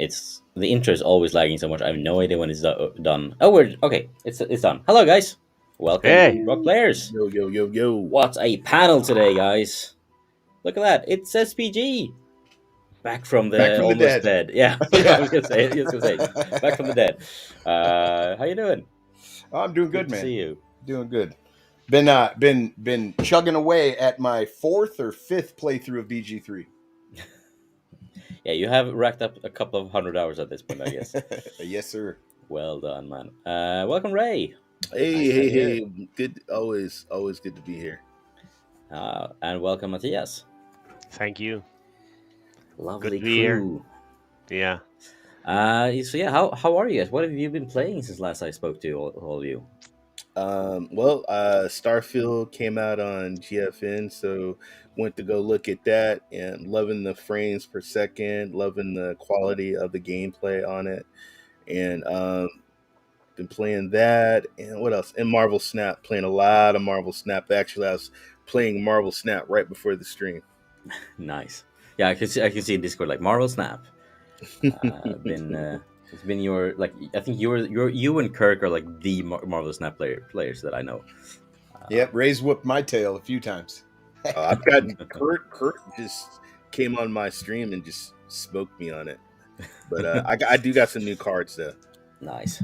It's the intro is always lagging so much. I have no idea when it's done. Oh, we're okay. It's done. Hello, guys. Welcome to Hey, Rokk Players. Yo, yo, yo, yo. What a panel today, guys! Look at that. It's SPG back from Back the from the almost dead. dead. Yeah, Yeah. I was gonna say. Back from the dead. How you doing? I'm doing Good good, to man. see you. Doing good. Been chugging away at my 4th or 5th playthrough of BG3. Yeah, you have racked up a couple of 100 hours at this point, I guess. Yes, sir. Well done, man. Welcome, Ray. Hey, Nice to have hey, you here. hey. Good. Always good to be here. And welcome, Mathias. thank you. Lovely to be here. crew. Yeah. So yeah, how are you guys? What have you been playing since last I spoke to all of you? Starfield came out on GFN, so went to go look at that and loving the frames per second, loving the quality of the gameplay on it, and been playing that. And what else? And Marvel Snap, playing a lot of Marvel Snap. Actually, I was playing Marvel Snap right before the stream. Nice. Yeah, I can see in Discord like Marvel Snap. It's been your like I think you and Kirk are like the Marvel Snap players that I know. Yep, Ray's whooped my tail a few times. I've gotten Kurt just came on my stream and just smoked me on it. But I do got some new cards though. Nice.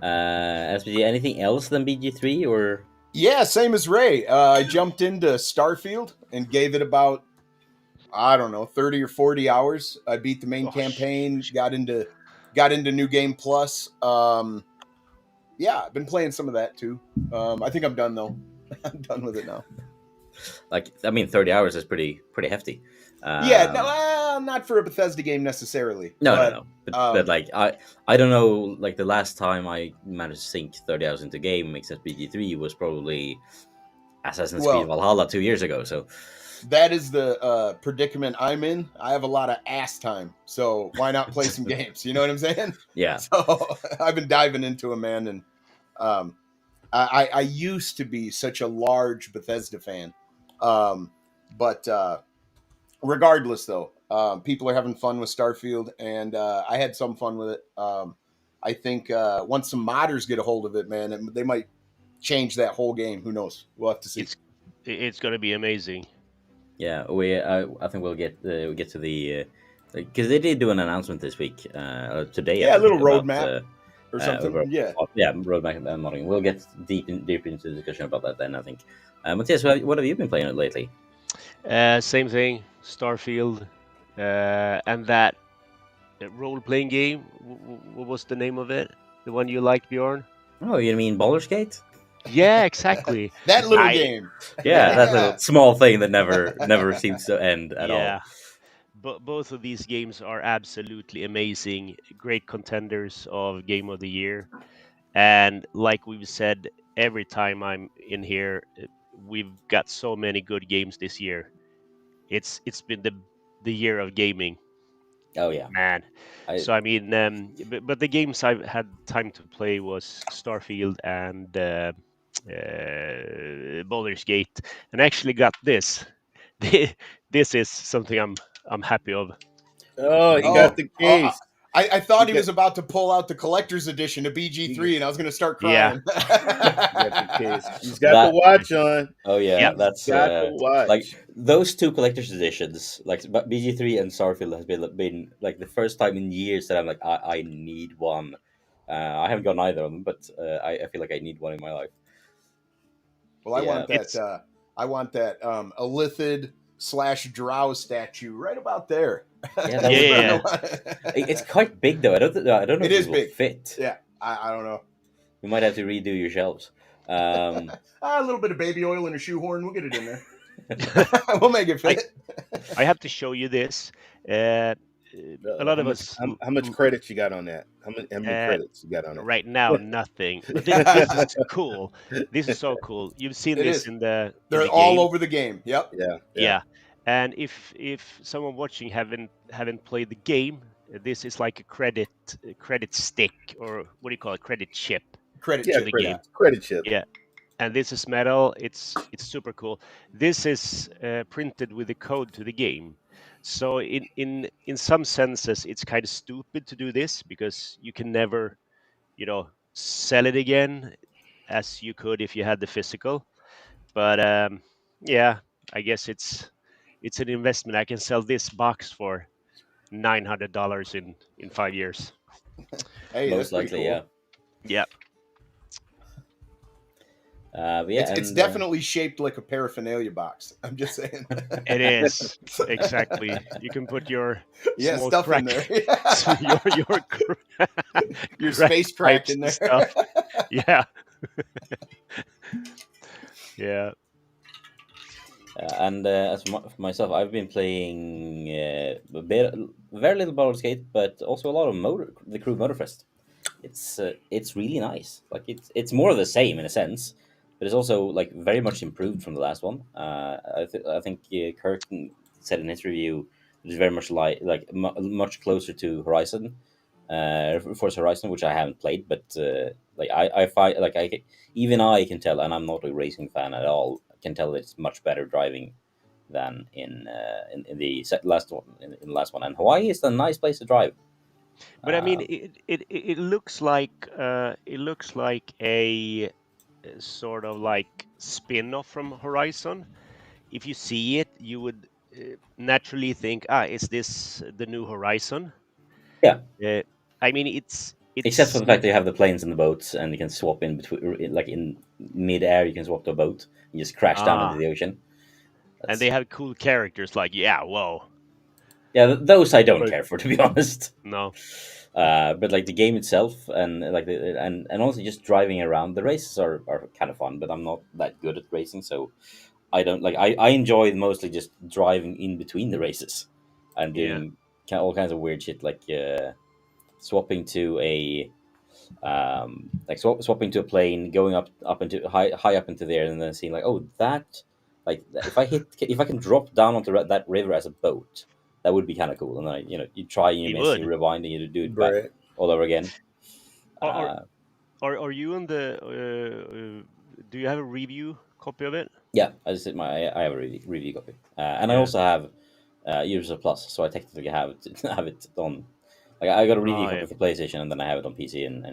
SPG, anything else than BG3 or? Yeah, same as Ray. I jumped into Starfield and gave it about, I don't know, 30 or 40 hours. I beat the main campaign, got into New Game Plus. Yeah, I've been playing some of that too. I think I'm done though. I'm done with it now. Like, I mean, 30 hours is pretty hefty. Yeah, no, not for a Bethesda game necessarily. No. But like, I don't know. Like the last time I managed to sink 30 hours into a game, except BG3, was probably Assassin's Creed Valhalla 2 years ago. So that is the predicament I'm in. I have a lot of ass time, so why not play some games? You know what I'm saying? Yeah. So I've been diving into them, man, and I used to be such a large Bethesda fan, but regardless, though, people are having fun with Starfield, and I had some fun with it. I think once some modders get a hold of it, man, they might change that whole game. Who knows? We'll have to see. It's going to be amazing. Yeah, I think we'll get to the because they did do an announcement this week today. Yeah, a little roadmap or something. Yeah, roadmap and modding. We'll get deep into the discussion about that then. I think. Matthias, what have you been playing lately? Same thing, Starfield, and that role-playing game. What was the name of it? The one you liked, Bjorn? Oh, you mean Baldur's Gate? Yeah, exactly. That little game. Yeah, that little small thing that never seems to end at all. But both of these games are absolutely amazing, great contenders of Game of the Year. And like we've said, every time I'm in here, we've got so many good games this year. It's been the year of gaming. Oh yeah, man. So I mean, but the games I've had time to play was Starfield and Baldur's Gate, and I actually got this. This is something I'm happy of. Oh, he got the case. I thought he was about to pull out the collector's edition of BG3, and I was going to start crying. Yeah. He's got the watch on. Oh yeah, that's got the watch. Like those two collector's editions, like BG3 and Starfield, has been like the first time in years that I'm like, I need one. I haven't gotten either of them, but I feel like I need one in my life. Well, I want that Elithid / Drow statue right about there. Yeah. It's quite big though. I don't know. It is big. Fit. Yeah, I don't know. You might have to redo your shelves. A little bit of baby oil and a shoehorn. We'll get it in there. We'll make it fit. I have to show you this. A lot of us. How much credits you got on that? How many credits you got on it? Right now, nothing. But this is cool. This is so cool. You've seen this in the. They're all over the game. Yep. Yeah. And if someone watching haven't played the game, this is like a credit stick, or what do you call it? Credit chip. Credit chip. The game. Credit chip. Yeah. And this is metal. It's super cool. This is printed with the code to the game. So in some senses, it's kind of stupid to do this because you can never, sell it again as you could if you had the physical. But yeah, I guess it's an investment. I can sell this box for $900 in 5 years. Hey, that's Most pretty likely, yeah. cool. Yeah, But yeah, It's and definitely shaped like a paraphernalia box. I'm just saying. it is exactly. You can put your Yeah, small stuff in there. crack, Your crack space crack pipes in and there. stuff. Yeah, yeah. as for myself, I've been playing a bit, very little Baldur's Gate, but also a lot of the Crew Motorfest. It's really nice. Like it's more of the same in a sense, but it's also like very much improved from the last one. I think Kirk said in his review it is very much much closer to Horizon, Forza Horizon, which I haven't played, but like I find like even I can tell, and I'm not a racing fan at all. I can tell it's much better driving than in the last one. In the last one, and Hawaii is a nice place to drive. But I mean, Um, it looks like a sort of like spin-off from Horizon. If you see it, you would naturally think, is this the new Horizon? yeah, Uh, I mean, except for it's the fact that you have the planes and the boats, and you can swap in between, like in mid-air, you can swap to a boat and just crash down into ah, the ocean. and That's they have cool characters like, yeah, whoa, yeah, those I don't but care for, to be honest. no, But like the game itself, and and also just driving around, the races are kind of fun. But I'm not that good at racing, so I don't like. I enjoy mostly just driving in between the races and yeah, doing all kinds of weird shit, like swapping to a swapping to a plane, going up into high up into there, and then seeing like, oh, that if I can drop down onto that river as a boat, that would be kind of cool. And then you try and you it miss, and you would. rewind, and you do it back Right. all over again. Or or Uh, are you on the? Do you have a review copy of it? yeah, I just did I have a review copy, and I Yeah. also have User Plus, so I technically have it have it on. Like I got a review Oh copy yeah. for PlayStation, and then I have it on PC and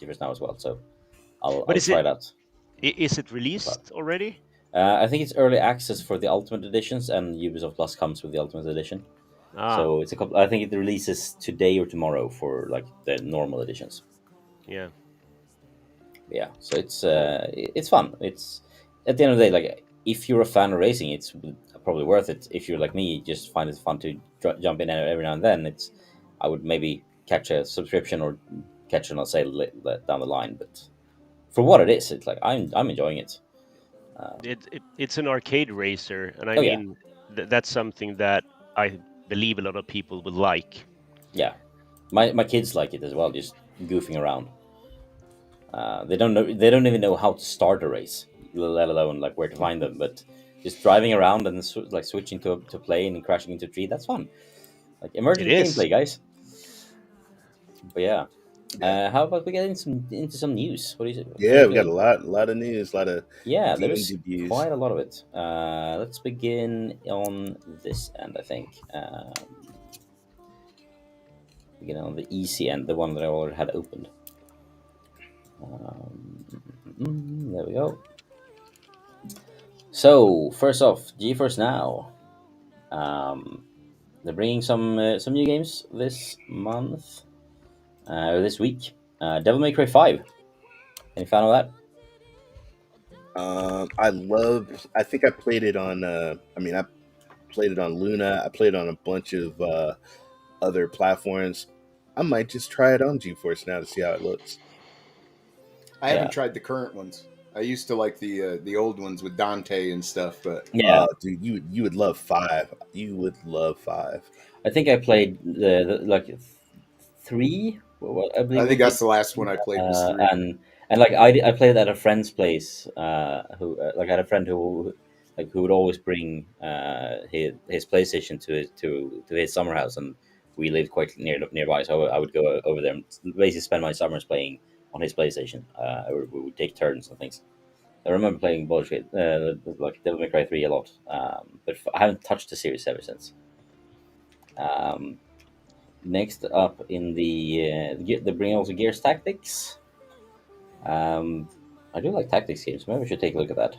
GeForce Now as well. So But I'll try it out. is it On cloud. released already? I think it's early access for the Ultimate editions, and Ubisoft Plus comes with the Ultimate edition. Ah, So it's a couple. I think it releases today or tomorrow for like the normal editions. yeah. Yeah, so it's fun. It's at the end of the day, like if you're a fan of racing, it's probably worth it. If you're like me, just find it fun to jump in every now and then. I would maybe catch a subscription or catch an sale down the line. But for what it is, it's like I'm enjoying it. It's an arcade racer, and I Oh yeah, mean that's something that I believe a lot of people would like. yeah. My kids like it as well, just goofing around. They don't know. They don't even know how to start a race, let alone like where to find them. But just driving around and like switching to a plane and crashing into a tree, that's fun. Like It immersive is. gameplay, guys. But yeah, Yeah. how about we get into some news? What are Yeah, you we got feeling? a lot of news, a lot of Yeah, there game is debuts. quite a lot of it. Let's begin on this end. I think begin on the easy end, the one that I already had opened. There we go. So first off, GeForce Now. Um, they're bringing some new games this month, or this week. Devil May Cry 5. Any fan of that? I love. I think I played it on. I played it on Luna. I played it on a bunch of other platforms. I might just try it on GeForce now to see how it looks. I haven't Yeah, tried the current ones. I used to like the old ones with Dante and stuff, but yeah. Dude, you would love 5. You would love 5. I think I played the three. What I I believe think was that's the last one I played was 3. and like I played at a friend's place. Who like I had a friend who would always bring his PlayStation to his summer house, and we lived quite nearby. So I would go over there and basically spend my summers playing on his PlayStation. We would take turns and things. I remember playing Bullshit, like Devil May Cry 3 a lot, but I haven't touched the series ever since. Um, Next up in the bring also Gears Tactics. I do like tactics games. Maybe we should take a look at that.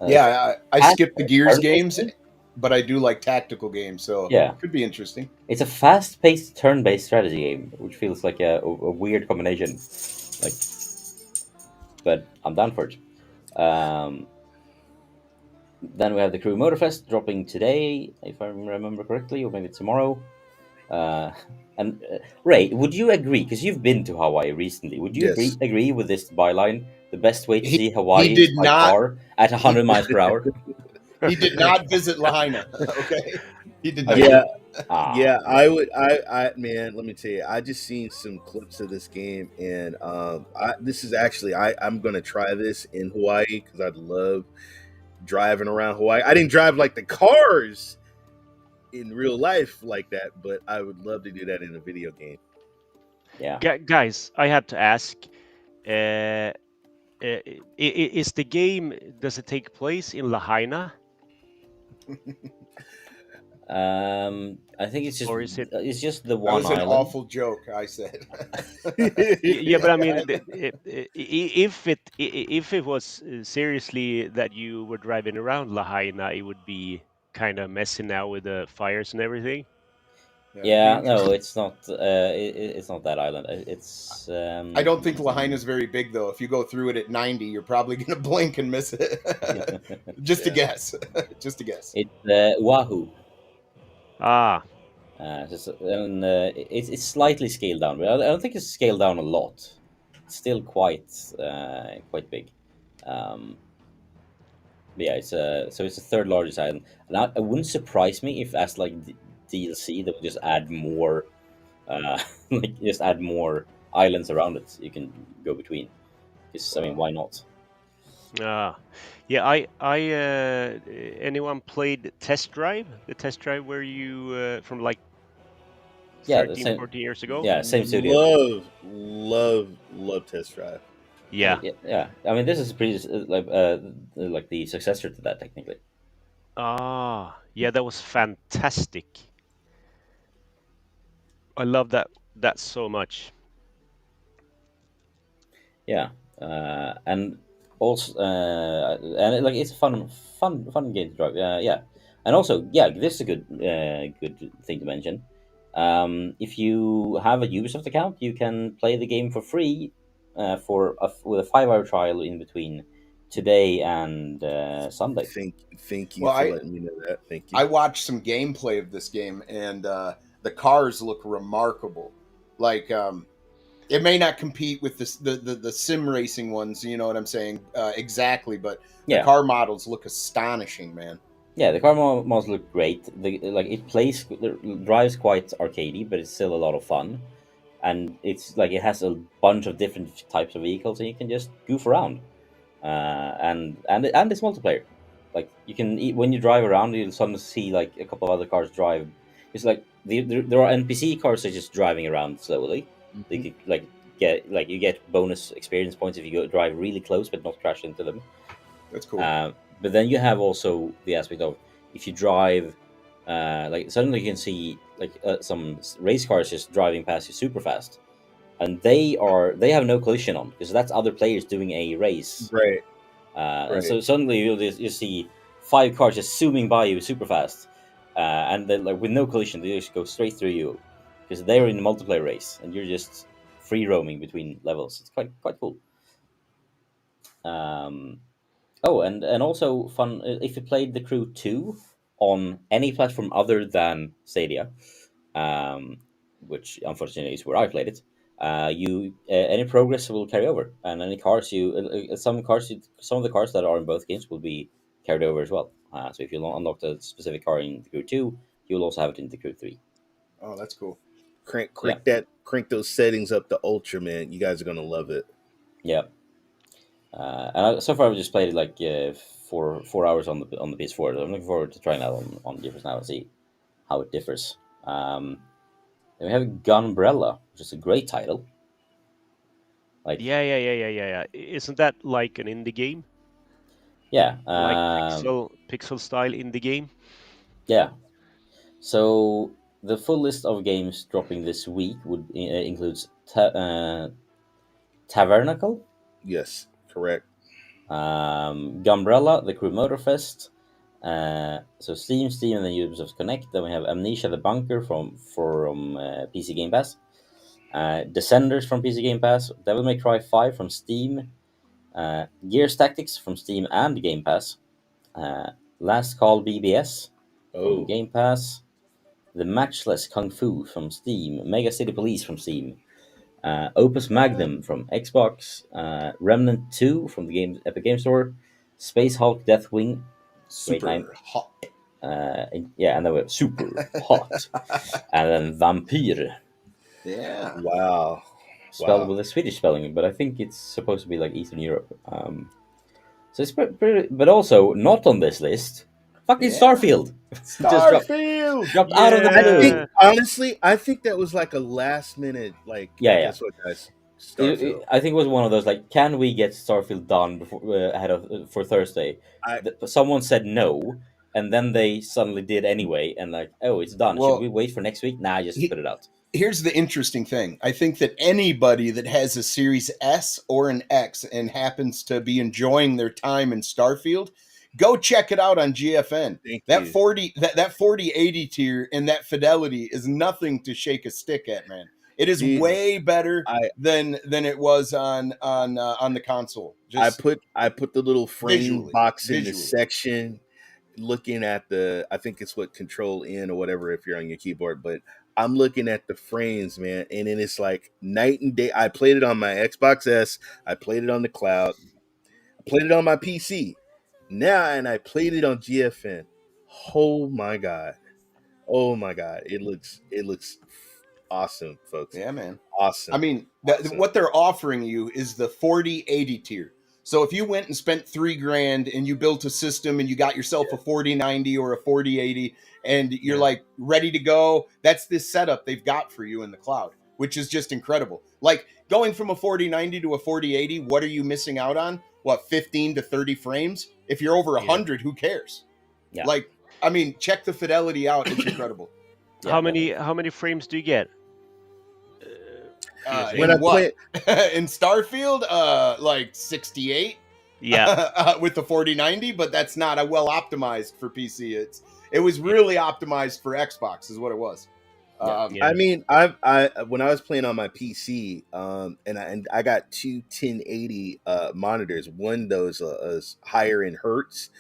It's Yeah, I fast skipped the Gears turn-based games, game. but I do like tactical games, so Yeah, could be interesting. it's a fast-paced turn-based strategy game, which feels like a weird combination. Like, but I'm down for it. Um, then we have the Crew Motorfest dropping today, if I remember correctly, or maybe tomorrow. Uh, and Ray, would you agree? Because you've been to Hawaii recently. Would you Yes. agree with this byline? The best way to He see he Hawaii is did by not car at he 100 miles per hour. he did not visit Lahaina. Okay, he did Oh, not. you Yeah, did? Ah, yeah, I would. Man, let me tell you, I just seen some clips of this game, and this is actually, I'm gonna try this in Hawaii because I'd love driving around Hawaii. I didn't drive like the cars in real life like that, but I would love to do that in a video game. yeah. Guys, I have to ask. Uh, is the game? Does it take place in Lahaina, I think or is it? it's just the That one was an island. awful joke. I said. Yeah, but I mean, if it was seriously that you were driving around Lahaina, it would be kind of messy now with the fires and everything. Yeah, it'd be Yeah, no, interesting. it's not. It's not that island. It's I don't think Lahaina's very big though. If you go through it at 90, you're probably gonna blink and miss it. Just a Yeah. guess. Just a guess. it's Oahu. Ah, And it's slightly scaled down, but I don't think it's scaled down a lot. It's still quite big. Um, but yeah, it's the third largest island, and it wouldn't surprise me if as like DLC they will just add more, like just add more islands around it you can go between. Because I mean, Wow. why not? ah, yeah. Anyone played Test Drive? The Test Drive where you from like Yeah, the 13, same. 14 years ago? Yeah, same studio. Love Test Drive. Yeah. Yeah, yeah. I mean, this is pretty like the successor to that technically. Ah, yeah. That was fantastic. I love that so much. Yeah, and also like it's a fun game to drive. Yeah, and also yeah, this is a good thing to mention. If you have a Ubisoft account, you can play the game for free with a 5 hour trial in between today and Sunday. Thank you Well, for I letting me know that. Thank you. I watched some gameplay of this game, and the cars look remarkable. Like, it may not compete with the sim racing ones, you know what I'm saying, exactly, but the Yeah, car models look astonishing, man. yeah. The car models look great. Like it drives quite arcadey, but it's still a lot of fun. And it's like it has a bunch of different types of vehicles, and you can just goof around. And it's multiplayer. Like you can when you drive around, you'll sometimes see like a couple of other cars drive. It's like there are NPC cars that are just driving around slowly. They Hmm. could like you get bonus experience points if you go drive really close but not crash into them. That's cool. But then you have also the aspect of if you drive, like suddenly you can see like some race cars just driving past you super fast, and they have no collision on because that's other players doing a race. Right, And right. so suddenly you see 5 cars just zooming by you super fast, and then like with no collision, they just go straight through you because they're in a multiplayer race and you're just free roaming between levels. It's quite cool. Um, oh, and also fun if you played the Crew 2 on any platform other than Stadia, um, which unfortunately is where I played it. You any progress will carry over, and any cars some of the cars that are in both games will be carried over as well. So if you unlock a specific car in the Crew 2, you'll also have it in the Crew 3. Oh, that's cool. Yeah, Crank those settings up to ultra, man. You guys are gonna love it. yeah. So far, I've just played it like 4 hours on the PS4. I'm looking forward to trying that on GeForce Now and see how it differs. Then we have Gunbrella, which is a great title. Like, Yeah. Isn't that like an indie game? yeah, Like pixel style indie game? yeah. So the full list of games dropping this week would includes Tavernacle, Yes, correct. Gumbrella, The Crew Motorfest. So Steam, and then Ubisoft Connect. Then we have Amnesia: The Bunker from PC Game Pass. Descenders from PC Game Pass. Devil May Cry 5 from Steam. Gears Tactics from Steam and Game Pass. Last Call BBS from Oh, Game Pass. The Matchless Kung Fu from Steam. Mega City Police from Steam. Opus Magnum from Xbox. Remnant 2 from the Epic Game Store. Space Hulk Deathwing. Great name. Super hot. Yeah, and they were super hot. And then Vampyr, Yeah. wow. spelled Wow. with a Swedish spelling, but I think it's supposed to be like Eastern Europe. So it's pretty, but also not on this list. Fucking Yeah. Starfield. Just Starfield. dropped out of the I blue. think honestly, I think that was like a last minute, like, Yeah, hey, yeah. guess what, guys? Starfield. I think it was one of those like, can we get Starfield done before ahead of for Thursday? I Someone said no, and then they suddenly did anyway, and like, oh, it's done. Should Well, we wait for next week? Nah, just he- put it out. Here's the interesting thing. I think that anybody that has a Series S or an X and happens to be enjoying their time in Starfield, go check it out on GFN. thank That you. 4080 tier and that fidelity is nothing to shake a stick at, man. It is Dude, way better I than it was on the console. I Just put the little frame visually. box in the Visually. section, looking at the, I think it's what, Control N or whatever if you're on your keyboard, but I'm looking at the frames, man, and then it's like night and day. I played it on my Xbox S, I played it on the cloud, I played it on my PC. Now, and I played it on GFN. Oh my god. Oh my god. It looks awesome, folks. Yeah, man. Awesome. I mean, Awesome. what they're offering you is the 4080 tier. So if you went and spent $3,000 and you built a system and you got yourself a 4090 or a 4080 and you're Yeah. like ready to go, that's this setup they've got for you in the cloud, which is just incredible. Like going from a 4090 to a 4080, what are you missing out on? What, 15 to 30 frames? If you're over 100, who cares? Yeah. Like, I mean, check the fidelity out. It's incredible. Yeah, how many frames do you get? When In I what? play, In Starfield, like 68 Yeah, with the 4090, but that's not a well optimized for PC. It was really optimized for Xbox, is what it was. Yeah. I mean, I when I was playing on my PC, and I got two 1080 monitors. One of those is higher in hertz.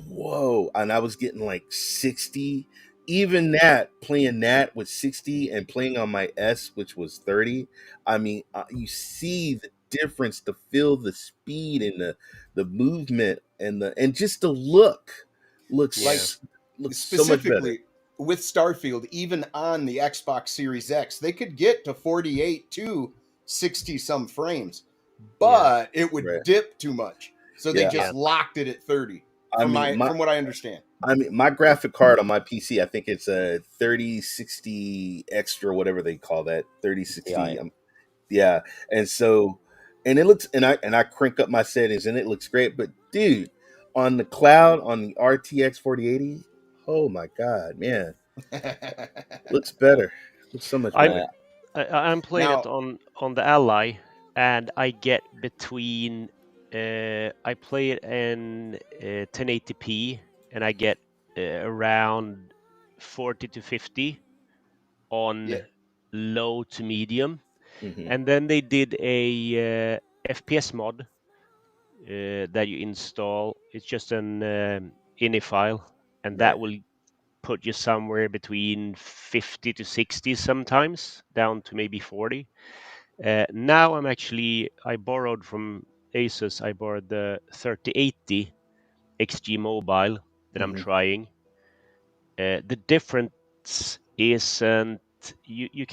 Whoa! And I was getting like 60. Even that, playing that with 60 and playing on my S, which was 30. I mean, you see the difference, to feel the speed and the movement and just the look looks Like looks so much better. specifically with Starfield, even on the Xbox Series X, they could get to 48 to 60 some frames, but it would Right. dip too much. So they Yeah. just locked it at 30. I From mean, from what I understand. my graphic card on my PC, I think it's a 3060 extra, whatever they call that, 3060. Yeah. Yeah, and so, and it looks, and I crank up my settings, and it looks great. But dude, on the cloud, on the RTX 4080, oh my god, man, looks better. Looks so much I'm better. I'm playing it Now- on the Ally, and I get between I play it in 1080p, and I get around 40 to 50 on Yeah. low to medium. Mhm. And then they did a FPS mod that you install. It's just an ini file, and that Right. will put you somewhere between 50 to 60 sometimes, down to maybe 40. Now I borrowed from Asus, I borrowed the 3080 XG Mobile that I'm Mhm. trying. The difference isn't, you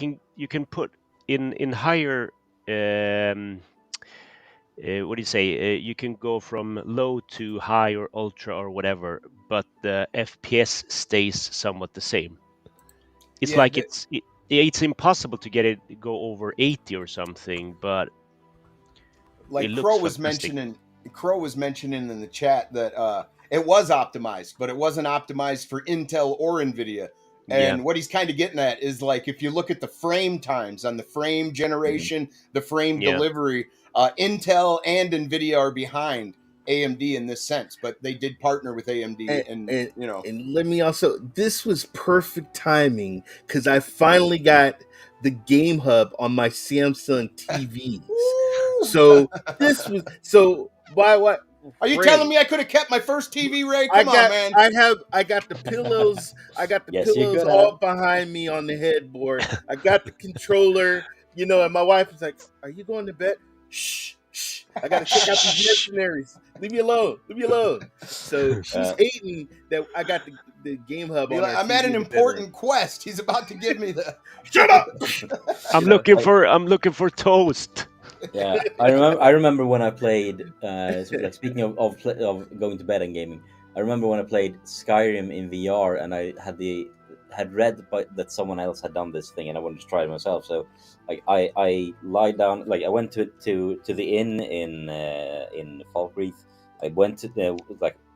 can put in higher what do you say? You can go from low to high or ultra or whatever, but the FPS stays somewhat the same. It's Yeah, like it's impossible to get it go over 80 or something, but like it looks Crow was fantastic. mentioning in the chat that it was optimized, but it wasn't optimized for Intel or Nvidia. Yeah. And what he's kind of getting at is like if you look at the frame times on the frame generation, the frame Yeah. delivery, Intel and Nvidia are behind AMD in this sense, but they did partner with AMD, and you know. And let me also, this was perfect timing because I finally got the Game Hub on my Samsung TVs. So this was why what Are you great. telling me I could have kept my first TV, Ray? Come on, man. I got the pillows. I got the Yes, you pillows could all have. behind me on the headboard. I got the controller, and my wife was like, "Are you going to bed?" Shh, shh. I got to check out these mercenaries. Leave me alone. Leave me alone. So she's hating that I got the Game Hub on our I'm TV at an in the bedroom. important quest. He's about to give me the. Shut up. I'm looking for toast. Yeah, I remember when I played. Like speaking of going to bed and gaming, I remember when I played Skyrim in VR, and I had read that someone else had done this thing, and I wanted to try it myself. So, like, I lied down. Like, I went to the inn in Falkreath. I went to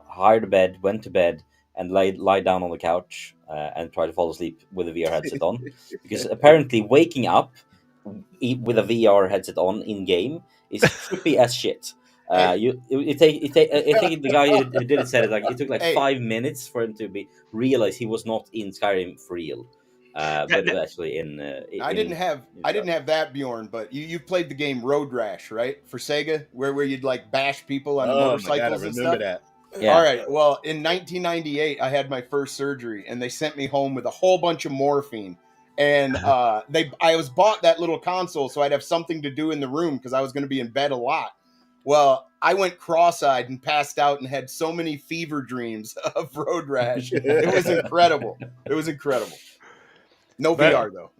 hired a bed, went to bed, and lie down on the couch and try to fall asleep with a VR headset on, because apparently waking up with a VR headset on in game is trippy as shit. I think the guy who did it said it like it took like Hey. 5 minutes for him to realize he was not in Skyrim for real, but actually in. I didn't have that, Bjorn, but you've played the game Road Rash, right? For Sega, where you'd like bash people on motorcycles my God, I and remember stuff. that. Yeah. All right. Well, in 1998, I had my first surgery, and they sent me home with a whole bunch of morphine. And I was bought that little console so I'd have something to do in the room because I was going to be in bed a lot. Well, I went cross-eyed and passed out and had so many fever dreams of Road Rash. It was incredible. It was incredible. No But- VR though.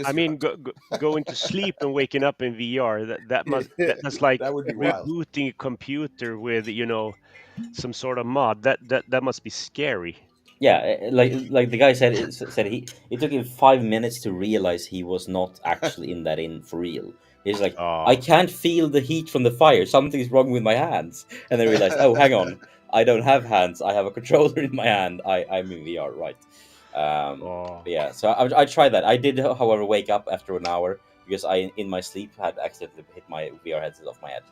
I mean, going to sleep and waking up in VR, that's like That would be wild. rebooting a computer with some sort of mod. That must be scary. Yeah, like the guy said, it took him 5 minutes to realize he was not actually in that inn for real. He's like, Oh. I can't feel the heat from the fire. Something's wrong with my hands. And then realized, oh, hang on, I don't have hands. I have a controller in my hand. I'm in VR, right? But yeah, so I tried that. I did, however, wake up after an hour because I, in my sleep, had accidentally hit my VR headset off my head.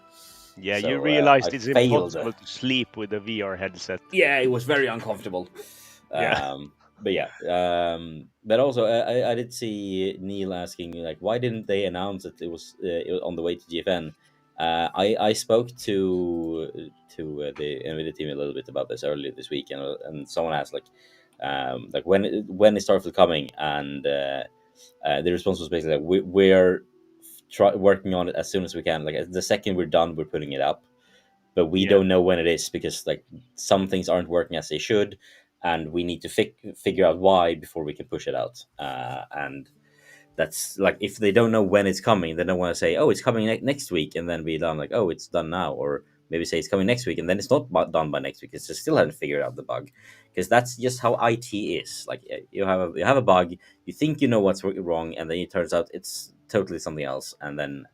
Yeah, So, you realized I it's failed. impossible to sleep with a VR headset. Yeah, it was very uncomfortable. Yeah. But yeah, but also I did see Neil asking like, why didn't they announce that it was on the way to GFN? I spoke to the NVIDIA team a little bit about this earlier this week, and someone asked like when is Starfield coming, and the response was basically like, we're working on it as soon as we can. Like the second we're done, we're putting it up, but we don't know when it is because like some things aren't working as they should, and we need to figure out why before we can push it out. And that's like, if they don't know when it's coming, they don't want to say, oh, it's coming next week, and then be done like, oh, it's done now, or maybe say it's coming next week and then it's not done by next week. It's just still haven't figured out the bug, because that's just how IT is. Like you have a bug, you think you know what's wrong, and then it turns out it's totally something else, and then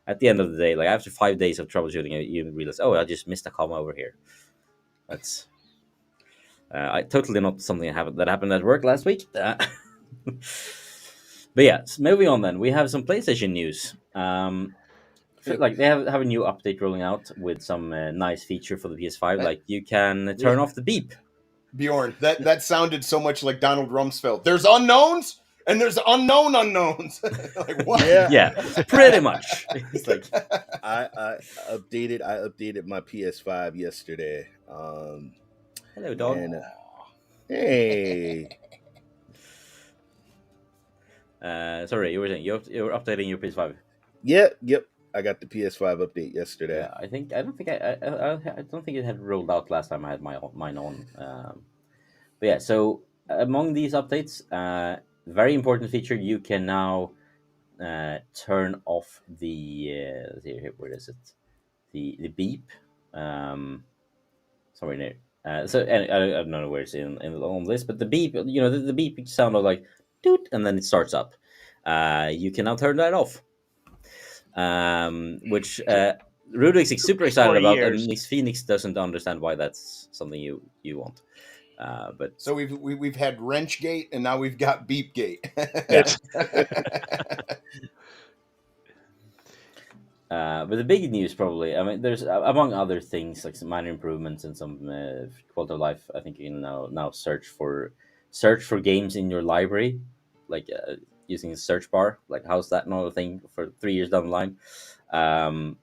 at the end of the day, like after 5 days of troubleshooting, you realize, oh, I just missed a comma over here. That's I totally not something that happened at work last week. But yeah, so moving on then, we have some PlayStation news. Like they have a new update rolling out with some nice feature for the PS5. Like you can turn off the beep. Bjorn, that sounded so much like Donald Rumsfeld. There's unknowns and there's unknown unknowns. Like what? Yeah, pretty much. It's like I updated my PS5 yesterday. hello, dog. And, hey. Sorry, you were saying you were updating your PS5. Yep. I got the PS5 update yesterday. Yeah, I don't think it had rolled out last time I had mine on. But yeah, so among these updates, very important feature, you can now turn off the let's see here, where is it? The beep. Somewhere near. So and I don't know where it's in on this, but the beep, the beep sound of like doot, and then it starts up. You can now turn that off. Which Rudik's super excited about, and Miss Phoenix doesn't understand why that's something you want. But So we've had Wrenchgate, and now we've got Beepgate. yeah. It's But the big news, probably, I mean, there's among other things like some minor improvements and some quality of life. I think you can now search for games in your library, like using a search bar. Like, how's that not a thing for 3 years down the line? Um,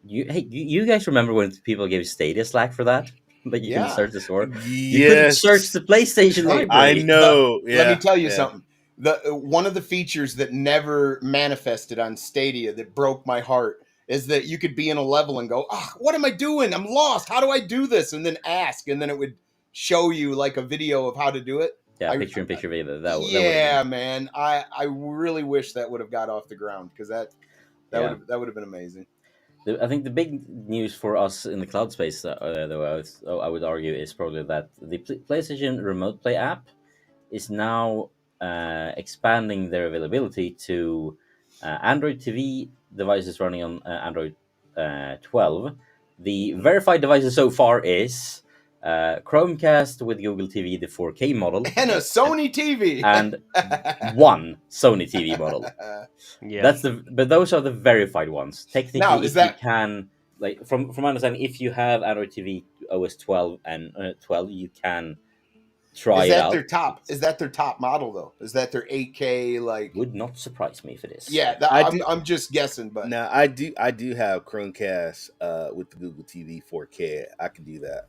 you guys remember when people gave Stadia slack for that? Like, you couldn't Yeah. search the store. You couldn't search Yes, the PlayStation Hey, I library. know. Let me Yeah, tell you yeah. something. The one of the features that never manifested on Stadia that broke my heart is that you could be in a level and go, what am I doing? I'm lost. How do I do this? And then ask, and then it would show you like a video of how to do it. Yeah, I- picture video. That would yeah, have been, man. I really wish that would have got off the ground, because that yeah. would have been amazing. I think the big news for us in the cloud space, though, I would argue, is probably that the PlayStation Remote Play app is now expanding their availability to Android TV devices running on Android 12. The verified devices so far is Chromecast with Google TV, the 4K model, And a Sony TV. and one Sony TV model. yeah. But those are the verified ones. Technically, Now, is if that- you can, like from my understanding, if you have Android TV OS 12 and 12, you can try Is it that out. their top? Is that their top model though? Is that their 8K like? Would not surprise me if it is. Yeah, I'm just guessing, but Now I do have Chromecast with the Google TV 4K. I can do that.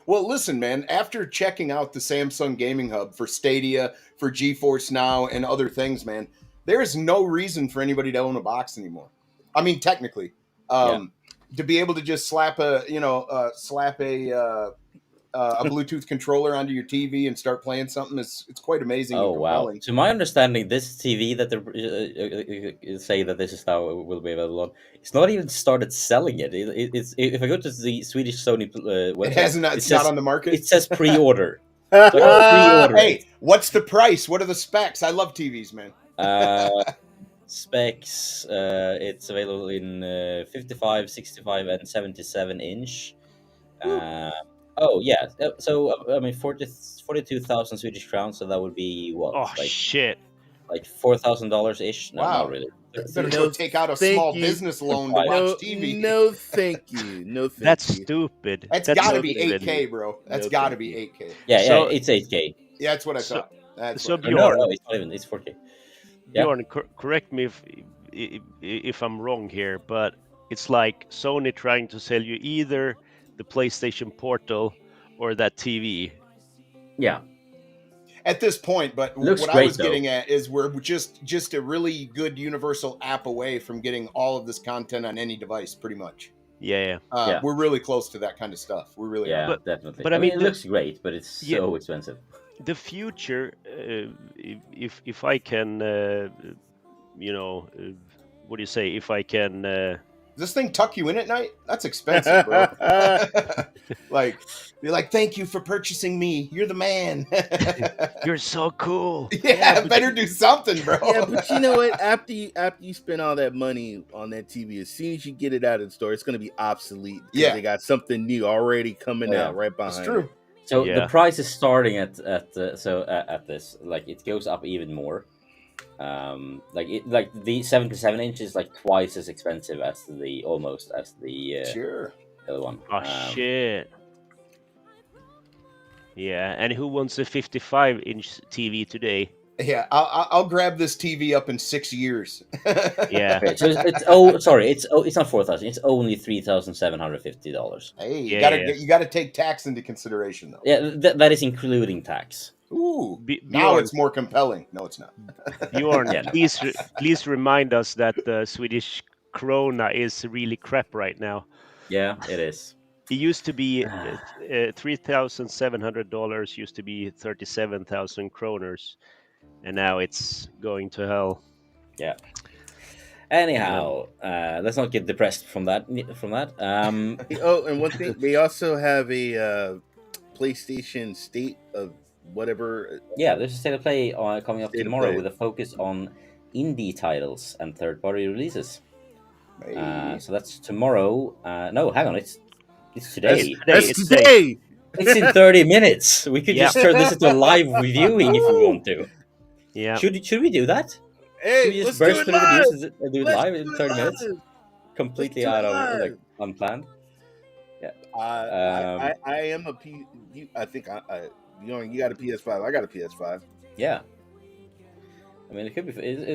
well, listen, man. After checking out the Samsung Gaming Hub for Stadia, for GeForce Now, and other things, man, there is no reason for anybody to own a box anymore. I mean, technically, to be able to just slap a Bluetooth controller onto your TV and start playing something, it's quite amazing. Oh and wow! compelling. To my understanding, this TV that they say that this is how it will be available on, it's not even started selling it. It's if I go to the Swedish Sony website, It hasn't. It's not on the market. It says pre-order. So I can pre-order it. Hey, what's the price? What are the specs? I love TVs, man. Specs, it's available in 55, 65, and 77 inch. Oh yeah, so I mean 42,000 Swedish crowns, so that would be what, Oh shit. like $4,000 ish? No, Wow. not really. Better No, go take out a thank small you. business loan to watch No, TV. no, thank you. No, thank That's you. stupid. That's That's got to not be even- 8K, bro. That's No, got to thank be you. 8K. Yeah, So- it's 8K. Yeah, that's what I So- thought. That's so what No, Bjorn, no, it's not even. It's 4K. Yeah. Bjorn, correct me if I'm wrong here, but it's like Sony trying to sell you either the PlayStation Portal or that TV. Yeah, at this point, but Looks what I great, was though. getting at is we're just a really good universal app away from getting all of this content on any device, pretty much. Yeah. Yeah. We're really close to that kind of stuff. We really yeah, are. definitely. but I mean, it looks great, but it's Yeah. so expensive. The future, if I can, what do you say? If I can, Does this thing tuck you in at night? That's expensive, bro. Like, you're like, thank you for purchasing me. You're the man. you're so cool. yeah, but better do something, bro. Yeah, but you know what? After you spend all that money on that TV, as soon as you get it out of the store, it's going to be obsolete. Because Yeah. they got something new already coming Yeah. out right behind. It's true. So Yeah. the price is starting at this, like, it goes up even more. Like the 77 inch is like twice as expensive as the Sure. other one. Oh shit. Yeah, and who wants a 55-inch TV today? Yeah, I'll grab this TV up in 6 years. Yeah. Okay, so it's not 4,000. It's only $3,750. Hey, Yeah, you gotta take tax into consideration, though. Yeah, that is including tax. Ooh, now Bjorn, it's more compelling. No, it's not. Bjorn, Yeah, no. please remind us that the Swedish krona is really crap right now. Yeah, it is. It used to be $3,700. Used to be 37,000 kroners, and now it's going to hell. Yeah. Anyhow, let's not get depressed from that. Oh, and one thing, they also have a PlayStation State of whatever. Yeah, there's a state of play coming up State of tomorrow Play. with a focus on indie titles and third-party releases. Hey. So that's tomorrow. No, hang on, it's today. That's That's today. It's in 30 minutes. We could Yeah. just turn this into a live viewing if we want to. Yeah. Should we do that? Should Hey, we just let's do burst it through the live. news and do it Let's live do in it 30 minutes? live. Let's Completely do it out of like live. unplanned. Yeah. I am a P. I think you got a PS5. I got a PS5. Yeah. I mean, it could be,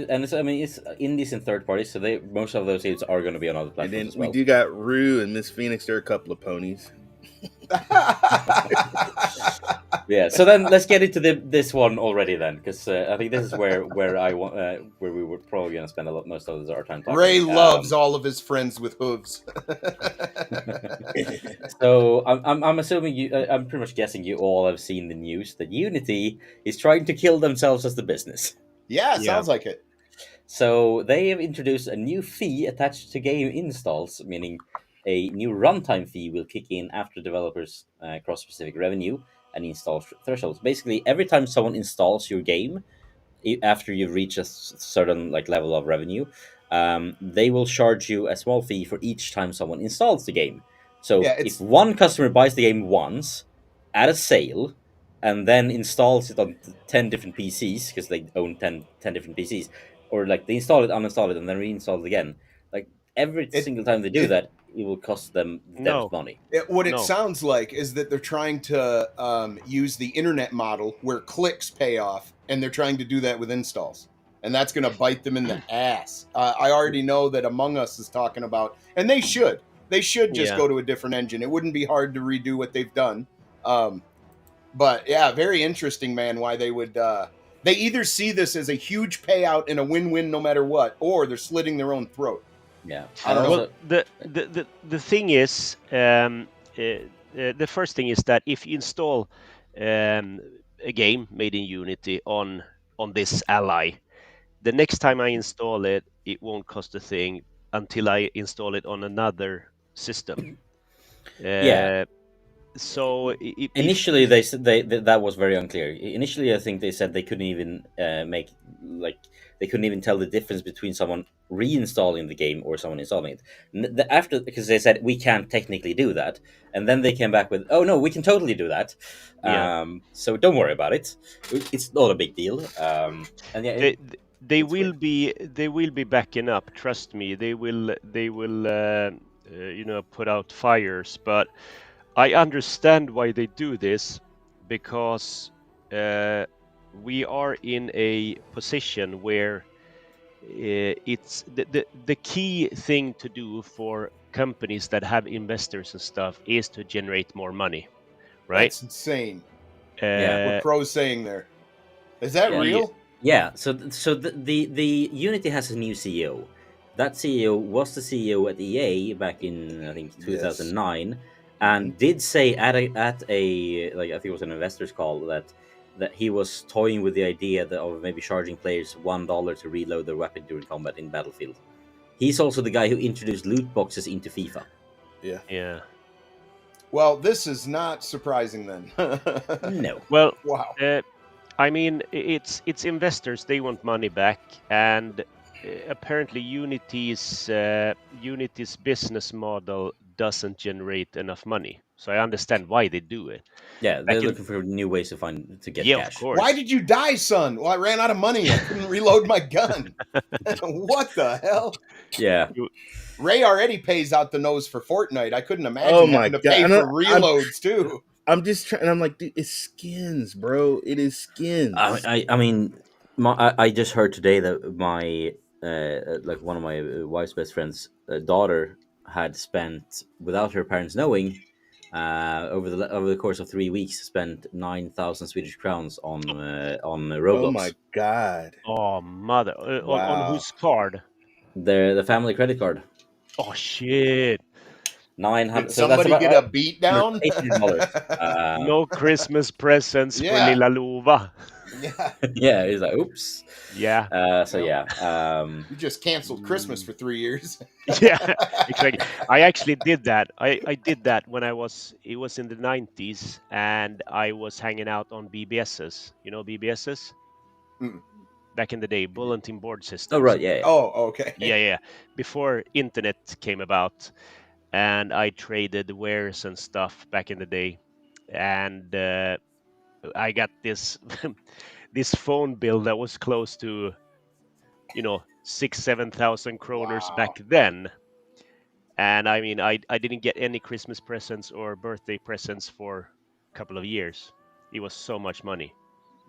and it's, I mean, it's indies and third parties, so most of those games are going to be on other And platforms then as we well. do got Rue and Miss Phoenix. They're a couple of ponies. Yeah. So then let's get into this one already then, because I think this is where I want where we were probably going to spend most of our time talking. Ray loves all of his friends with hooves. So I'm assuming I'm pretty much guessing you all have seen the news that Unity is trying to kill themselves as the business. Yeah, Yeah. sounds like it. So they have introduced a new fee attached to game installs, meaning a new runtime fee will kick in after developers cross specific revenue and install thresholds. Basically, every time someone installs your game, after you reach a certain like level of revenue, they will charge you a small fee for each time someone installs the game. So Yeah, if it's one customer buys the game once at a sale and then installs it on 10 different PCs because they own 10 different PCs, or like they install it, uninstall it, and then reinstall it again, like every it, single time they do it, that, it will cost them No. money. what it No. sounds like is that they're trying to use the internet model where clicks pay off, and they're trying to do that with installs, and that's going to bite them in the ass. I already know that Among Us is talking about, and they should just Yeah. go to a different engine. It wouldn't be hard to redo what they've done. But yeah, very interesting, man. Why they would they either see this as a huge payout and a win-win no matter what, or they're slitting their own throat. Yeah. I don't know. Well, the thing is, the first thing is that if you install a game made in Unity on this Ally, the next time I install it, it won't cost a thing until I install it on another system. Yeah. So Initially, they said that was very unclear. Initially, I think they said they couldn't even they couldn't even tell the difference between someone reinstalling the game or someone installing it. After, because they said we can't technically do that, and then they came back with, "Oh no, we can totally do that." Yeah. So don't worry about it. It's not a big deal. And yeah, they it's will weird. be backing up. Trust me, they will put out fires, but I understand why they do this, because we are in a position where it's the key thing to do for companies that have investors and stuff is to generate more money, right? That's insane. Yeah. What Pro's saying there. Is that Yeah. real? Yeah, so the Unity has a new CEO. That CEO was the CEO at EA back in, I think, 2009, and did say at a like, I think it was an investors call, that he was toying with the idea of maybe charging players $1 to reload their weapon during combat in Battlefield. He's also the guy who introduced loot boxes into FIFA. Yeah. Well, this is not surprising then. No. Well, Wow. I mean, it's investors. They want money back, and apparently Unity's business model doesn't generate enough money. So I understand why they do it. Yeah, they're looking for new ways to get Yeah, cash. of course. Why did you die, son? Well, I ran out of money. I couldn't reload my gun. What the hell? Yeah. Ray already pays out the nose for Fortnite. I couldn't imagine Oh my having to God. pay And for reloads too. I'm just trying. I'm like, dude, it's skins, bro. It is skins. I mean, I just heard today that my like one of my wife's best friends' daughter had spent, without her parents knowing, over the course of 3 weeks, spent 9,000 Swedish crowns on Roblox. Oh my God. Oh mother! On Wow. whose card? The family credit card. Oh shit! 900. Did So that's somebody about get a beat down? $800. No Christmas presents for yeah. Lilla Lova. Yeah. Yeah, he's like, oops. Yeah. So yeah. You just canceled Christmas for 3 years. Yeah, exactly. I actually did that. I did that when it was in the 90s, and I was hanging out on BBSs. You know BBSs? Mm. Back in the day, bulletin board systems. Oh right, yeah. Oh, okay. Yeah. Before internet came about, and I traded wares and stuff back in the day. and I got this this phone bill that was close to 6,000-7,000 kroners back Wow. then. And I mean, I didn't get any Christmas presents or birthday presents for a couple of years. It was so much money.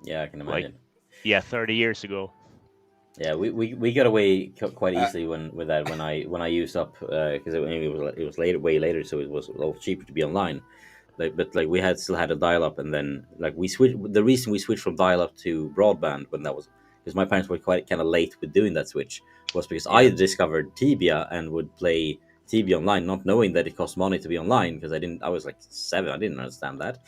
Yeah, I can Like, imagine. yeah, 30 years ago. Yeah, we got away quite Uh, easily with that when I used up because it was later, way later, so it was a lot cheaper to be online. But like we had still had a dial up, and then like we switched. The reason we switched from dial up to broadband when that was because my parents were quite kind of late with doing that switch was because I Yeah, discovered Tibia and would play Tibia online, not knowing that it cost money to be online because I was like 7, I didn't understand that.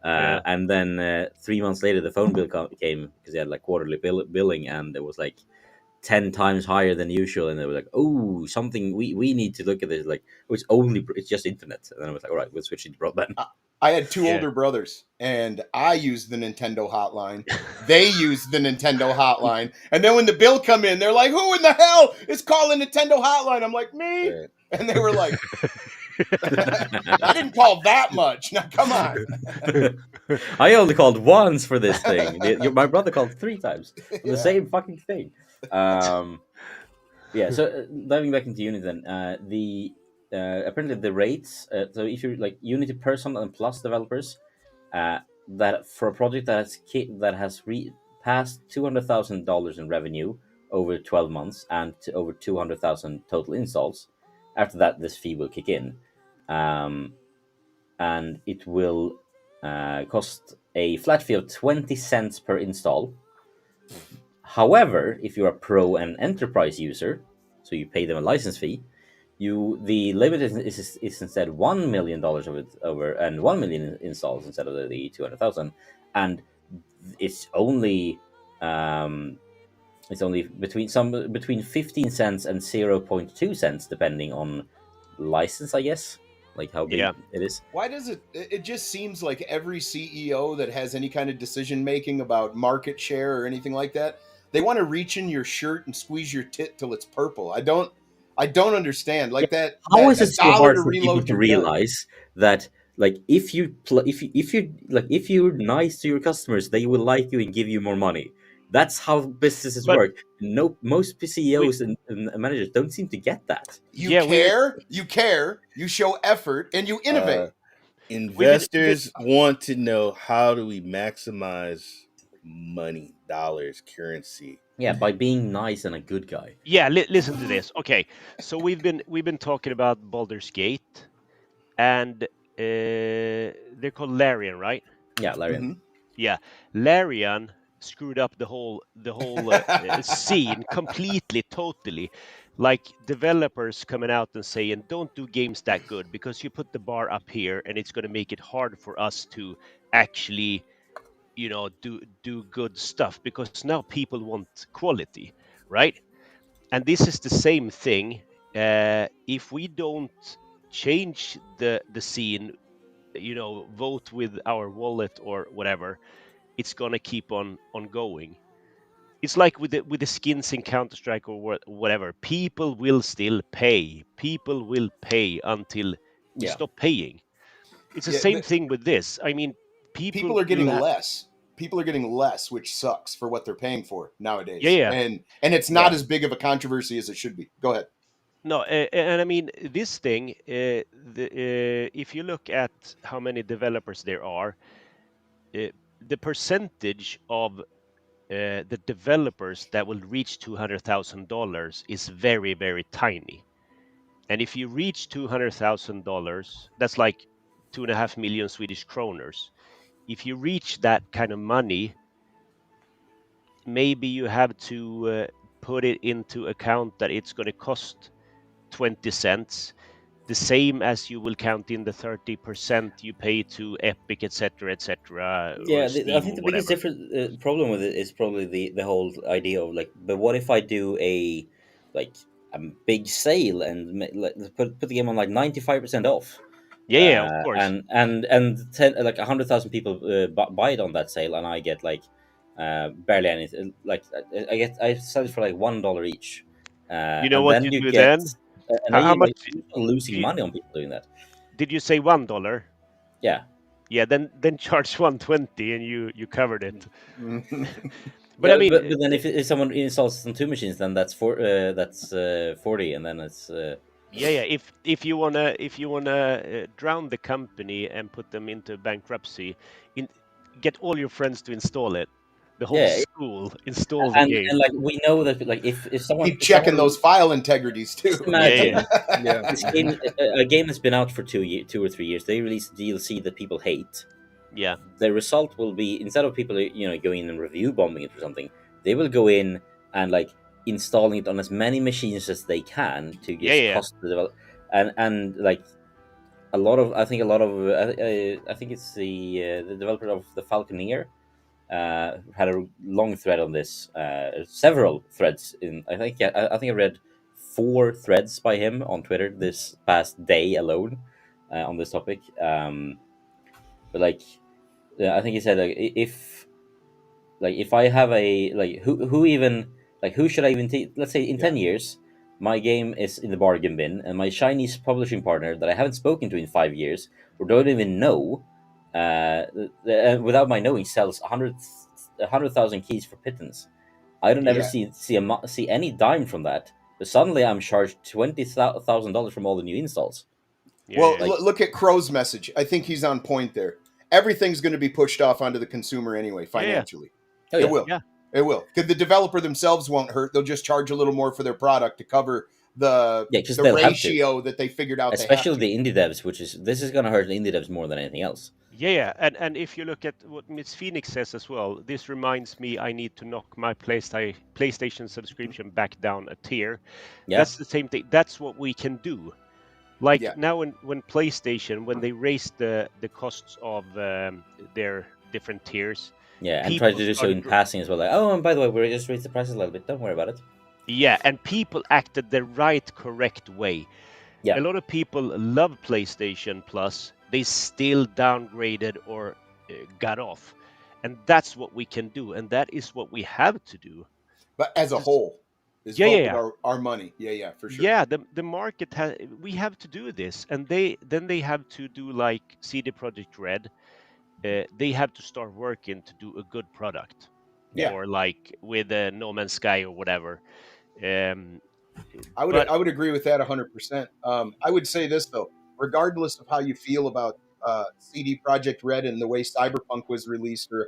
yeah. And then 3 months later, the phone bill came because they had like quarterly billing, and it was like 10 times higher than usual, and they were like, oh, something we need to look at this, like, oh, it's just internet. And then I was like, all right, we'll switch it to broadband. I had two Yeah. older brothers, and I used the Nintendo hotline. They used the Nintendo hotline, and then when the bill come in, they're like, "Who in the hell is calling Nintendo hotline?" I'm like, "Me," Right. and they were like, "I didn't call that much. Now, come on." I only called once for this thing. My brother called 3 times for the Yeah. same fucking thing. Yeah, so diving back into Unity, then the apparently the rates. So if you're like Unity Personal and Plus developers, uh, that for a project that has passed $200,000 in revenue over 12 months and to over 200,000 total installs, after that this fee will kick in, and it will cost a flat fee of 20 cents per install. However, if you're a pro and enterprise user, so you pay them a license fee, the limit is instead $1 million of it over and 1 million installs instead of the 200,000, and it's only um, between 15 cents and 0.2 cents depending on license, I guess, like how big Yeah. Mm. it is. Why does it just seems like every CEO that has any kind of decision making about market share or anything like that, they want to reach in your shirt and squeeze your tit till it's purple. I don't understand. Yeah. Like that How that is a it so dollar hard to for people reload to your gun. realize that, like, if you're nice to your customers, they will like you and give you more money. That's how businesses But work. No, most we, CEOs and managers don't seem to get that. You yeah, care, you show effort, and you Uh, innovate. we've been investors want to know how do we maximize money, dollars, currency. Yeah, by being nice and a good guy. yeah. Listen to this. Okay, so we've been talking about Baldur's Gate, and they're called Larian, right? Yeah, Larian. Mhm. Yeah, Larian screwed up the whole scene completely, totally. Like developers coming out and saying, "Don't do games that good because you put the bar up here, and it's going to make it hard for us to actually, do good stuff because now people want quality, right?" And this is the same thing. If we don't change the scene, vote with our wallet or whatever, it's gonna keep on going. It's like with the skins in Counter Strike or whatever. People will still pay. People will pay until we Yeah. stop paying. It's the Yeah, same thing with this. I mean, people people are will getting have. less. People are getting less, which sucks for what they're paying for Yeah, nowadays. yeah. And it's not Yeah. as big of a controversy as it should be. Go ahead. No, and I mean this thing. If you look at how many developers there are, uh, the percentage of the developers that will reach $200,000 is very, very tiny. And if you reach $200,000, that's like 2.5 million Swedish kroners. If you reach that kind of money, maybe you have to put it into account that it's going to cost 20 cents, the same as you will count in the 30% you pay to Epic, etc., or Yeah, I Steam think or the biggest whatever. difference problem with it is probably the whole idea of like, but what if I do like a big sale and like, put the game on like 95% off, Yeah, yeah, of course. and like 100,000 people buy it on that sale, and I get like barely anything. Like I sell it for like $1 each, You know and what then you you do get, then? and How then much you're losing you, money on people doing that. did you say $1? Yeah, Yeah, then charge 120 and you covered it. But Yeah, I mean, but then if someone installs on two machines, then that's 40, and then it's yeah, if you wanna drown the company and put them into bankruptcy, in, get all your friends to install it. The whole yeah, school install the and game. like we know that like Keep if checking someone those file integrities just too. Yeah, yeah, imagine Yeah. this game, a game has been out for 2 or 3 years. They release a DLC that people hate. yeah, The result will be, instead of people going in and review bombing it or something, they will go in and like installing it on as many machines as they can to yeah, just yeah, cost the develop and like a lot of I think a lot of I think it's the developer of the Falconeer had a long thread on this, several threads in I think I read 4 threads by him on Twitter this past day alone on this topic. But like I think he said like if I have a like who even like who should I even take? Let's say in Yeah. 10 years, my game is in the bargain bin, and my Chinese publishing partner that I haven't spoken to in 5 years or don't even know, without my knowing, sells 100,000 keys for pittance. I don't ever Yeah. see any dime from that. But suddenly I'm charged $20,000 from all the new installs. yeah, Well, yeah, Like, look at Crow's message. I think he's on point there. Everything's going to be pushed off onto the consumer anyway, yeah, yeah, financially. oh It yeah, will. yeah, It will. Because the developer themselves won't hurt. They'll just charge a little more for their product to cover the yeah, because the they'll have to. ratio that they figured out they have Especially to. the indie devs, this is gonna hurt the indie devs more than anything else. yeah, yeah. And if you look at what Miss Phoenix says as well, this reminds me I need to knock my PlayStation subscription back down a tier. Yeah, That's the same thing. That's what we can do. Like Yeah. now, when PlayStation, when they raised the costs of their different tiers, yeah, and try to people do so in started. passing as well. Like, oh, and by the way, we just raised the prices a little bit. Don't worry about it. Yeah, and people acted the right, correct way. Yeah, A lot of people love PlayStation Plus. They still downgraded or got off, and that's what we can do, and that is what we have to do. But as a Just whole, is yeah, yeah, vote with yeah. our money. Yeah, yeah, for sure. Yeah, the market has. We have to do this, and they have to do like CD Projekt Red. They have to start working to do a good product, yeah, Yeah. or like with No Man's Sky or whatever. Um, I but would agree with that 100%. I would say this though, regardless of how you feel about CD Project Red and the way Cyberpunk was released or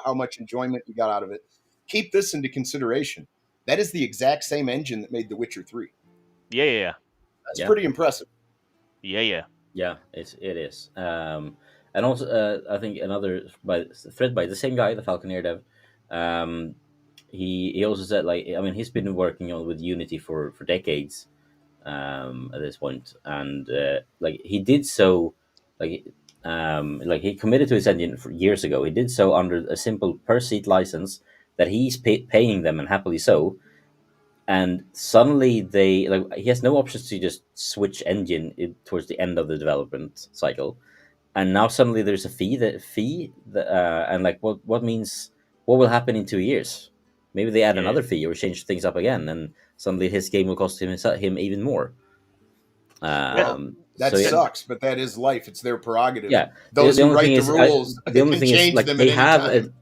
how much enjoyment you got out of it, keep this into consideration. That is the exact same engine that made The Witcher 3. yeah, yeah, That's yeah, pretty impressive. yeah, yeah, yeah. It is. And also, I think another thread by the same guy, the Falconeer dev. Um, he also said like I mean he's been working on with Unity for decades at this point, and like he did so like like he committed to his engine for years ago. He did so under a simple per seat license that he's paying them, and happily so. And suddenly they like he has no options to just switch engine towards the end of the development cycle, and now suddenly there's a fee that, and like what means what will happen in 2 years? Maybe they add yeah. another fee or change things up again, and suddenly his game will cost him even more. And Well, So that yeah, sucks, but that is life. It's their prerogative. yeah. Those The who only thing write the is rules the only can thing is change like them at they any have a, time.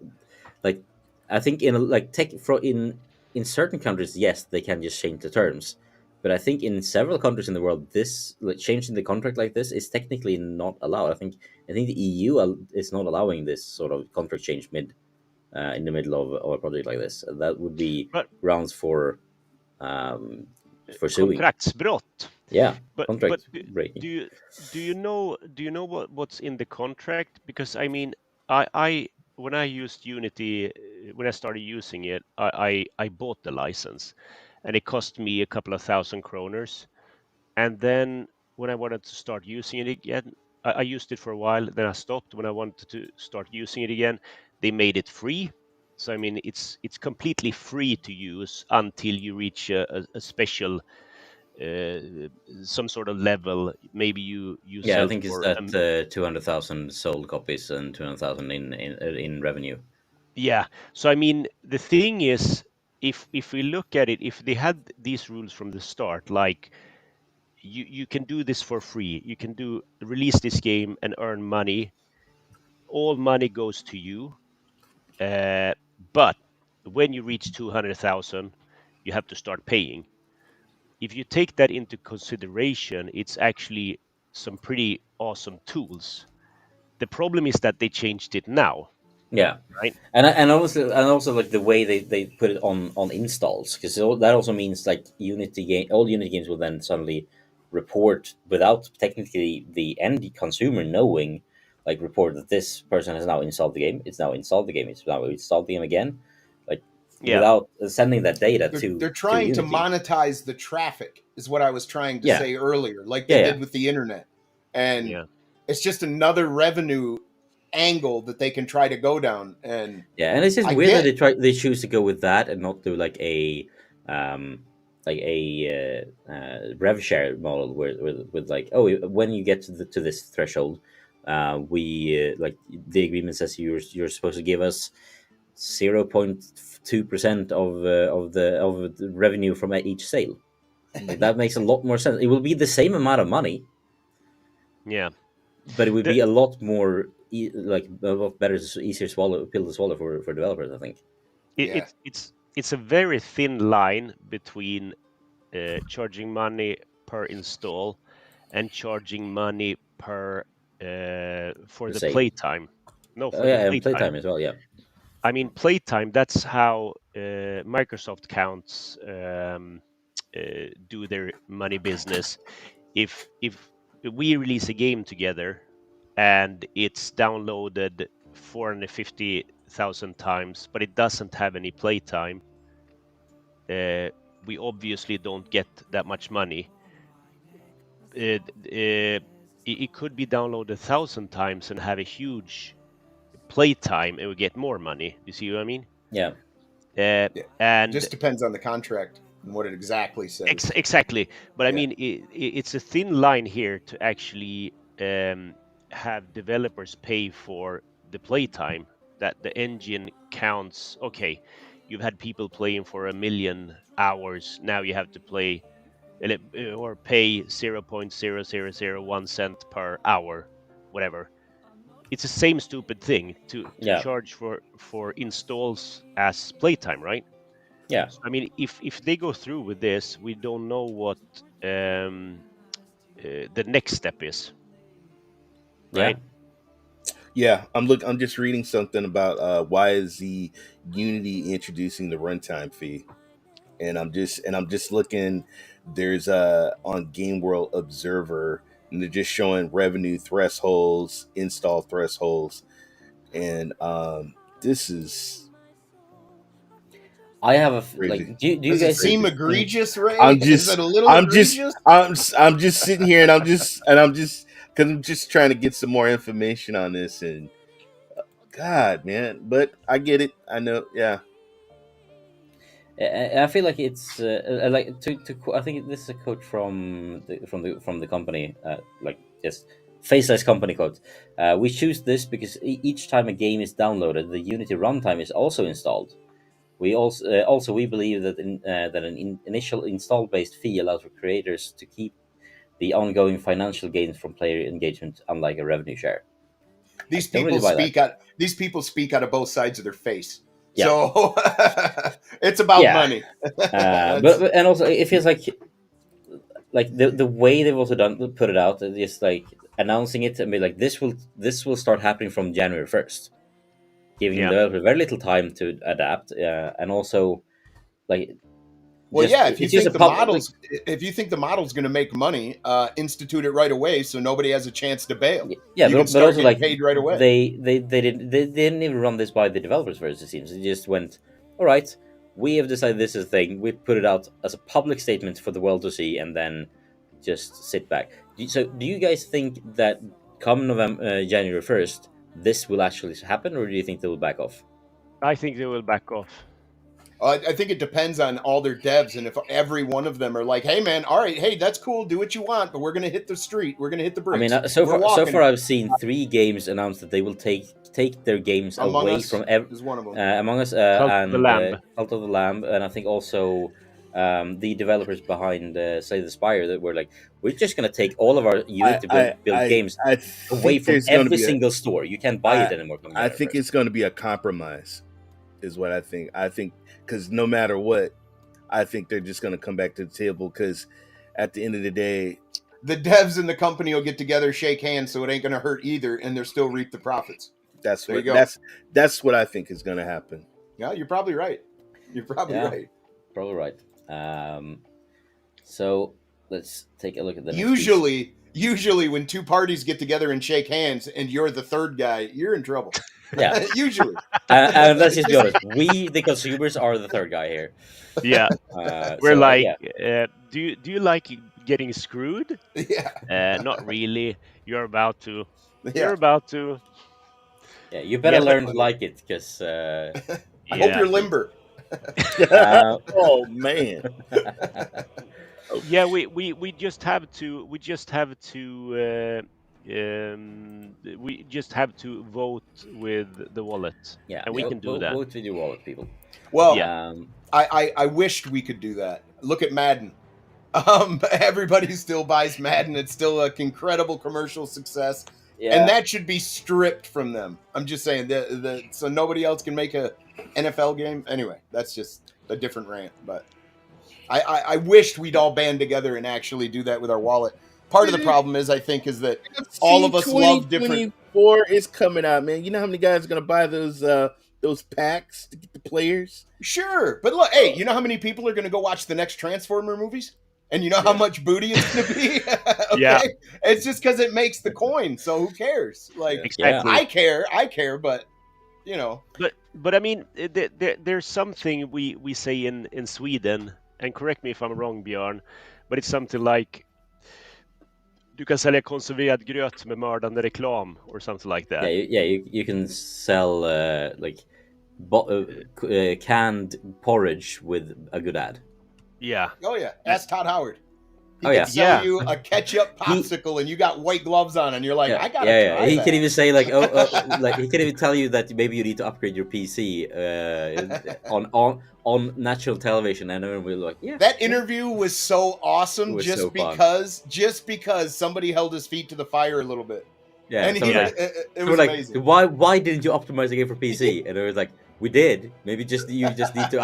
like I think like in certain countries, yes, they can just change the terms. But I think in several countries in the world, this like changing the contract like this is technically not allowed. I think the EU is not allowing this sort of contract change in the middle of a project like this. That would be but grounds um, for suing. kontraktsbrott. Yeah, But contract breaking. do you know what's in the contract? Because I mean, I when I used Unity, when I started using it, I bought the license, and it cost me a couple of thousand kroners. And then when I wanted to start using it again, I used it for a while. Then I stopped. When I wanted to start using it again, they made it free. So I mean, it's completely free to use until you reach a special uh, some sort of level. Maybe you Yeah, I sell think it's for that 200,000 sold copies and 200,000 in revenue. yeah. So I mean, the thing is, if we look at it, if they had these rules from the start, like you can do this for free, you can do release this game and earn money, all money goes to you. But when you reach 200,000, you have to start paying. If you take that into consideration, it's actually some pretty awesome tools. The problem is that they changed it now, Yeah, right? and also like the way they put it on installs, because that also means like all Unity games will then suddenly report without technically the end consumer knowing, like report that this person has now installed the game. It's now installed the game. It's now installed the game again, like Yeah, without sending that data They're to trying to Unity. monetize the traffic, is what I was trying to Yeah, say earlier, like they yeah, yeah. did with the internet. And yeah, it's just another revenue angle that they can try to go down. And Yeah, and it's just I weird that get, they choose to go with that and not do um a rev share model where with like, oh, when you get to this threshold, we like the agreement says you're supposed to give us 0.2% of the revenue from each sale. Like, that makes a lot more sense. It will be the same amount of money, yeah. but it would The, be a lot more like a lot better, easier swallow pill to swallow for developers, I think. it, yeah, it's a very thin line between charging money per install and charging money per for The the sale. playtime. No, Oh for the yeah, and playtime. playtime as well. Yeah, I mean, playtime. That's how Microsoft counts do their money business. If we release a game together and it's downloaded 450,000 times, but it doesn't have any playtime, we obviously don't get that much money. It could be downloaded 1,000 times and have a huge playtime, and we get more money. You see what I mean? yeah, Uh, yeah. and Just depends on the contract and what it exactly says. exactly, but I Yeah. mean, it's a thin line here to actually have developers pay for the playtime. That the engine counts. Okay, you've had people playing for 1 million hours. Now you have to play or pay 0.0001 cent per hour, whatever. It's the same stupid thing to yeah, charge for installs as playtime, right? yeah, So, I mean, if they go through with this, we don't know what the next step is, yeah. right? Yeah, I'm just reading something about why is the Unity introducing the runtime fee, and I'm just looking. There's on Game World Observer, and they're just showing revenue thresholds, install thresholds, and this is I have like. crazy. Do you Does it guys seem Crazy. think? egregious, Ray? I'm Is it just a little I'm just egregious? I'm just sitting here, and I'm just because I'm just trying to get some more information on this, and God, man, but I get it. I know, yeah. I feel like it's like I think this is a quote from the company, like just faceless company quote. We choose this because each time a game is downloaded, the Unity runtime is also installed. We also we believe that initial install based fee allows for creators to keep the ongoing financial gains from player engagement, unlike a revenue share. I These don't really people buy that. speak out. These people speak out of both sides of their face. Yeah, So it's about yeah, money. but, That's and also it feels like the way they've also done put it out is like announcing it and be like, this will start happening from January 1st, giving Yeah, the developer very little time to adapt, and also like well, just yeah. it's just a public. If you think the model's going to make money, institute it right away, so nobody has a chance to bail. Yeah, You can but start also getting like paid right away. they didn't even run this by the developers first. It seems they just went, all right, we have decided this is a thing. We put it out as a public statement for the world to see, and then just sit back. So, do you guys think that come January 1st, this will actually happen, or do you think they will back off? I think they will back off. I think it depends on all their devs, and if every one of them are like, "Hey, man, all right, hey, that's cool, do what you want, but we're going to hit the street, we're going to hit the I mean, bricks, we're so walking." far I've seen 3 games announce that they will take their games Among away Us from is one of them. Among Us, Cult of the and Lamb. Cult of the Lamb, and I think also the developers behind Slay the Spire that were like, we're just gonna take all of our unit to build games I away think from there's going to every be a. single store. You can't buy it anymore coming I out at think first. it's going to be a compromise, is what I think. I think because no matter what, I think they're just going to come back to the table because at the end of the day, The devs and the company will get together, shake hands, so it ain't going to hurt either, and they'll still reap the profits. that's There what you go. that's what I think is going to happen. Yeah, you're probably right. You're probably Yeah. right. Probably right. So let's take a look at the next Usually, when two parties get together and shake hands, and you're the third guy, you're in trouble. piece. Yeah. Usually. And let's just be honest. We, the consumers, are the third guy here. Yeah, we're So, like, yeah. do you like getting screwed? Yeah. Not really. You're about to. Yeah. You're about to. Yeah, you better Yeah, but- learn to like it because. I Yeah. hope you're limber. Oh man. Yeah, we just have to we just have to vote with the wallet. Yeah, And we can do that. Vote with your wallet, people. Well, Yeah. I wished we could do that. Look at Madden. Everybody still buys Madden. It's still an incredible commercial success. Yeah. And that should be stripped from them. I'm just saying so nobody else can make a NFL game. Anyway, that's just a different rant. But I wished we'd all band together and actually do that with our wallet. Part of the problem is, I think, is that all of us love different. 2024 is coming out, man. You know how many guys are going to buy those packs to get the players? Sure, but look, hey, you know how many people are going to go watch the next Transformer movies? And you know how much booty it's going to be? Okay? Yeah. It's just because it makes the coin, so who cares? Like, Exactly. I care, but, you know. But I mean, there's something we say in Sweden, and correct me if I'm wrong, Bjorn, but it's something like du kan sälja konserverad gröt med mördande reklam or something like that. You can sell canned porridge with a good ad. Yeah. Oh, yeah. Ask Todd Howard. He Oh, can yeah. sell you a ketchup popsicle and you got white gloves on and you're like, I gotta try He that. can even say like, like he can even tell you that maybe you need to upgrade your PC on national television, and everyone will be like, yeah. That interview was so awesome, It was just so fun. because somebody held his feet to the fire a little bit. Yeah, And it was like, amazing. why didn't you optimize the game for PC? And it was like, we did. Maybe you just need to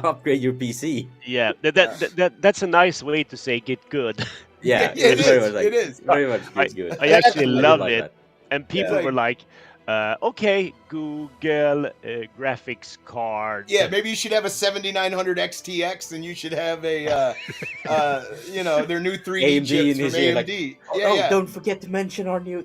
upgrade your PC. Yeah. That's a nice way to say get good. Yeah, it it's very is. much like, It is. very much good. I actually love like it. that. And people Yeah. were like, okay, Google graphics card. Yeah, maybe you should have a 7900 XTX, and you should have a, their new 3D AMD chips in from his ear, AMD. like, don't forget to mention our new.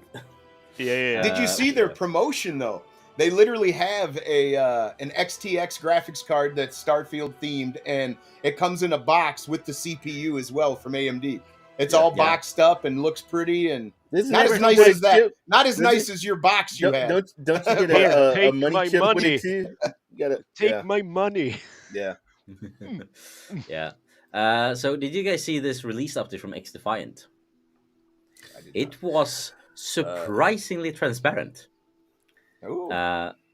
Yeah. Did you see their promotion though? They literally have an XTX graphics card that's Starfield themed, and it comes in a box with the CPU as well from AMD. It's all boxed up and looks pretty, and not as nice as that. Not as nice as your box you have. Don't you get a Take money my chip with money. it too? You gotta Take my money. Yeah. Yeah. So did you guys see this release update from X Defiant? It was surprisingly transparent. Ooh.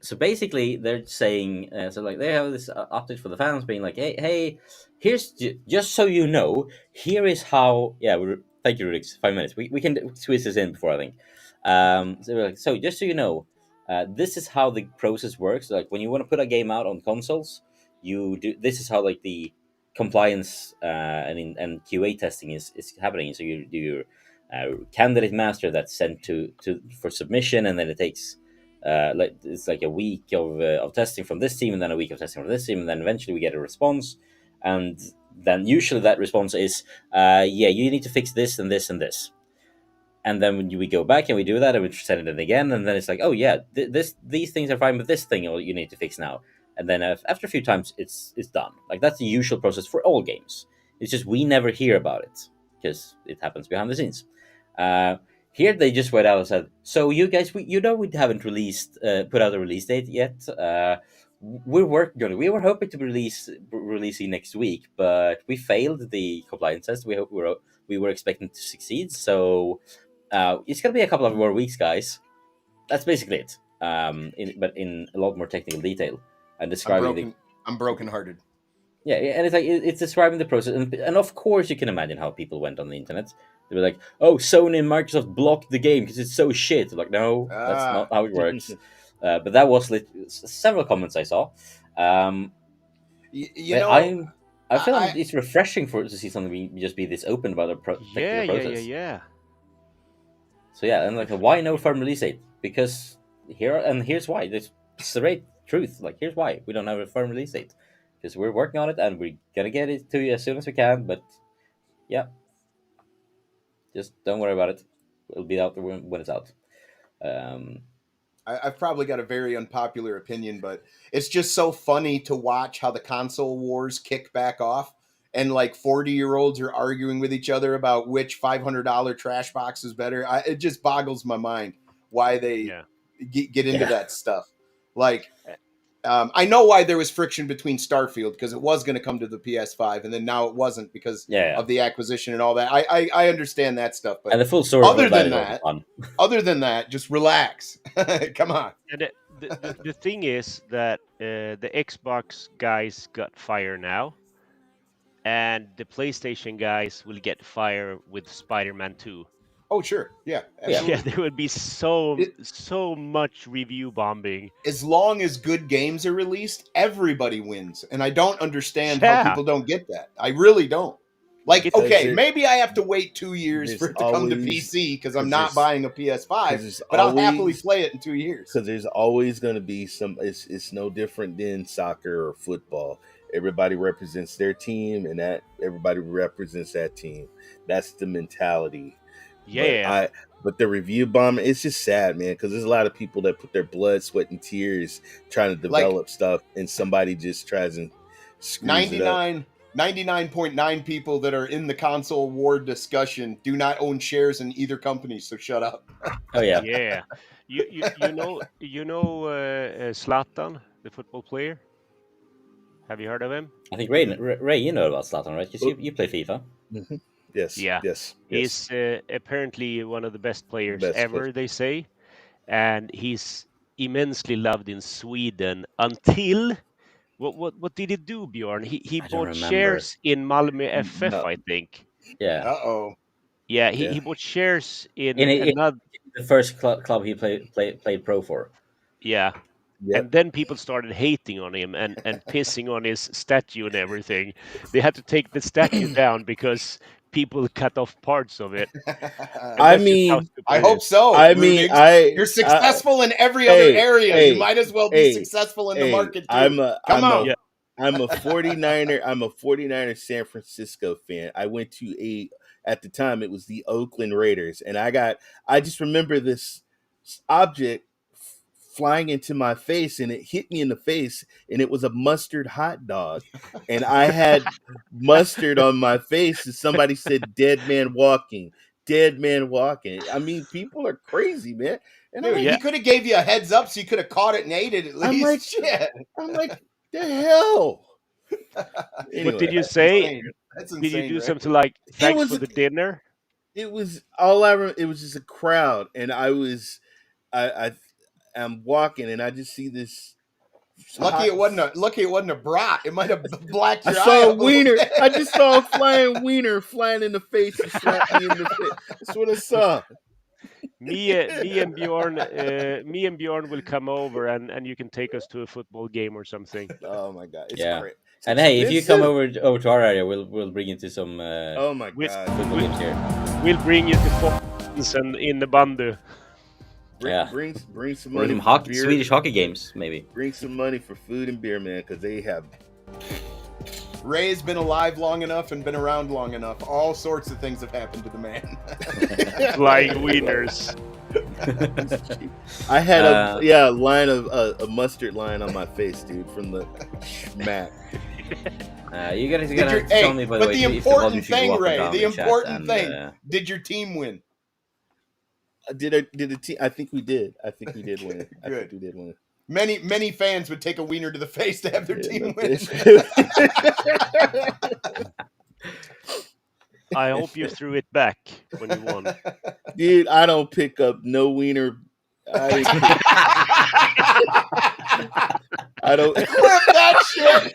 So basically, they're saying, they have this update for the fans, being like, hey, here's just so you know, here is how. Yeah, thank you, Rix. 5 minutes. We can squeeze this in before I think. So we're like, so just so you know, this is how the process works. Like when you want to put a game out on consoles, you do. This is how like the compliance and QA testing is happening. So you do your candidate master that's sent to for submission, and then it takes. It's like a week of testing from this team, and then a week of testing from this team, and then eventually we get a response, and then usually that response is, you need to fix this and this and this, and then when we go back and we do that and we send it in again, and then it's like, oh yeah, these things are fine, but this thing you need to fix now, and then after a few times it's done. Like that's the usual process for all games. It's just we never hear about it because it happens behind the scenes. Here they just went out and said, so you guys, we haven't released, put out a release date yet. We're working on it. We were hoping to releasing next week, but we failed the compliance test. We were expecting to succeed. So it's gonna be a couple of more weeks, guys. That's basically it. But in a lot more technical detail and describing I'm brokenhearted. Yeah, and it's like it's describing the process, and of course you can imagine how people went on the internet. They were like, "Oh, Sony and Microsoft blocked the game because it's so shit." Like, no, that's Ah, not how it works. But that was several comments I saw. Um, you but know, I feel I it's refreshing for to see something just be this open about the Yeah, technical yeah, yeah, process. yeah. So yeah, and like, why no firm release date? Because here's why. This straight truth. Like, here's why we don't have a firm release date. Because we're working on it and we're gonna get it to you as soon as we can. But yeah, just don't worry about it. It'll be out when it's out. Um, I've probably got a very unpopular opinion, but it's just so funny to watch how the console wars kick back off, and like 40-year-olds are arguing with each other about which $500 trash box is better. It just boggles my mind why they Yeah. get into Yeah. that stuff. Like, I know why there was friction between Starfield, because it was going to come to the PS5, and then now it wasn't because yeah, of the acquisition and all that. I understand that stuff, but and the full story other of that than is also that, fun. just relax. Come on. And the thing is that the Xbox guys got fire now, and the PlayStation guys will get fire with Spider-Man 2. Oh, sure. Yeah, Yeah. absolutely. Yeah, there would be so It- so much review bombing. As long as good games are released, everybody wins. And I don't understand how Yeah. people don't get that. I really don't. Like, It's- okay, There- maybe I have to wait 2 years there's for it to come to always- PC because I'm 'cause not there's- buying a 'cause PS5, there's but I'll happily always- play it in 2 years. Because there's always going to be some. It's no different than soccer or football. Everybody represents their team, and that everybody represents that team. That's the mentality. Yeah. But the review bombing, it's just sad, man. Because there's a lot of people that put their blood, sweat, and tears trying to Like- develop stuff, and somebody just tries and screws it up. 99.9 people that are in the console war discussion do not own shares in either company, so shut up. Oh yeah. Yeah. You know Zlatan, the football player? Have you heard of him? I think Ray, you know about Zlatan, right? Because you play FIFA. Mhm. Yes. Yeah. Yes. He's apparently one of the best players Best ever, player. they say. And he's immensely loved in Sweden until what did he do, Bjorn? He I don't bought remember. shares in Malmö FF, No. I think. Yeah. Uh-oh. Yeah, Yeah. he bought shares in In another. the first club he played pro for. Yeah. Yep. And then people started hating on him and pissing on his statue and everything. They had to take the statue down because people cut off parts of it. And I that's just how mean, stupid I it hope is. so. I mean, Rudigs. You're successful in every other hey, area. hey, You might as well be hey, successful in the hey, market too. I'm a Come on. Yeah. I'm a 49er. I'm a 49er San Francisco fan. I went to at the time it was the Oakland Raiders, and I just remember this object flying into my face, and it hit me in the face, and it was a mustard hot dog, and I had mustard on my face, and somebody said "dead man walking." Dead man walking. I mean, people are crazy, man. And Dude, I'm he like, could have gave you a heads up so you could have caught it and ate it at I'm least. like- Shit. I'm like, the hell. What did you That's say? insane. That's Did you insane, do Ray. something like thanks was for a- the dinner? It was all I. It was just a crowd, and I'm walking, and I just see this. Lucky it wasn't a brat. It might have blacked I your eye saw a out little wiener. bit. I just saw a flying wiener flying in the face and slapped me in the face. That's what I saw. Me and Bjorn will come over and you can take us to a football game or something. Oh my god, it's Yeah. great. It's And hey, if you come expensive. over to our area, we'll bring you to some Oh my With- god, football games here. We'll bring you to Fox and in the bandu. Yeah. bring some Or money some for beer. Swedish hockey games, maybe. Bring some money for food and beer, man, because they have. Ray's been alive long enough and been around long enough. All sorts of things have happened to the man. Flying wieners. I had Uh, a line of a mustard line on my face, dude, from the schmack. You gotta your- tell hey, me, by the but way, the if important volume should thing, go up or Ray, down the in chat, important and, thing. Did your team win? Did the team? I think we did. I think we did win. I Good. think we did win. Many fans would take a wiener to the face to have their team win. I hope you threw it back when you won. Dude, I don't pick up no wiener. I don't. Clip that shit.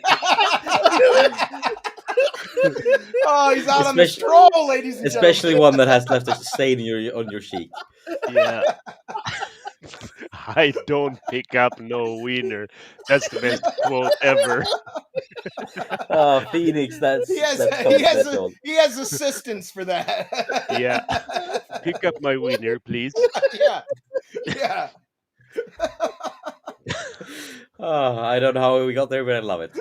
Oh, he's out on the Especially- stroll, ladies and Especially gentlemen. one that has left a stain on your cheek. Yeah. I don't pick up no wiener. That's the best quote ever. Oh, Phoenix, that's He has controversial. he has assistance for that. Yeah. Pick up my wiener, please. Yeah. Yeah. Oh, I don't know how we got there, but I love it.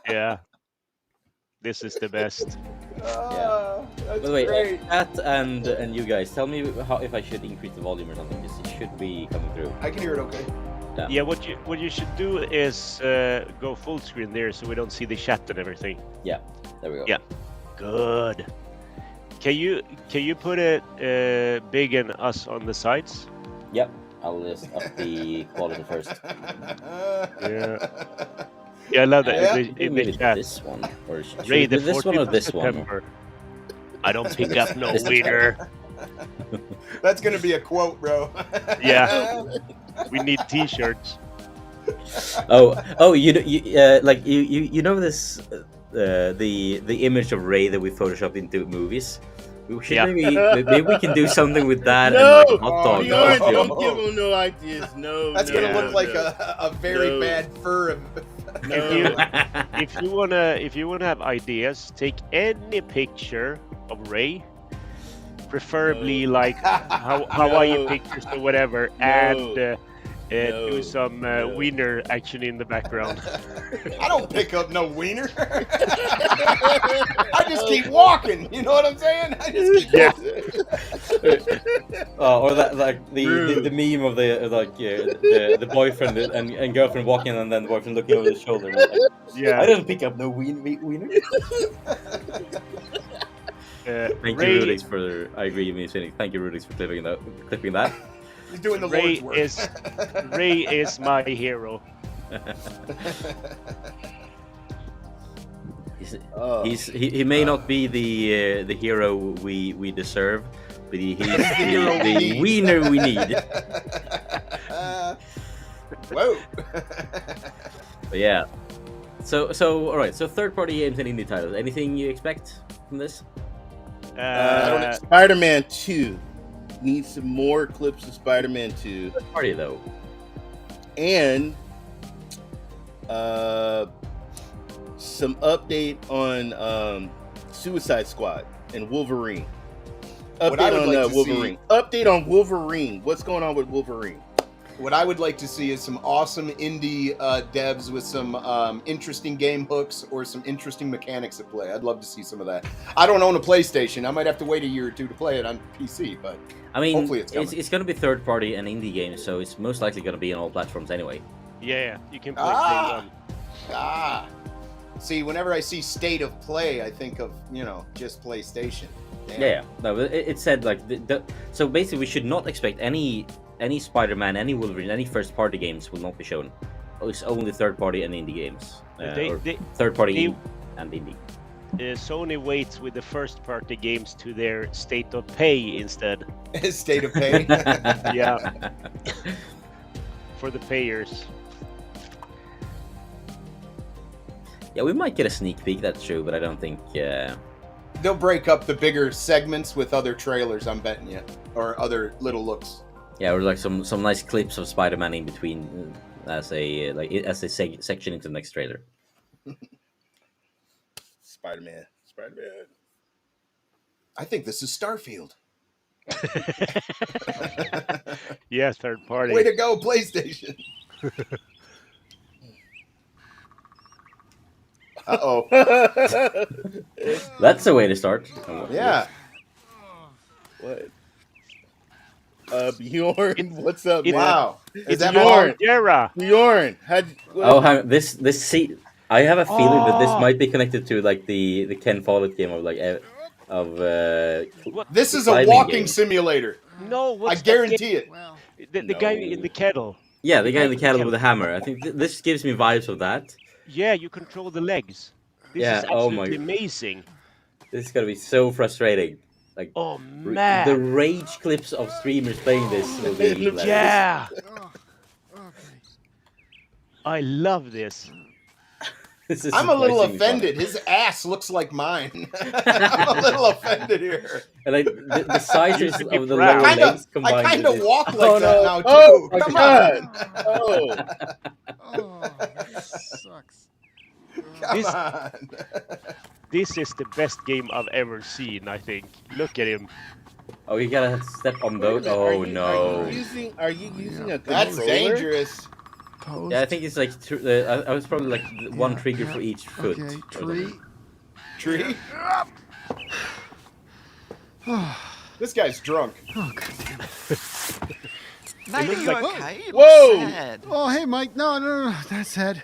Yeah. This is the best. That's By the way, great. Pat and you guys, tell me how if I should increase the volume or something, because it should be coming through. I can hear it okay. Yeah, what you should do is go full screen there so we don't see the chat and everything. There we go. Yeah. Good. Can you put it big and us on the sides? Yep. I'll just up the quality first. Yeah. Yeah, I love that. Yeah. In Maybe the chat. this one, or should Ray, we the do this one or 14th of this one? September. I don't pick up no This- wiener. That's gonna be a quote, bro. Yeah. We need T-shirts. Oh, you know this the image of Ray that we photoshopped into movies. We should Yeah. maybe we can do something with that No! and like a hot dog. Bjorn, no. don't give him no ideas. No, That's no, gonna Yeah. look like no. a very No. bad fur. No. If you wanna have ideas, take any picture of Ray, preferably like Hawaii No. pictures or whatever, No. and No. do some No. wiener action in the background. I don't pick up no wiener. I just keep walking. You know what I'm saying? I just keep Yeah. Or that like the Rude. meme of the boyfriend and girlfriend walking and then the boyfriend looking over his shoulder. Like, I Yeah. don't pick up no wiener. Thank Ray, you, Rudix, for I agree with me, Phoenix. Thank you, Rudix, for clipping that. He's doing the Ray Lord's work. Ray is my hero. Oh. He may not be the hero we deserve, but he's hero we the need. wiener we need. Whoa. But yeah. So all right. So third-party games and indie titles. Anything you expect from this? Spider-Man 2 needs some more clips of Spider-Man 2, Party though. and some update on Suicide Squad and Wolverine. What I Update would on like to Wolverine. Update on Wolverine. What's going on with Wolverine? What I would like to see is some awesome indie devs with some interesting game hooks or some interesting mechanics at play. I'd love to see some of that. I don't own a PlayStation. I might have to wait a year or two to play it on PC, but I mean, hopefully it's coming. it's going to be third-party and indie games, so it's most likely going to be on all platforms anyway. Yeah, you can play Ah! day Ah. See, whenever I see state of play, I think of, just PlayStation. Damn. Yeah. No, but it said like so basically we should not expect any Spider-Man, any Wolverine, any first-party games will not be shown. It's only third-party and indie games. Or third-party and indie. Sony waits with the first party games to their state of pay instead. State of pay. Yeah. For the payers. Yeah, we might get a sneak peek. That's true, but I don't think. They'll break up the bigger segments with other trailers, I'm betting you, or other little looks. Yeah, or like some nice clips of Spider-Man in between as a section into the next trailer. Spider-Man. I think this is Starfield. Yeah, third party. Way to go, PlayStation. Uh-oh. That's the way to start. Yeah. What? Bjorn, what's up, man? Wow. Is It's that Bjorn. Yara. Bjorn, Oh, this see, I have a feeling that this Oh. might be connected to like the Ken Follett game of This is a climbing walking game. simulator. No, I what's that guarantee it. game? The guy No. in the kettle. Yeah, the guy in the kettle with the hammer. I think this gives me vibes of that. Yeah, you control the legs. This Yeah, is oh my- absolutely amazing. This is gonna be so frustrating. Like Oh the man. rage clips of streamers playing this will be hilarious. Yeah. I love this. This is I'm a little surprisingly funny. offended. His ass looks like mine. I'm a little offended here. And like the sizes should be of the proud. lower legs I combined. kind with of it. walk like Oh, that no. now too. Oh my Come god! on. Oh, Oh, that sucks. Come This- on. This is the best game I've ever seen. I think. Look at him. Oh, you gotta step on wait a both. minute, Oh Are no. you using a That's controller? dangerous. Post. Yeah, I think it's like I was probably like one Yeah, trigger yeah. for each foot. Okay, or tree. something. Tree? Oh, This guy's drunk. God damn it. Mate, looks are you like- okay? You look Whoa! sad. Oh, hey, Mike. No. That's sad.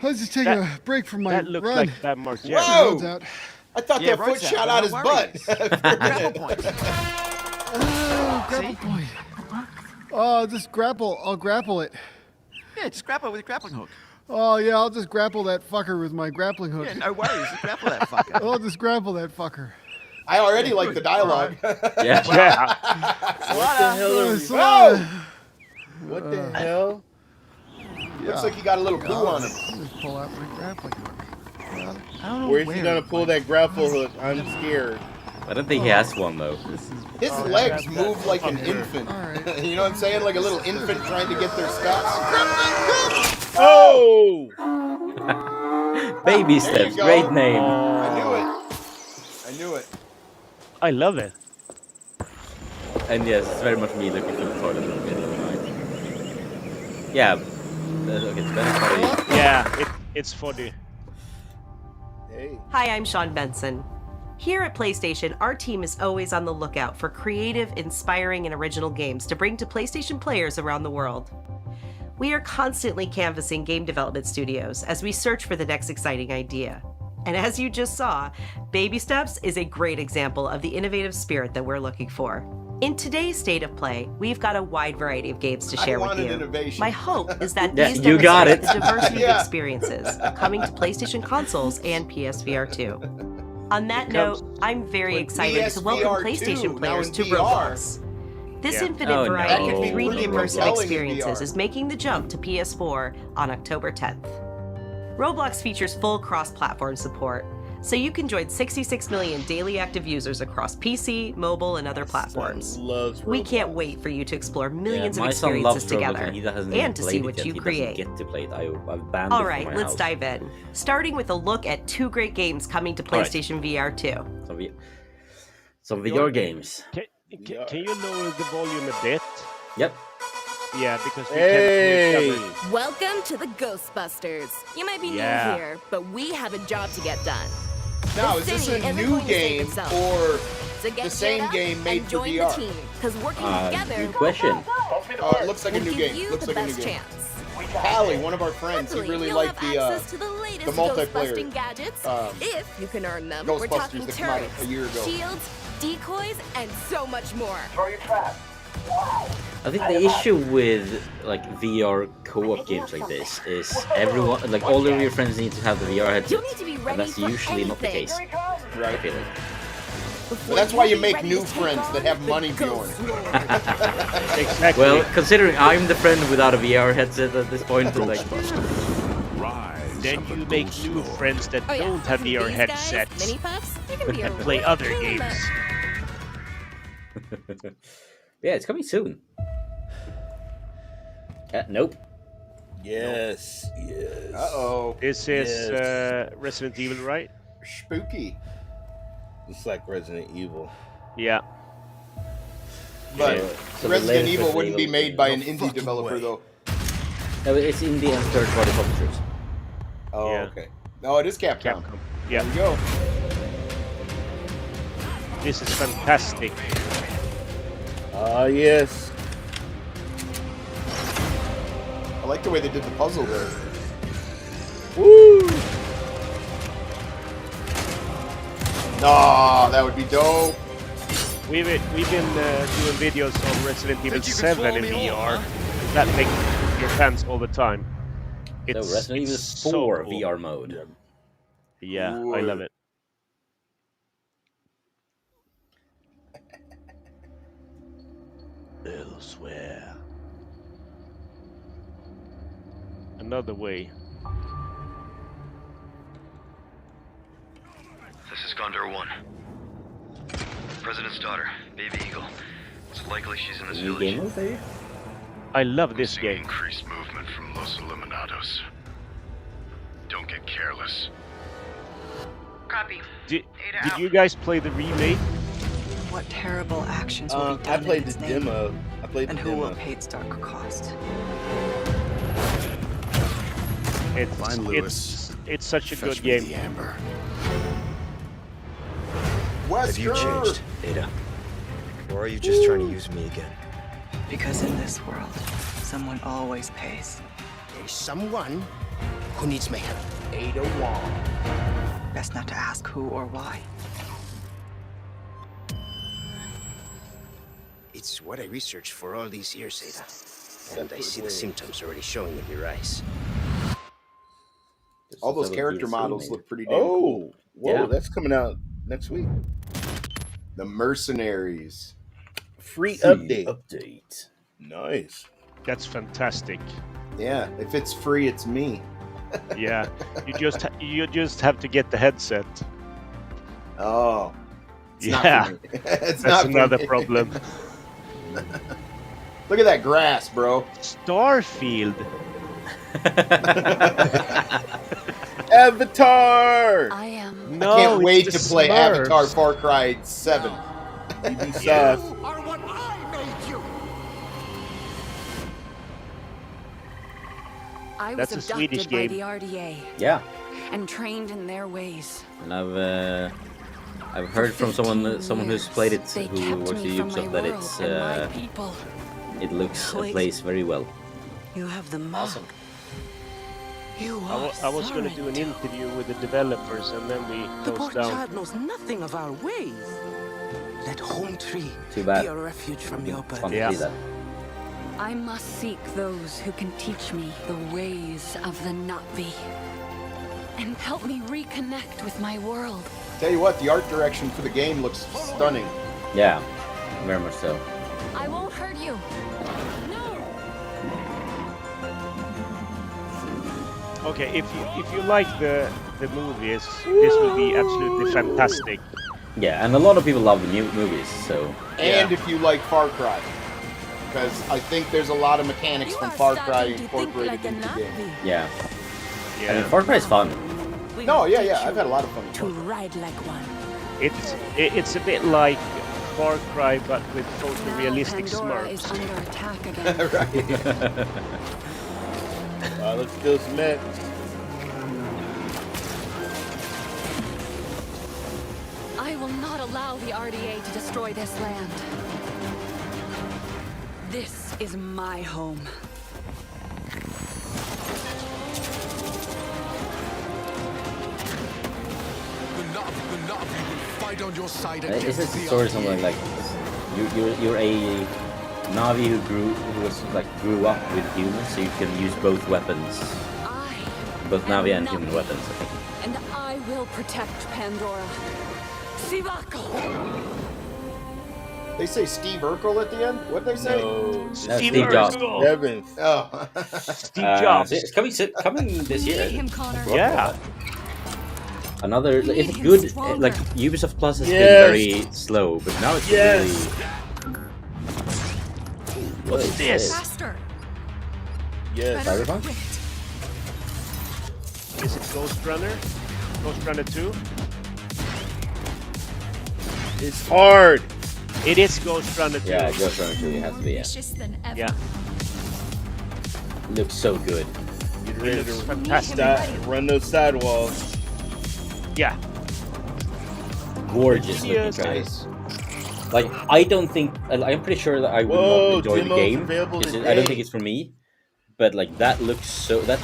Let's just take a break from my That looks run. like that Mark Whoa! Jerry. Road's out. I thought Yeah, that foot road's out, shot but out no his butt. worries. Grapple point. Oh, grapple See? point. Oh, just grapple. I'll grapple it. Yeah, just grapple it with a grappling hook. Oh, yeah, I'll just grapple that fucker with my grappling hook. Yeah, no worries. Just grapple that fucker. I'll just grapple that fucker. I already like the dialogue. Yeah. Yeah. What the hell? Are we, So, what the hell? Looks like he got a little poo on him. I'll just pull out my grappling hook. I don't know Where's where he gonna pull that grapple hook? I'm scared. I don't think he has one though. This is His Oh, legs that- move like an fucker. infant. all right. You know what I'm saying? Like a little infant trying to get their steps. Oh! Baby There you steps, go. great name. I knew it. I knew it. I love it. And yes, it's very much me looking for the toilet in the middle of the night. Yeah. Okay, it's better funny. Yeah, it's funny. Hey. Hi, I'm Sean Benson. Here at PlayStation, our team is always on the lookout for creative, inspiring, and original games to bring to PlayStation players around the world. We are constantly canvassing game development studios as we search for the next exciting idea. And as you just saw, Baby Steps is a great example of the innovative spirit that we're looking for. In today's state of play, we've got a wide variety of games to I share with wanted you. innovation. My hope is that Yeah, these you got demonstrate it. the diversity Yeah. of experiences coming to PlayStation consoles and PSVR 2. On that note, I'm very excited to welcome PSVR 2, PlayStation now players in to VR. Roblox. This Yeah. infinite Oh, no. variety That of could be 3D pretty immersive compelling in experiences VR. is making the jump to PS4 on October 10th. Roblox features full cross-platform support, so you can join 66 million daily active users across PC, mobile, and other platforms. Loves We Roblox. can't wait for you to explore millions Yeah, of my son experiences loves Roblox together and he hasn't and to even see played what it yet. you He create. doesn't get to play it. I've banned All it right, from my let's house. dive in. Starting with a look at 2 great games coming to All right. PlayStation VR 2. Some VR games. Can you lower the volume a bit? Yep. Yeah, because we Hey! can't hear each other. Welcome to the Ghostbusters. You might be Yeah. new here, but we have a job to get done. Now, The is this city a isn't new going to save game itself. or So get The same geared up game made and for join VR? the team, because working Good together question. it looks like a will new give game? you Looks the like a new best game. chance. Hallie, one of our friends, he Luckily, really you'll liked have the access to the latest multiplayer, Ghostbusting gadgets, if you can earn them. We're Ghostbusters talking that came out turrets, a year ago. shields, decoys, and so much more. I think the issue with like VR co-op games like this is everyone, like all of your friends need to have the VR headset, You'll need to be and ready that's for usually not the anything. case. I right? feel like. Before that's why you be make ready new to take friends that on have the money, Bjorn. Ghost Lord. Exactly. Well, considering I'm the friend without a VR headset at this point, but like, then you make new friends that Oh, yeah. don't have VR These guys, headsets mini puffs, they can be a and play real other pain in the games. butt. yeah, it's coming soon. Nope. Yes. Yes. Uh-oh. This is Yes. Resident Evil, right? Spooky. It's like Resident Evil. Yeah. But So the Resident latest Evil Resident wouldn't be Evil made game. by an No indie fucking developer, way. though. No, it's indie and third-party publishers. Oh, Yeah. okay. No, it is Capcom. Capcom. There Yeah. we go. This is fantastic. Ah, yes. I like the way they did the puzzle there. Woo! Nah, that would be dope. We've been doing videos on Resident Evil 7 in VR. That makes your fans all the time. So Resident Evil it's so 4 cool. VR mode. Yeah, I Cool. love it. Elsewhere. And another way. This is Gondor 1. President's daughter, Baby Eagle. It's likely she's in this New village. game mode, maybe? I love this Seeing game. increased movement from Los Eliminados. Don't get careless. Copy. Did out. you guys play the remake? What terrible actions will be I done played in the its name? demo. I played And the who demo. will pay its dark cost? It's such a Fetch good me game. the amber. Have you changed, Ada? Or are you just trying to use me again? Because in this world, someone always pays. There's someone who needs my help. Ada Wong. Best not to ask who or why. It's what I researched for all these years, Ada. And I see the symptoms already showing in your eyes. All those character models look pretty damn Oh, cool. whoa, Yeah. that's coming out next week. The Mercenaries. Free update. Update. Nice. That's fantastic. Yeah, if it's free, it's me. Yeah, you just have to get the headset. Oh. It's Yeah, not for me. It's that's not for another me. problem. Look at that grass, bro. Starfield. Avatar! I am. No, I can't it's wait the to play Smurfs. Avatar Far Cry 7. Ubisoft. Are what I made you! I was That's a abducted Swedish by game. the RDA Yeah, and trained in their ways. and I've heard from someone who's played it, They who kept works at me from Ubisoft, my that world it's and my people. it looks Wait. plays very well. You have the mark. Awesome. You I are was going to do an interview with the developers, and then we The poor closed down. child knows nothing of our ways. Let home tree Too bad. be a refuge from your Fun burden. to Yeah. see that. I must seek those who can teach me the ways of the Na'vi and help me reconnect with my world. Tell you what, the art direction for the game looks stunning. Yeah, very much so. I won't hurt you. No. Okay, if you like the movies, this will be absolutely fantastic. Yeah, and a lot of people love the movies, so And if you like Far Cry. Because I think there's a lot of mechanics You from are Far Cry starting to think incorporated like a into the game. Na'vi. yeah. I mean, Yeah, Far Cry is fun. No, yeah, I've had a lot of fun with To Far Cry. ride like one. it's a bit like Far Cry, but with photorealistic Pandora is Smurfs. under attack again. Let's do some mech. I will not allow the RDA to destroy this land. This is my home. The Na'vi will fight on your side Is against this the sort of RDA. something like you're a Navi who was like grew up with humans, so you can use both weapons, I both am Navi and human Na'vi, weapons. I think. and I will protect Pandora. Sivako! They say Steve Urkel at the end? What'd they say? No. Steve Jobs. Urkel. Evans. Oh. Steve Jobs. So it's coming this year. Meet him, Connor. Yeah. Another, Need it's him good. stronger. Like Ubisoft Plus has Yes. been very slow, but now it's Yes. really. What What's is this? Faster. Yes. Better Cyberpunk? equipped. Is it Ghost Runner? Ghost Runner 2? It's hard. It is Ghost Runner 2. Yeah, Ghost Runner 2 it has to be. Yeah. Ambitious than ever. Yeah. Looks so good. Get It ready looks to fantastic. run those sidewalls. Yeah. Gorgeous looking Yes. trailer. Nice. Like I don't think I'm pretty sure that I would Whoa, not enjoy the demos game. available I don't today. think it's for me. But like that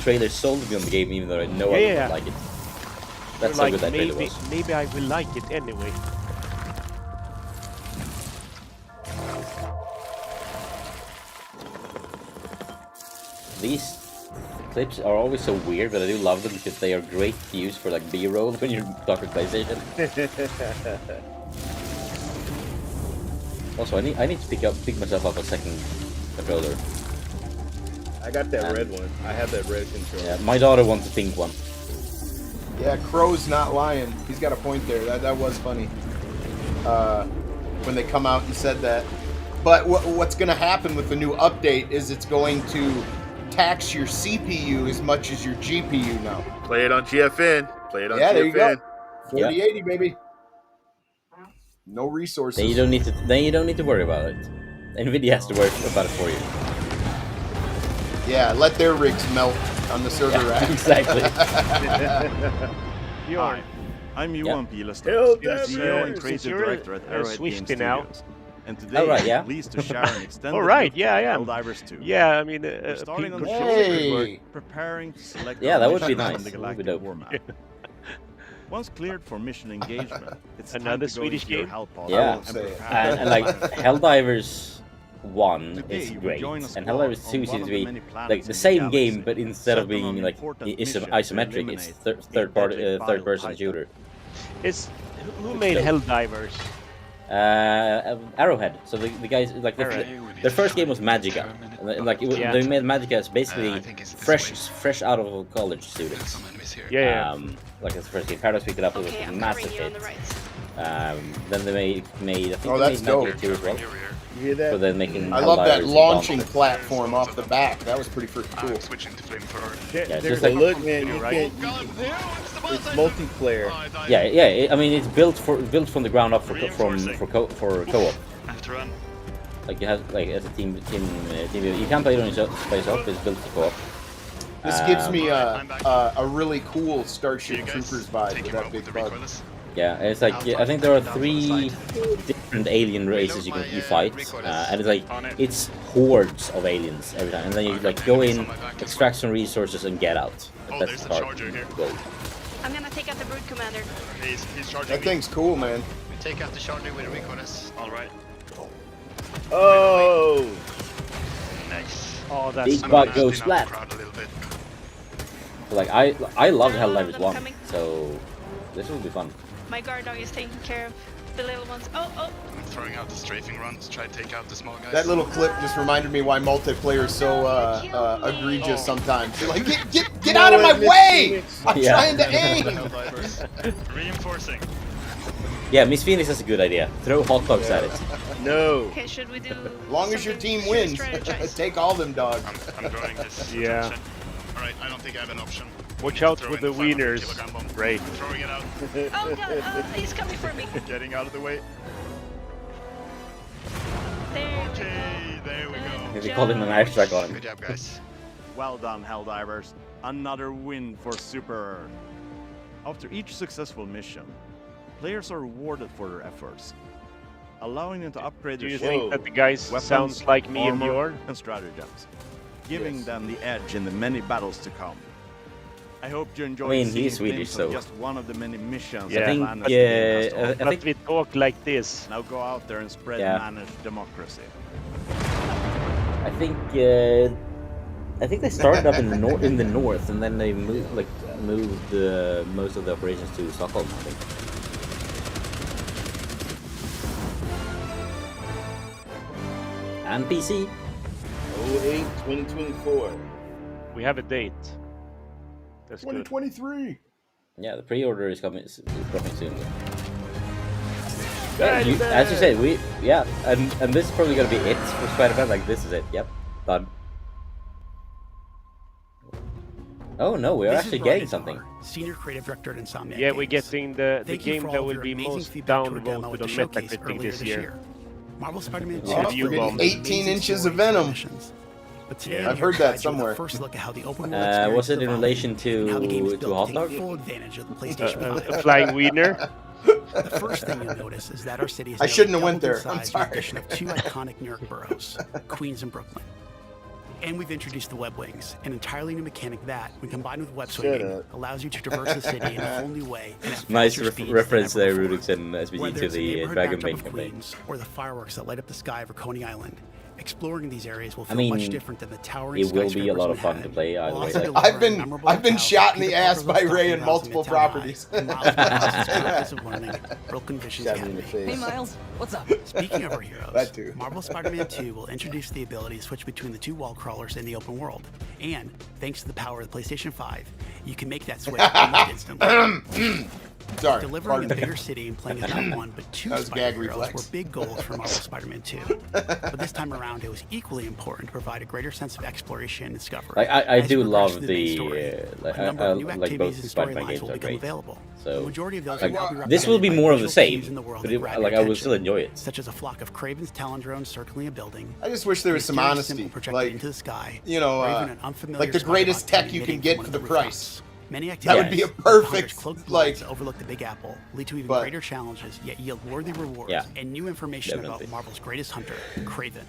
trailer sold me on the game, even though I know I Yeah. would like it. That's so Like, good that trailer maybe, was. maybe I will like it anyway. These clips are always so weird, but I do love them because they are great to use for like B-roll when you're talking PlayStation. Also, I need to pick myself up a second controller. I got that red one. I have that red controller. Yeah, my daughter wants a pink one. Yeah, Crow's not lying. He's got a point there. That was funny. When they come out and said that. But what's going to happen with the new update is it's going to tax your CPU as much as your GPU now. Play it on GFN. Play it on Yeah, GFN. there you go. 4080, baby. No resources. Then you don't need to worry about it. Nvidia has to worry about it for you. Yeah, let their rigs melt on the server rack. Exactly. Bjorn. I'm Johan Pilestad, Hell, CEO and since creative you're director at Arrowhead Game Swifty now. Studios. And today Oh, right, I'm yeah. pleased to share an extended All right, look yeah, I at am. Helldivers 2. Yeah, I mean, We're starting on the pink show Hey. we're preparing to select Yeah, our that would be missions on nice. the That would be galactic dope. war map. Once cleared for mission engagement, it's time Another to go Swedish into your game? help pod Yeah. and prepare And like Helldivers 1 Today, is you great, join a and squad Helldivers on 2 one seems of to the be many planets like the in same galaxy. game, but instead of Set them on being an like important mission to isometric, it's eliminate third deadly person Titan. shooter. It's who made Helldivers? Arrowhead. So the guys like their first game was Magica, and like Yeah. they made Magica as basically fresh out of college students. Yeah. Like it's the first game. Paradise picked it up. It was a massive hit. Then they made I think Oh, they that's made dope. Magic 2 as well. You hear that? So then making I love that Helldivers launching and platform off the back. That was pretty freaking cool. Switching to flamethrower. Yeah, There's just So like look, man, you right? can't. It's multiplayer. I mean, it's built from the ground up for co-op. I have to run. Like you have like as a team. You can't play it on yourself. But it's built for co-op. This gives me I'm back. a really cool Starship You guys Troopers vibe taking with rope that with big the bug. recoilless? Yeah, it's like I think there are 3 different alien races you fight, and it's like it's hordes of aliens every time, and then you like go in, extract some resources, and get out. Oh, That's there's the a part. charger here. Goal. I'm gonna take out the Brood Commander. He's charging That me. thing's cool, man. We take out the charger with a recoilless. Alright. Oh, Nice. Oh, that's Big I'm bug gonna goes spin out splat. the crowd a little bit. Like I love Helldivers I'm 1, coming. so this will be fun. My guard dog is taking care of the little ones. Oh, I'm throwing out the strafing run to try to take out the small guys. That little clip just reminded me why multiplayer is so egregious sometimes. You're like, get out of my way! I'm Yeah. trying to The aim! Helldivers. Reinforcing. Yeah, Miss Phoenix has a good idea. Throw hot dogs at it. no. okay, should we do? As long as your something? team Should we wins, strategize? take all them dogs. I'm drawing this Yeah. attention. Alright, I don't think I have an option. Watch out Throw with in the 500 wieners. kilogram bomb. Right. Throwing it out. Oh god, he's coming for me. Getting out of the way. There. Okay, there we go. They called him an air strike on him. Good job, guys. Well done, Helldivers. Another win for Super Earth. After each successful mission, players are rewarded for their efforts, allowing them to upgrade Do their you shield, think that the guys weapons, sounds like me and armor, Bjorn? and stratagems, giving Yes. them the edge in the many battles to come. I hope you enjoyed I mean, seeing he's Swedish, glimpse of so- just one of the many missions Yeah. that I think, Planet Game has to offer. I But think we talk like this. Now go out there and spread Yeah. managed democracy. I think they started up in the north, and then they moved most of the operations to Stockholm. I think. And PC. 08/2024. We have a date. That's good. 2023. Yeah, the pre-order is coming soon. Yeah, As you said, and this is probably gonna be it for Spider-Man. Like this is it. Yep, done. Oh no, we're actually getting something. Senior Creative Director at Insomniac Yeah, we're Games. getting the Thank you game for all that of will your be amazing most feedback to our demo downvoted at on the showcase Metacritic earlier this year. Marvel Spider-Man 2 Oh, is review filled with bomb. 18 amazing inches of stories and venom. missions. But today, I've I'm here heard to that provide you with somewhere. a first look at how the open world Was experience it in evolved relation and how the game is to built hot to dog? take full advantage of the PlayStation 5. A flying wiener? The first thing you'll notice is that our city is I now shouldn't have went doubled in there. I'm size with sorry. the addition of 2 iconic New York boroughs, Queens and Brooklyn. And we've introduced the web wings, an entirely new mechanic that, when combined with web swinging, up. allows you to traverse the city in a whole new way. And at Nice faster speeds than reference ever there, before. Rudix and SPG Whether to it's the the neighborhood Dragon backdrop Bane of campaign. Queens or the fireworks that light up the sky over Coney Island, Exploring these areas will I feel much mean, different than the towering it will be a lot of skyscrapers fun to play either We'll way. also Like, deliver I've been memorable I've been encounters shot in with the Peter ass Parker's by stomping Ray in grounds multiple Midtown High, properties. and Miles Morales' campus of learning at Broken Visions Shot me in the Academy. face. Hey, Miles, what's up? Speaking of our heroes, That too. Marvel Spider-Man 2 will introduce the ability to switch between the two wall crawlers in the open world. And thanks to the power of the PlayStation 5, you can make that switch almost instantly. Sorry. Delivering pardon a me. bigger city and playing as not one but two That was gag Spider Heroes reflex. were big goals for Marvel Spider-Man 2. But this time around, it was equally important to provide a greater sense of exploration and discovery. I As you do progress love through main the story, like a number of new like activities both and the Spider-Man storylines games will are become great. available. So The majority of those like, will be this will be represented by more of the visual cues same, in the world but that it, grab like your I will still attention, enjoy it. such as a flock of Kraven's Talon drones circling a building. I just wish there was some mysterious honesty, symbol projected like into the sky, you know, or even an unfamiliar like the spider greatest bot tech you emitting can get from for one the of the price. rooftops. Many That would activities be a perfect cloaked like. blinds overlook the Big Apple, lead to even But- greater challenges, yet yield worthy rewards Yeah, and new information definitely. about Marvel's greatest hunter, Kraven.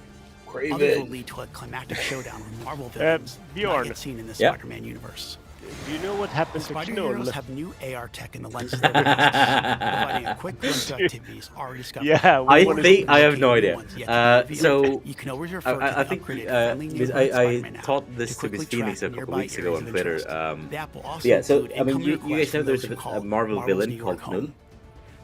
Kraven. Others will lead to a climactic showdown with Marvel villains not Bjorn. yet seen in the Yeah. Spider-Man universe. Do you know what happened to Spider Knoll? Heroes have new AR tech in the lenses of their masks, providing a quick glimpse to activities already discovered. Yeah, I wanna think I have no locate new idea. ones yet to be revealed. So You can always refer to I the think upgraded friendly neighborhood I Spider-Man app taught this to quickly Miss Phoenix a track couple nearby weeks ago areas on of Twitter. interest. The app will also Yeah, so include I mean, incoming you requests guys know from there's those who a call Marvel Marvel's villain New called York home. Knull.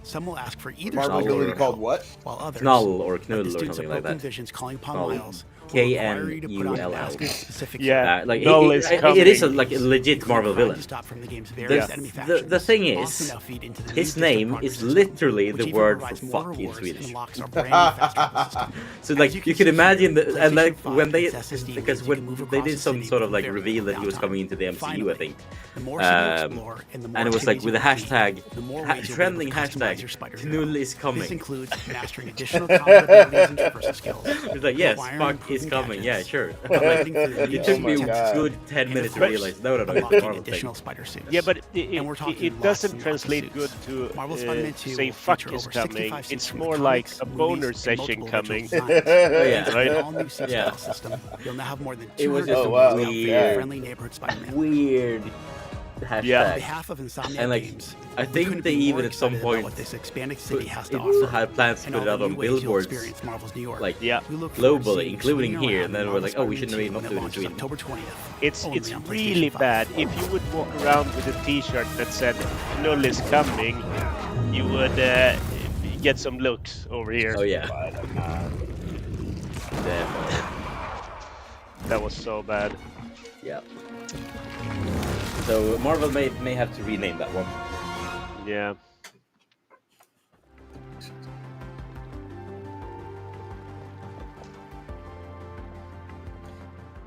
Some will ask for either Marvel Knull villain or- called what? while others, Knull or like the Knull or students something of like Broken that. Visions calling upon Knull. Miles, will require you to put on KNULL. basket-specific Yeah. Like Knull it is is a, coming. like a legit Marvel villain. Stop from the game's The, various enemy factions. the thing Also is, now feed into the new his district name progress is system, literally which the even word for provides more fuck in rewards and Swedish. unlocks our brand new fast travel system. So As like you you can can see imagine here, that, and like PlayStation 5 when they SSD because means you can when move they across did the some city sort of with like very reveal that little he was downtime. coming into the MCU, I Finally, think, the more cities you explore and the more and it was like activities with you the complete, hashtag the more ways you'll be able trending to customize hashtag your Spider Knull Hero. is coming. This includes mastering additional combat abilities and traversal skills. It's like yes, acquiring fuck improving is coming. Yeah, gadgets, sure. upgrading through the new It took me Oh my a God. good 10 and minutes of to course, realize no, it's a unlocking Marvel thing. additional spider suits. Yeah, but And we're talking it lots doesn't and lots of translate suits. good to Marvel Spider-Man 2 say will fuck feature is over coming. 65 suits It's from the more like comics, a movies, boner and session multiple coming. original designs. yeah. With Right? an all-new suit Yeah. style system, you'll now have more than It was 200 just Oh, a wow. outfit weird, friendly neighborhood Spider-Man. weird hashtag. Yeah. On behalf of Insomniac And like, Games, I we think couldn't they be more even at some excited about point what this expanded city has to it offer. had plans to And put all it out the on new ways you'll billboards, experience Marvel's New York. like Yeah. We look forward to globally, seeing you including swinging here, around and then in we're Marvel like, oh, we Spider-Man shouldn't 2 not when do it it in launches Sweden. October 20th. It's only on really PlayStation 5. bad. If you would walk around with a T-shirt that said "Knull is coming," you would get some looks over here. Oh yeah. That was so bad. Yeah. So Marvel may have to rename that one. Yeah.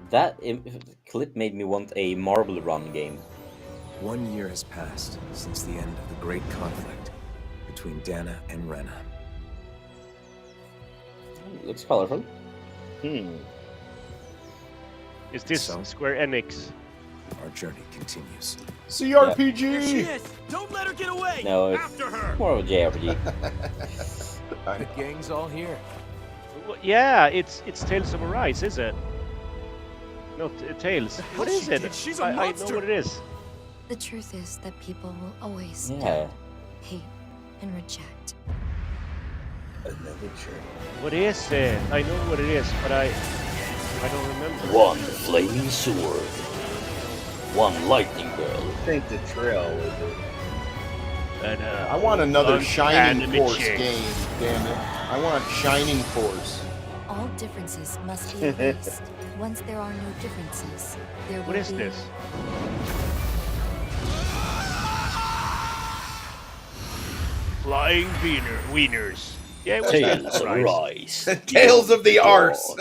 That clip made me want a Marvel Run game. 1 year has passed since the end of the great conflict between Dana and Rena. Looks colorful. Is this So? Square Enix? Our journey continues. CRPG. There she is. Don't let her get away. No, it's After her. more of a JRPG. The gang's all here. Well, yeah, it's Tales of Arise, is it? Not Tales. What is it? She's a I know monster. what it is. The truth is that people will always Yeah. hate and reject. Another journey. What is it? I know what it is, but I don't remember. One flaming sword. One lightning girl. I think the trail was it. And, I want another Shining anime Force chick. game, damn it. I want Shining Force. All differences must be erased. Once there are no differences, there will What is be... this? Flying wieners. Yeah, it was Tales of Arise. Arise. Tales of the Arse.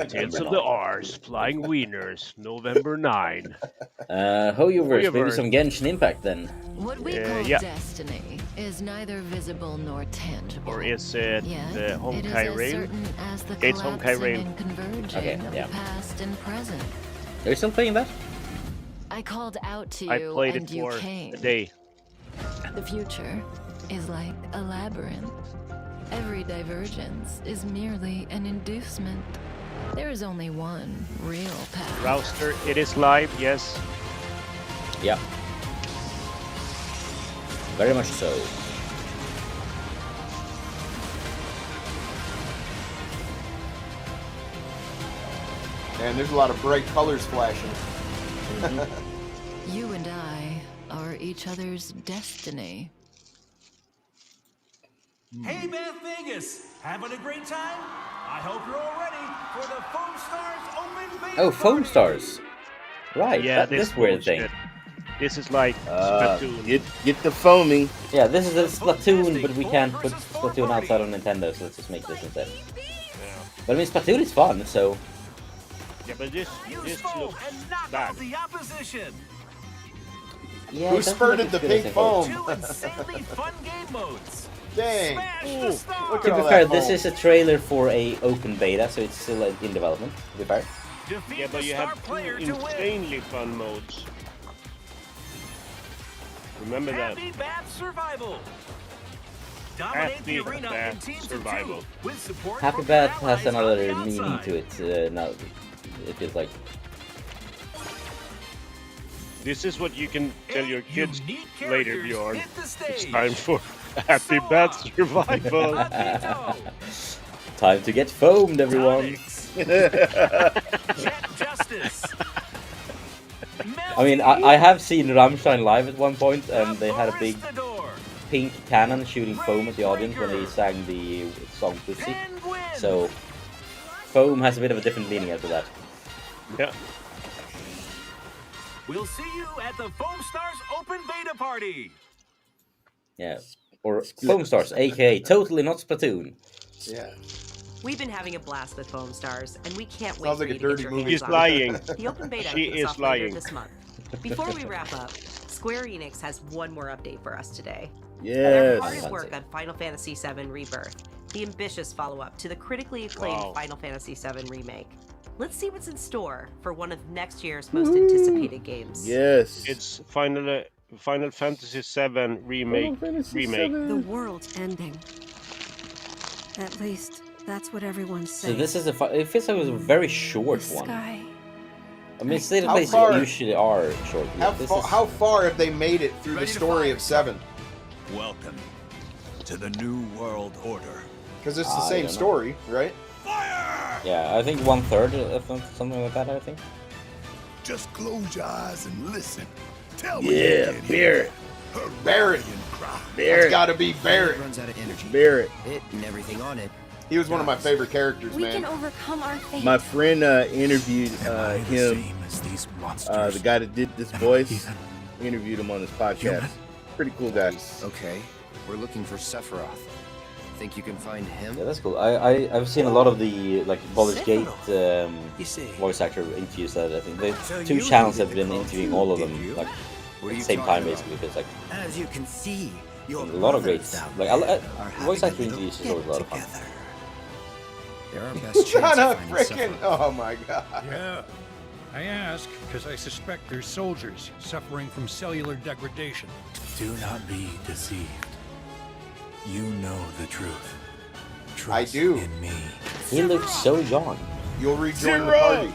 Tales of the Ars, Flying Wieners, November 9. Hoyoverse, maybe some Genshin Impact then. What we call yeah. destiny is neither visible nor tangible. Or is it Yet, the it is Honkai as Rail? certain as the It's Honkai collapsing Rail. and converging Okay, of yeah. the past and present. Are you still playing that? I called out to you I played and it you for came. a day. The future is like a labyrinth. Every divergence is merely an inducement. There is only one real path. Rouster, it is live, yes. Yeah. Very much so. And there's a lot of bright colors flashing. You and I are each other's destiny. Hey, Beth Vegas, having a great time? I hope you're all ready for the Foam Stars Open Beta Oh, Foam Party. Stars. Right, Yeah, this weird thing. This is like Splatoon. Get the foaming. Yeah, this is a Splatoon, but we can't put Splatoon outside on Nintendo, so let's just make this instead. But I mean, Splatoon is fun, so... Yeah, but this Use foam looks and knock bad. out the opposition. Yeah, Who it doesn't spurted look the as good as pink I thought. foam? Two insanely fun game modes. Dang. Smash the Look stars. at To all be that fair, this foam. is a trailer for a open beta, so it's still in development, to be fair. Defeat Yeah, but the you star have two player to win. insanely fun modes. Remember that. Happy Bat Survival. Dominate Happy the arena in Bat teams Survival. of two with support Happy from Bat your has allies on another the meaning outside. to it now. It feels like. This is what you can tell your kids unique later, characters Bjorn. hit the It's stage. time for Happy Bat Survival. Time to get foamed, everyone. Jet Justice. I mean, I have seen Rammstein live at one point, and they had a big pink cannon shooting foam at the audience when they sang the song Pussy. So, foam has a bit of a different meaning after that. Yeah. We'll see you at the Foam Stars Open Beta Party. Yeah. Or Foam Stars, aka totally not Splatoon. Yeah. We've been having a blast with Foam Stars, and we can't wait Sounds for like a you to get dirty your movie. hands She's on lying. it. The open beta She kicks is off later lying. this month. Before we wrap up, Square Enix has one more update for us today. Yes. They're hard at work on Final Fantasy VII Rebirth, the ambitious follow-up to the critically acclaimed Final Fantasy VII Remake. Let's see what's in store for one of next year's most anticipated games. Yes. It's Final Fantasy VII remake. The world's ending. At least, that's what everyone's So saying. this is it feels like it was a very short one. Sky. I mean, state of How play far- usually are short. How far have they made it through the story of 7? Welcome to the New World Order. Because it's the I same don't know. story, right? Yeah, I think 1/3, something like that. I think. Just close your eyes and listen. Tell me. Yeah, Barrett. Barrett. Barrett. It's got to be Barrett. It runs out of energy. Barrett. It and everything on it. He was one of my favorite characters, We man. can overcome our fate. My friend interviewed him. The guy that did this voice interviewed him on his podcast. Pretty cool guy. Okay, we're looking for Sephiroth. Think you can find him? Yeah, that's cool. I've seen a lot of the like Baldur's Gate voice actor interviews that I think the two channels have been interviewing all of them like at the same time basically. It's like As you can see, your a lot of great brothers out like there are voice having actor a interviews is little always a lot of fun. get-together. They're our best Shut chance up, of finding frickin'! Sephiroth. Oh my god. Yeah. I ask because I suspect there's soldiers suffering from cellular degradation. Do not be deceived. You know the truth. Trust I do. in me. He looks so young. You'll rejoin the Zero. party.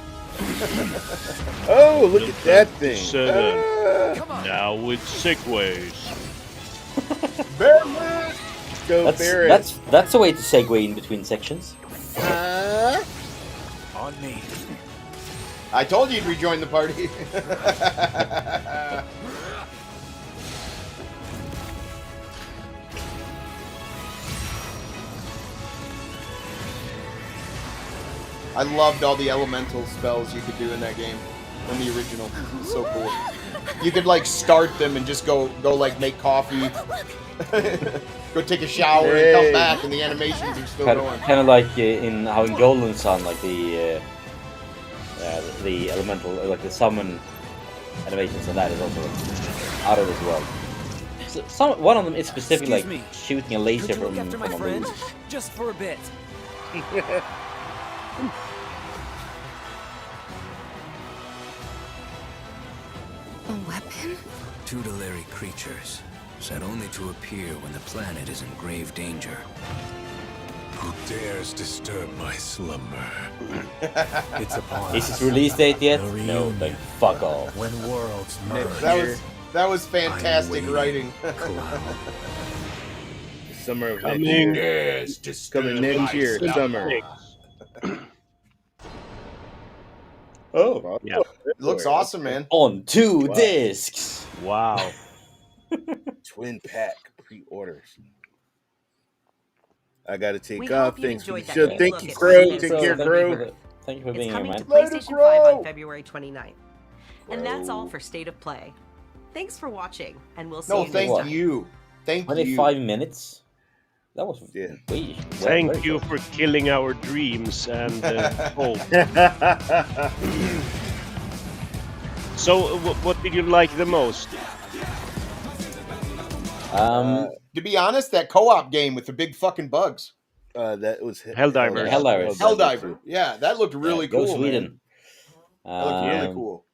Oh, look at that thing. Now with segways. Barrett! Go Barrett. That's a way to segue in between sections. On me. I told you you'd rejoin the party. I loved all the elemental spells you could do in that game. In the original. It was so cool. You could like start them and just go like make coffee. Go take a shower and come back and the animations are still going. Kind of like in how in Golden Sun, like the elemental, like the summon animations and that is also out of this world. So, one of them is specifically like shooting a laser from a moon. Just for a bit. A weapon? Tutelary creatures, said only to appear when the planet is in grave danger. Who dares disturb my slumber? It's upon Is us. its release date yet? The No, reunion. like fuck off. When worlds merge. That was fantastic writing. Summer of next Coming. year. Yes, Coming next year, summer. Oh, Yeah. it looks awesome, man. On 2 Wow. discs. Wow. Twin pack pre-orders. I gotta take We off. hope you Thanks for the enjoyed that show. quick Thank look you, at Crow. Final Take Fantasy care, Thank you VII for Crow. thank you for It's being here, coming man. to Later, PlayStation 5 on Crow. February 29th. And that's all for State of Play. Thanks for watching, and we'll see No, you next thank time. you. Thank you. 25 minutes. That was Yeah. way. Thank very you short. for killing our dreams and hope. So, what did you like the most? To be honest, that co-op game with the big fucking bugs. That was Helldivers. Helldiver. Yeah, that looked really Go cool, Sweden. man. That looked really Um, cool.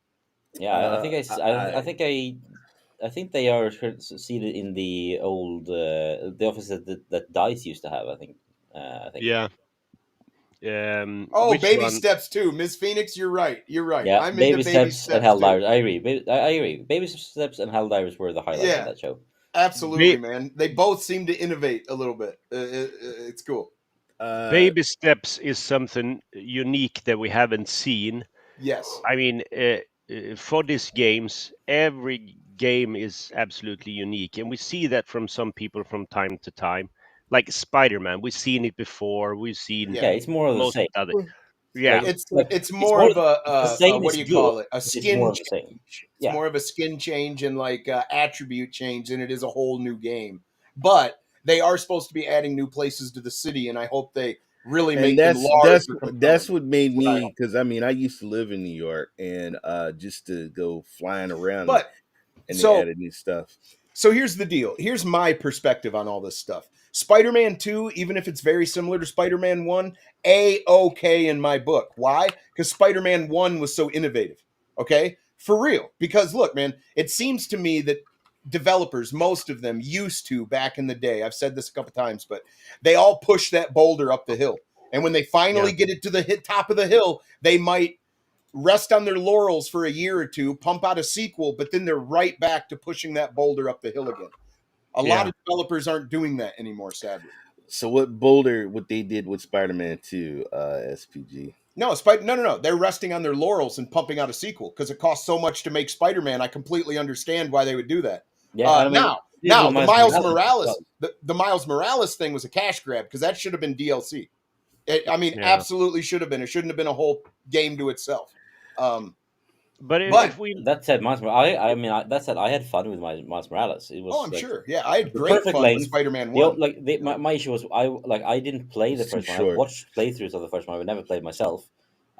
Yeah, I think they are seated in the old the office that Dice used to have. I think. Yeah. Oh, Which Baby one? Steps too. Miss Phoenix, you're right. You're right. Yeah, I'm Baby into Baby Steps and Steps too. Helldivers. I agree. I agree. Baby Steps and Helldivers were the highlights of Yeah, that show. absolutely, man. They both seem to innovate a little bit. It's cool. Baby steps is something unique that we haven't seen. Yes. I mean, for these games, every game is absolutely unique, and we see that from some people from time to time. Like Spider-Man, we've seen it before. We've seen Yeah, it's more of the most same. other. Yeah, It's more of the same what is do you good, call it? A but it's skin more of the change. same. It's Yeah. more of a skin change and like attribute change than it is a whole new game. But they are supposed to be adding new places to the city, and I hope they really And make them large. that's what made me, because I mean I used to live in New York, and just to go flying around, But and they so added new stuff. So here's the deal. Here's my perspective on all this stuff. Spider-Man 2, even if it's very similar to Spider-Man 1, A-okay in my book. Why? Because Spider-Man 1 was so innovative. Okay? For real. Because look, man, it seems to me that developers, most of them used to back in the day, I've said this a couple times, but they all push that boulder up the hill. And when they finally get it to the top of the hill, they might rest on their laurels for a year or two, pump out a sequel, but then they're right back to pushing that boulder up the hill again. A lot of developers aren't doing that anymore, sadly. So what they did with Spider-Man 2, SPG? No, no. They're resting on their laurels and pumping out a sequel because it costs so much to make Spider-Man. I completely understand why they would do that. Yeah, I mean, now the Miles Morales Morales, the Miles Morales thing was a cash grab because that should have been DLC. Absolutely should have been. It shouldn't have been a whole game to itself. But if we that said, that said, I had fun with my Miles Morales. It was. I'm sure. Yeah, I had great fun with Spider-Man 1. My issue was I didn't play the first one. I watched playthroughs of the first one. I never played myself.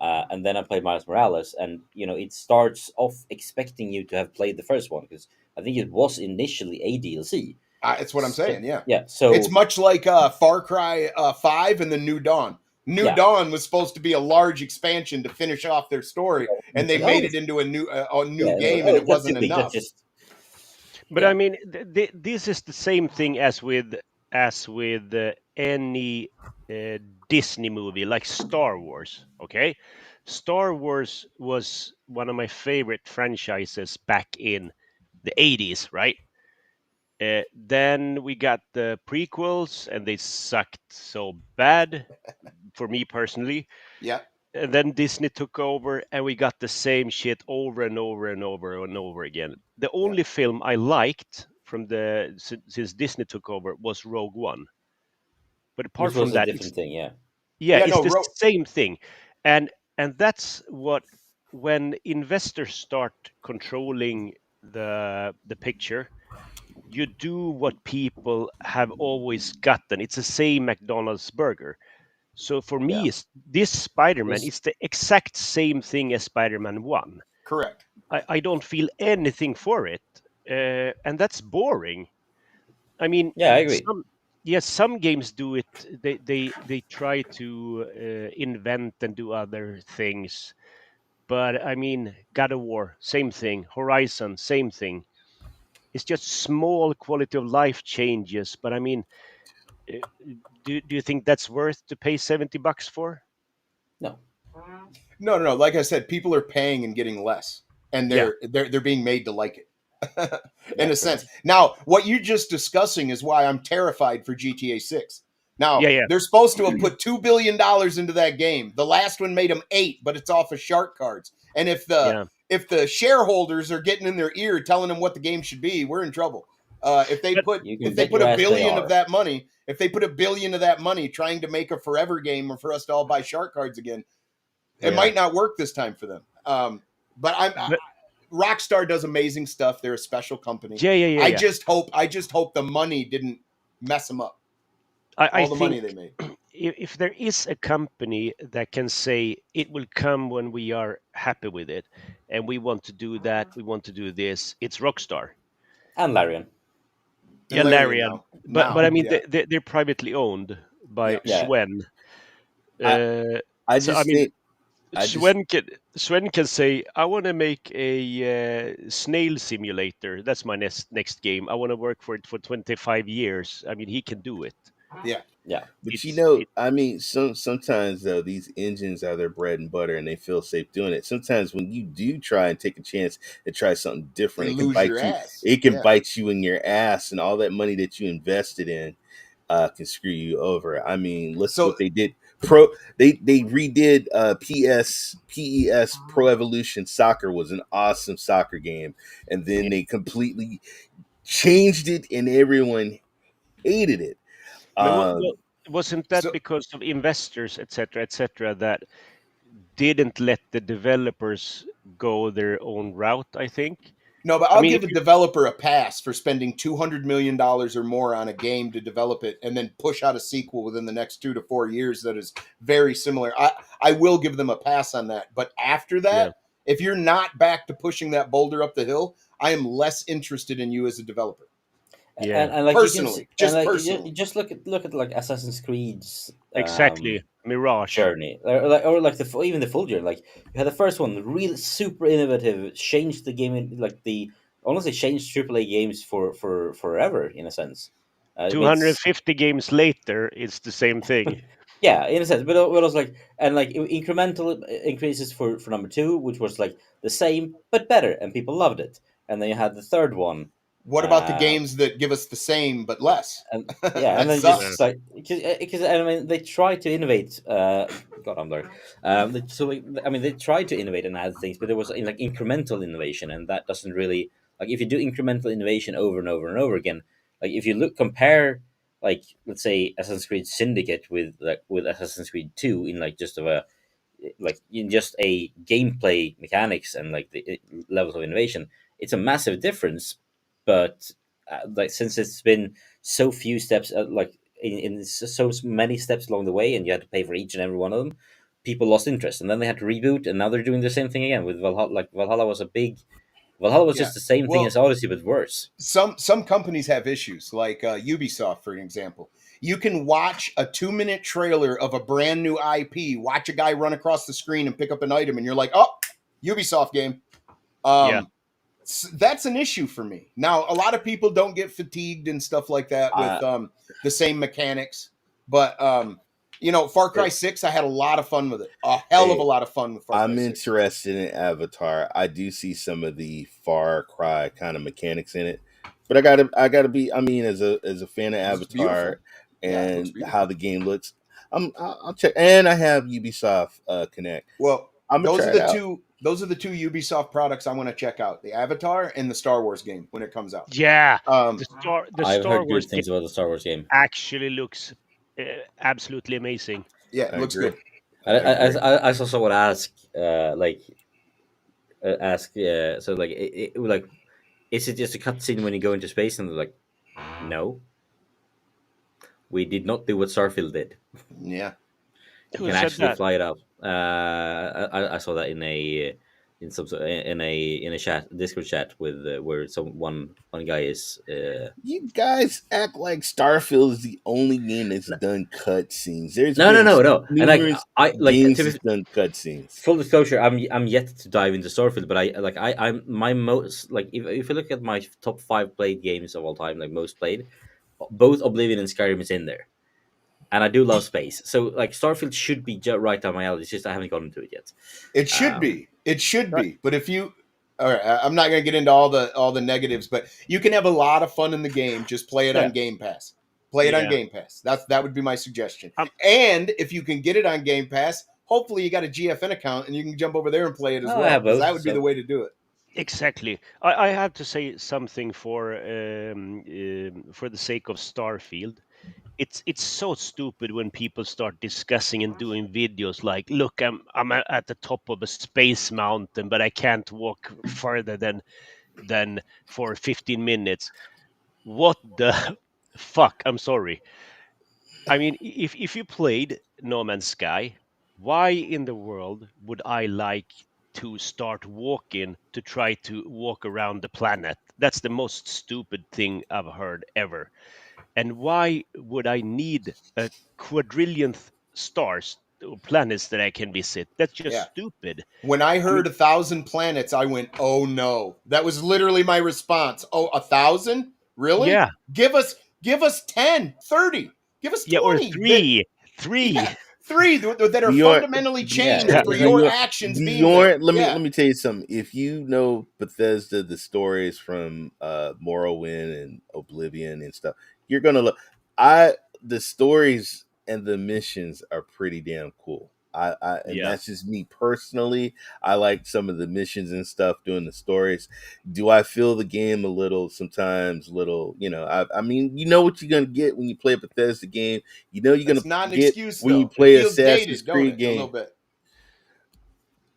And then I played Miles Morales, and it starts off expecting you to have played the first one because I think it was initially a DLC. It's what I'm saying. Yeah. Yeah. So it's much like Far Cry 5 and the New Dawn. New Dawn was supposed to be a large expansion to finish off their story, and they made it into a new game, and it wasn't enough. But I mean, this is the same thing as with any Disney movie, like Star Wars. Okay, Star Wars was one of my favorite franchises back in the 80s, right? Then we got the prequels, and they sucked so bad for me personally. Yeah. And then Disney took over, and we got the same shit over and over and over and over again. The only film I liked from since Disney took over was Rogue One. But apart from that, different thing, yeah. Yeah, it's the same thing, and that's what when investors start controlling the picture. You do what people have always gotten. It's the same McDonald's burger. So for me, this Spider-Man is the exact same thing as Spider-Man 1. Correct. I don't feel anything for it. And that's boring. I mean, yeah, I agree. Some games do it. They try to invent and do other things. But I mean, God of War, same thing. Horizon, same thing. It's just small quality of life changes, but I mean, do you think that's worth to pay $70 for? No. No. Like I said, people are paying and getting less, and they're being made to like it, in a sense. Now, what you're just discussing is why I'm terrified for GTA 6, Now, Yeah, yeah. they're supposed to have put $2 billion into that game. The last one made them 8, but it's off of shark cards. And if the shareholders are getting in their ear telling them what the game should be, we're in trouble. If they put $1 billion of that money, if they put $1 billion of that money trying to make a forever game or for us to all buy shark cards again, it might not work this time for them. But Rockstar does amazing stuff. They're a special company. Yeah. I just hope the money didn't mess them up. I All the money think they made. if there is a company that can say it will come when we are happy with it, and we want to do that, we want to do this, it's Rockstar. And Larian. Yeah, Larian. But I mean, yeah. they're privately owned by Yeah. Swen. I so just I mean, think Swen can say, I want to make a snail simulator. That's my next game. I want to work for it for 25 years. I mean, he can do it. Yeah. Yeah. But It's I mean, sometimes though these engines are their bread and butter, and they feel safe doing it. Sometimes when you do try and take a chance to try something different, You it can lose bite your you. ass. It can Yeah. bite you in your ass, and all that money that you invested in can screw you over. I mean, look what they did. They redid PES Pro Evolution Soccer was an awesome soccer game, and then they completely changed it, and everyone hated it. I mean, wasn't that because of investors, etc., that didn't let the developers go their own route? I think. No, but I I'll mean, give a developer a pass for spending $200 million or more on a game to develop it and then push out a sequel within the next 2 to 4 years that is very similar. I will give them a pass on that. But after that, if you're not back to pushing that boulder up the hill, I am less interested in you as a developer. And like personally, personally, personally. just look at like Assassin's Creed's exactly Mirage journey, or like even the full journey. Like you had the first one, really super innovative, changed the game in like honestly changed AAA games for forever in a sense. 250 games later, it's the same thing. Yeah, in a sense, but it was like incremental increases for number 2, which was like the same but better, and people loved it. And then you had the third one. What about the games that give us the same but less? And yeah, and then just like because I mean they try to innovate. God, I'm there. They try to innovate and add things, but there was like incremental innovation, and that doesn't really like if you do incremental innovation over and over and over again. Like if you compare like let's say Assassin's Creed Syndicate with Assassin's Creed 2 in like just in just a gameplay mechanics and like the levels of innovation, it's a massive difference. But like since it's been so few steps, like in so many steps along the way, and you had to pay for each and every one of them, people lost interest, and then they had to reboot, and now they're doing the same thing again with Valhalla. Like Valhalla was just the same thing as Odyssey but worse. Some companies have issues, like Ubisoft, for example. You can watch a 2-minute trailer of a brand new IP, watch a guy run across the screen and pick up an item, and you're like, oh, Ubisoft game. That's an issue for me. Now, a lot of people don't get fatigued and stuff like that with the same mechanics. But, Far Cry 6, I had a lot of fun with it. A hell of a lot of fun with Far Cry 6. I'm interested in Avatar. I do see some of the Far Cry kind of mechanics in it. But I gotta be, I mean, as a fan of Avatar and how the game looks, I'll check. And I have Ubisoft Connect. Well, I'm gonna those try are it the out. two. Those are the 2 Ubisoft products I want to check out: the Avatar and the Star Wars game when it comes out. Yeah, the I've Star heard Wars good things about the Star Wars game. actually looks absolutely amazing. Yeah, it looks good. I saw someone ask, so like, is it just a cutscene when you go into space? And they're like, no, we did not do what Starfield did. Yeah, you can actually fly it up. I saw that in a chat, Discord chat with where one guy is. You guys act like Starfield is the only game that's done cutscenes. There's no. numerous And games that's done cutscenes. Full disclosure, I'm yet to dive into Starfield, but I'm my most like if you look at my top 5 played games of all time, like most played, both Oblivion and Skyrim is in there. And I do love space, so like Starfield should be right down my alley. It's just I haven't gotten to it yet. It should be. It should be. But if you, all right, I'm not going to get into all the negatives, but you can have a lot of fun in the game. Just play it on Game Pass. Play it on Yeah. Game Pass. That would be my suggestion. And if you can get it on Game Pass, hopefully you got a GFN account and you can jump over there and play it as Oh, I well. have Because both. that would be the way to do it. Exactly. I have to say something for the sake of Starfield. It's so stupid when people start discussing and doing videos like, look, I'm at the top of a space mountain, but I can't walk further than for 15 minutes. What the fuck? I'm sorry. I mean, if you played No Man's Sky, why in the world would I like to start walking to try to walk around the planet? That's the most stupid thing I've heard ever. And why would I need a quadrillionth stars or planets that I can visit? That's just Yeah. stupid. When I I heard mean, 1,000 planets, I went, "Oh no!" That was literally my response. Oh, 1,000? Really? yeah, Give us 10, 30. Give us yeah, or 20. three. Yeah, 3 that are Bjorn, fundamentally Yeah, changed for it's like your Bjorn, actions being there. Bjorn, let Yeah. me tell you something. If you know Bethesda, the stories from Morrowind and Oblivion and stuff, you're gonna look. The stories and the missions are pretty damn cool. And Yeah, that's just me personally. I like some of the missions and stuff, doing the stories. Do I feel the game a little sometimes? Little, I mean, you know what you're gonna get when you play a Bethesda game. You know you're That's gonna not an get excuse when you though. It play feels Assassin's dated, don't Creed it? A little game. bit.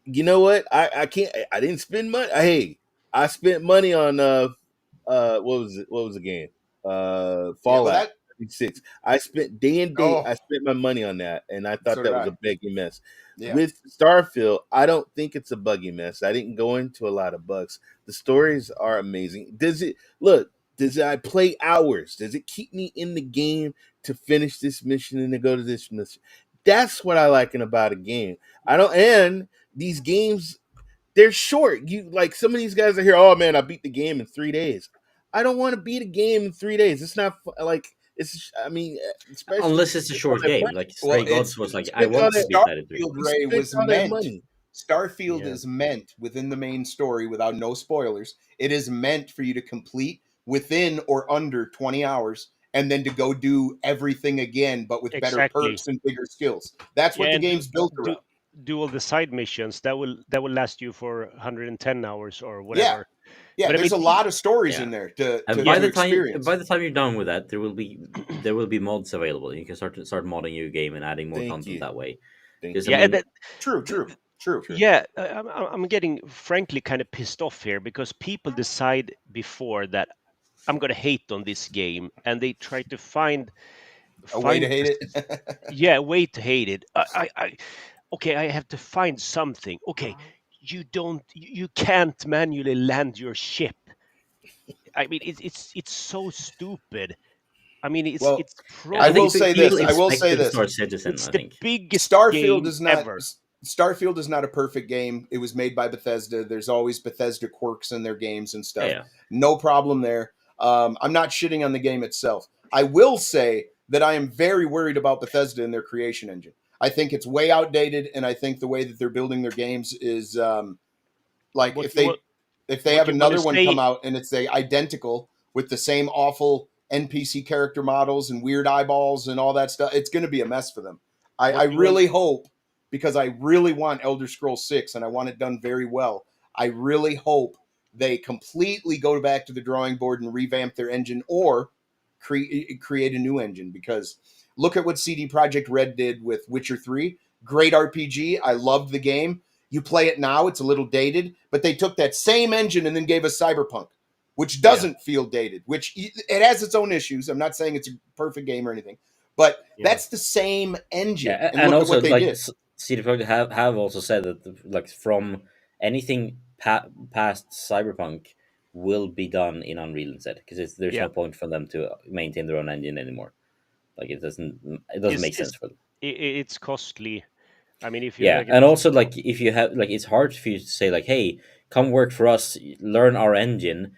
You know what? I can't. I didn't spend money. Hey, I spent money on what was it? What was the game? Yeah, well Fallout that 6. I spent day and date. oh, I spent my money on that, and I thought so did that was a I. buggy mess. Yeah. With Starfield, I don't think it's a buggy mess. I didn't go into a lot of bugs. The stories are amazing. Does it look? Does I play hours? Does it keep me in the game to finish this mission and to go to this mission? That's what I liking about a game. I don't. And these games, they're short. You like some of these guys are here. Oh man, I beat the game in 3 days. I don't want to beat a game in 3 days. It's not like it's. I mean, especially unless it's a spend all short that game. money. Like Well, Stray it's Gods was like, I Spend all want to that. beat that in 3 days. Starfield We Ray spent was all that meant. money. Starfield yeah. is meant within the main story without no spoilers. It is meant for you to complete within or under 20 hours and then to go do everything again, but with better Exactly. perks and bigger skills. That's what Yeah, the and game's built do around. do all the side missions that will last you for 110 hours or Yeah. whatever. Yeah, But I there's mean, a lot of stories Yeah, in there to and yeah, by the experience. time you're done with that, there will be mods available. You can start modding your game and adding more Thank content you. that way. Thank Because you. I yeah, and mean, True. yeah, I'm getting frankly kind of pissed off here because people decide before that I'm gonna hate on this game, and they try to A way to hate find it. yeah, a way to hate it. Okay, I have to find something. Okay, you can't manually land your ship. I mean, it's so stupid. I mean, it's Well, it's I I probably will think the say people this. I biggest. will expect say you to this. start Citizen. It's I the think. biggest Starfield game is not ever. Starfield is not a perfect game. It was made by Bethesda. There's always Bethesda quirks in their games and Yeah, stuff. yeah. No problem there. I'm not shitting on the game itself. I will say that I am very worried about Bethesda and their creation engine. I think it's way outdated, and I think the way that they're building their games is like What if you what they have you want to another one say? come out and it's identical with the same awful NPC character models and weird eyeballs and all that stuff, it's going to be a mess for them. I What you want? really hope, because I really want Elder Scrolls 6 and I want it done very well. I really hope they completely go back to the drawing board and revamp their engine or create a new engine, because look at what CD Projekt Red did with Witcher 3. Great RPG. I loved the game. You play it now, it's a little dated, but they took that same engine and then gave us Cyberpunk, which Yeah, doesn't feel dated, which it has its own issues. I'm not saying it's a perfect game or anything, but yeah. that's the same engine. Yeah, And and look at also what they like did. CD Projekt have also said that like from anything past Cyberpunk will be done in Unreal instead, because there's Yeah. no point for them to maintain their own engine anymore. Like it doesn't make sense for them. It's costly. I mean, if you Yeah, like, and also like if you have like it's hard for you to say like, hey, come work for us, learn our engine.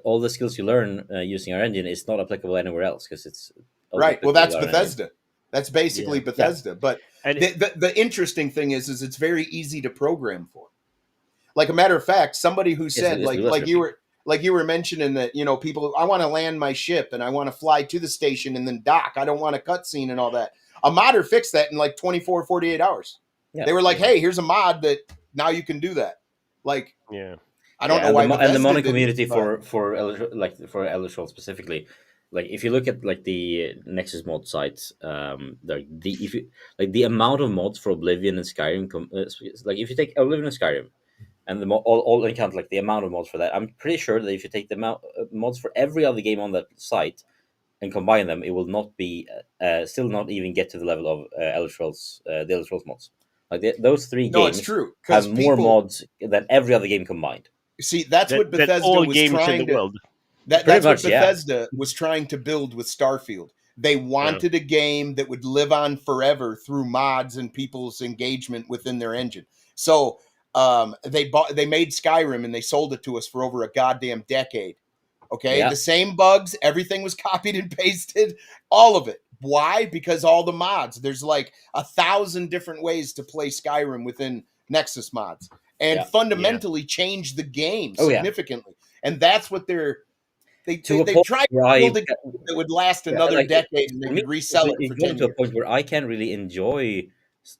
All the skills you learn using our engine is not applicable anywhere else because it's only Right. Well, applicable that's with our engine. Bethesda. That's basically Yeah. Bethesda. But and the interesting thing is it's very easy to program for. Like a matter of fact, somebody who said it's like less you risky. were like you were mentioning that, you know, people, I want to land my ship and I want to fly to the station and then dock. I don't want a cutscene and all that. A modder fixed that in like 24, 48 hours. Yeah. They were like, hey, here's a mod that now you can do that. Like, Yeah. I don't know why and the Bethesda modding didn't, community but- for Elder Scrolls specifically, like if you look at like the Nexus mod sites, the amount of mods for Oblivion and Skyrim, like if you take Oblivion and Skyrim, and all account like the amount of mods for that, I'm pretty sure that if you take the amount mods for every other game on that site and combine them, it will not be still not even get to the level of Elder Scrolls, the Elder Scrolls mods. Like those three No, games it's true, have 'cause more people- mods than every other game combined. See, that's what Bethesda all was games in trying the to. world. That's Pretty what much, yeah. Bethesda was trying to build with Starfield. They wanted a game that would live on forever through mods and people's engagement within their engine. So they made Skyrim and they sold it to us for over a goddamn decade. Okay, Yeah. the same bugs, everything was copied and pasted, all of it. Why? Because all the mods. There's like 1,000 different ways to play Skyrim within Nexus mods, and Yeah. fundamentally change the game Oh, yeah. significantly. And that's what they To a they point tried where to I build a game that would last another like, decade, and they for me, could resell it it's for gotten 10 to a years. point where I can't really enjoy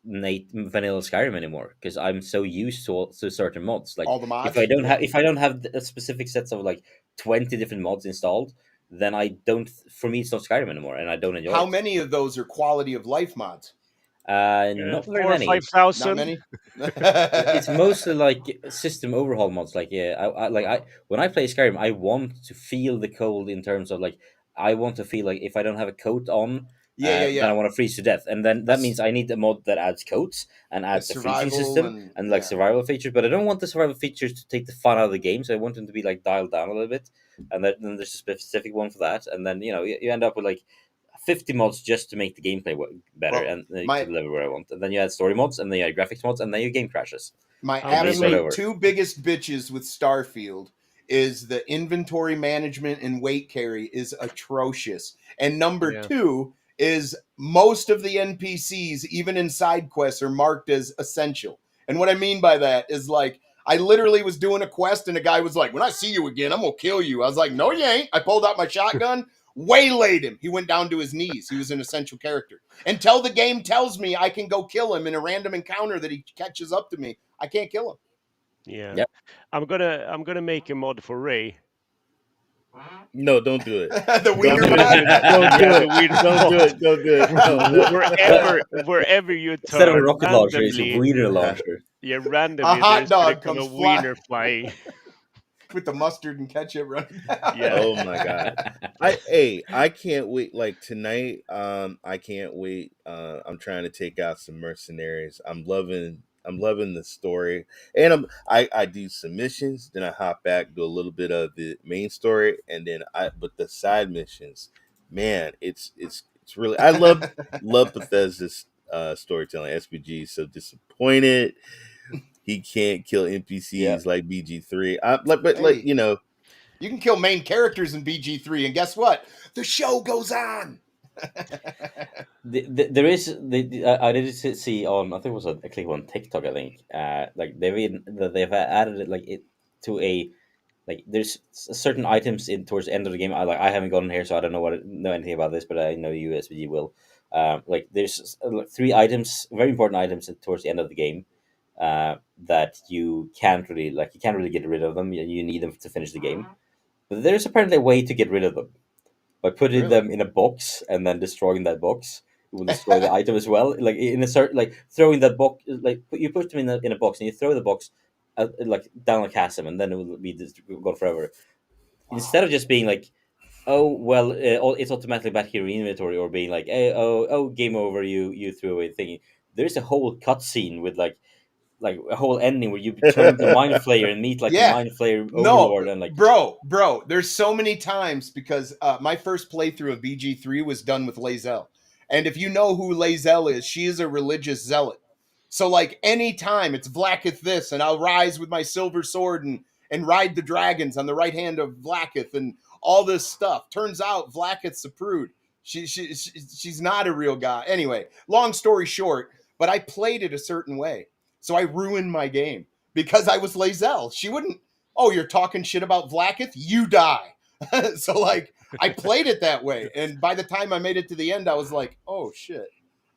vanilla Skyrim anymore because I'm so used to certain mods. Like All the mods? if I don't have a specific sets of like 20 different mods installed, then I don't. For me, it's not Skyrim anymore, and I don't enjoy How it. many of those are quality of life mods? Not very 4,000 or many. 5,000. Not many. It's mostly like system overhaul mods. Like when I play Skyrim, I want to feel the cold in terms of like I want to feel like if I don't have a coat on, Yeah. then I want to freeze to death, and then that means I need a mod that adds coats and adds a freezing survival system and like survival features. But I don't want the survival features to take the fun out of the game, so I want them to be like dialed down a little bit. And then there's a specific one for that, and then you end up with like 50 mods just to make the gameplay better, Well, and to my- the level where I want. And then you add story mods, and then you add graphics mods, and then your game crashes. My And then you start over. absolute two biggest bitches with Starfield is the inventory management and weight carry is atrocious. And number two is most of the NPCs, even in side quests, are marked as essential. And what I mean by that is like, I literally was doing a quest and a guy was like, when I see you again, I'm going to kill you. I was like, no, you ain't. I pulled out my shotgun, waylaid him. He went down to his knees. He was an essential character. Until the game tells me I can go kill him in a random encounter that he catches up to me, I can't kill him. Yeah. Yep. I'm gonna make a mod for Ray. No, don't do it. The wiener Don't do mod? it. Don't do Yeah, it. the wiener Don't do it. Don't do it. No. Wherever you Instead of a turn, rocket launcher, it's a randomly- wiener launcher. Yeah, randomly A hot there's gonna dog come a comes fly- wiener flying. With the mustard and ketchup running down. Yeah. Oh my god. I can't wait. Like tonight, I can't wait. I'm trying to take out some mercenaries. I'm loving the story. And I do some missions, then I hop back, do a little bit of the main story, and then but the side missions, man, it's really I love Bethesda's storytelling. SPG is so disappointed. He can't kill NPCs like BG3. But you know, you can kill main characters in BG3, and guess what? The show goes on. There is I did see on, I think it was a clip on TikTok, I think like they've added it like it to a like there's certain items in towards the end of the game. I haven't gotten here, so I don't know anything about this, but I know you SPG will. Like there's 3 items, very important items towards the end of the game that you can't really get rid of them. You need them to finish the game, but there's apparently a way to get rid of them by putting them in a box and then destroying that box. You will destroy the item as well. Like in a certain, like throwing that box, like you put them in a box and you throw the box like down a chasm, and then it will be gone forever. Instead of just being like, oh well, it's automatically back here in inventory, or being like, hey, oh game over, you threw away the thing. There's a whole cutscene with like a whole ending where you turn into Mind Flayer and meet like a Mind Flayer overlord, and like bro, there's so many times because my first playthrough of BG3 was done with Lae'zel. And if you know who Lae'zel is, she is a religious zealot. So like any time it's Vlaakith this, and I'll rise with my silver sword and ride the dragons on the right hand of Vlaakith and all this stuff. Turns out Vlaakith's a prude. She's not a real guy. Anyway, long story short, but I played it a certain way. So I ruined my game because I was Lae'zel. She wouldn't, oh, you're talking shit about Vlaakith, you die. So like I played it that way, and by the time I made it to the end, I was like, oh shit,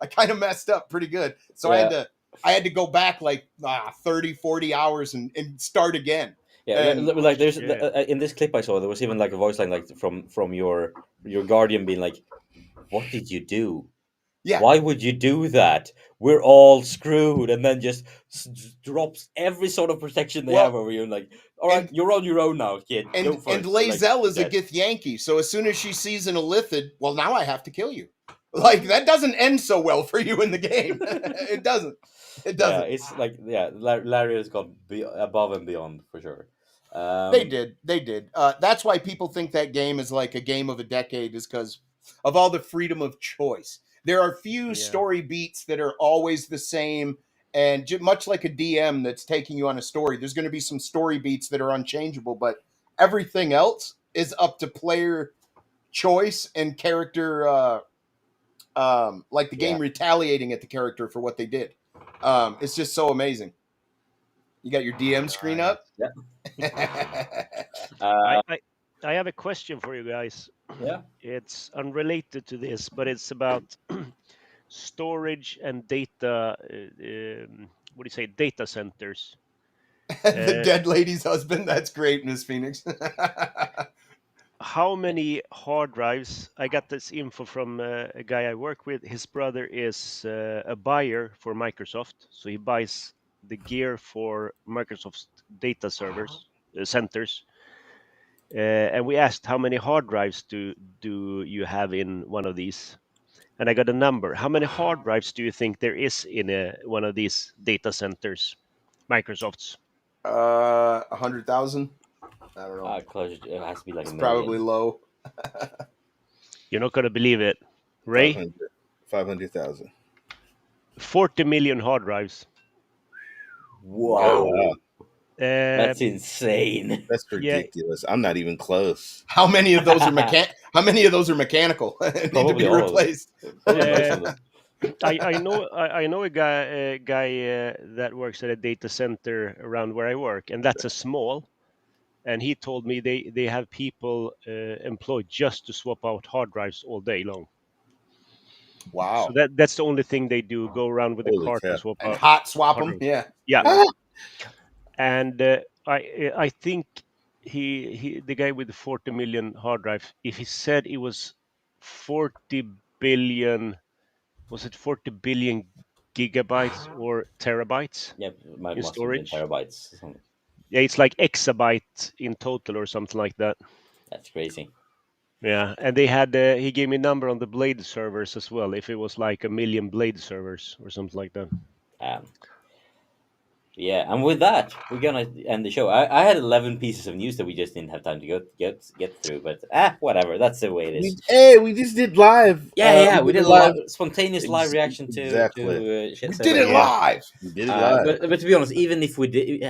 I kind of messed up pretty good. So Yeah. I had to go back like 30, 40 hours and start again. Yeah, And like there's shit. in this clip I saw, there was even like a voice line like from your guardian being like, "What did you do? yeah, Why would you do that? We're all screwed." And then just drops every sort of protection they Well, have over you, and like, "All right, you're on your own now, kid. Go for and it." Like, Lae'zel is a dead. Gith Yankee, so as soon as she sees an Illithid, well, now I have to kill you. Like that doesn't end so well for you in the game. It doesn't. It Yeah, doesn't. it's like Larry has gone above and beyond for sure. They did. They did. That's why people think that game is like a game of a decade, is because of all the freedom of choice. There are few story beats that are always the same, and much like a DM that's taking you on a story, there's going to be some story beats that are unchangeable, but everything else is up to player choice and character. Like the game retaliating at the character for what they did. It's just so amazing. You got your DM screen up? Yeah. I have a question for you guys. Yeah. It's unrelated to this, but it's about storage and data. What do you say? Data centers. The dead lady's husband. That's great, Miss Phoenix. How many hard drives? I got this info from a guy I work with. His brother is a buyer for Microsoft, so he buys the gear for Microsoft's data servers centers. And we asked, how many hard drives do you have in one of these? And I got a number. How many hard drives do you think there is in one of these data centers, Microsoft's? 100,000. I don't know. Close. It has to be like It's a probably million. low. You're not gonna believe it, Ray. 500,000. 40 million hard drives. Whoa. Wow. That's insane. That's ridiculous. I'm not even close. How many of those are How many of those are mechanical? Need to be replaced. I know a guy that works at a data center around where I work, and that's a small. And he told me they have people employed just to swap out hard drives all day long. Wow. So that's the only thing they do: go around with the Holy cart and cow. swap And out. hot swap hard them? drives. Yeah. Yeah. And I think the guy with the 40 million hard drive, if he said it was 40 billion, was it 40 billion gigabytes or terabytes? Yeah, in must storage? have been terabytes. Yeah, it's like exabyte in total or something like that. That's crazy. Yeah, and they had he gave me a number on the Blade servers as well. If it was like 1 million Blade servers or something like that. Yeah, and with that, we're gonna end the show. I had 11 pieces of news that we just didn't have time to get through, but whatever. That's the way it is. We just did live. Yeah, we did a live spontaneous live reaction to shit. We did it live. We did it live. But to be honest, even if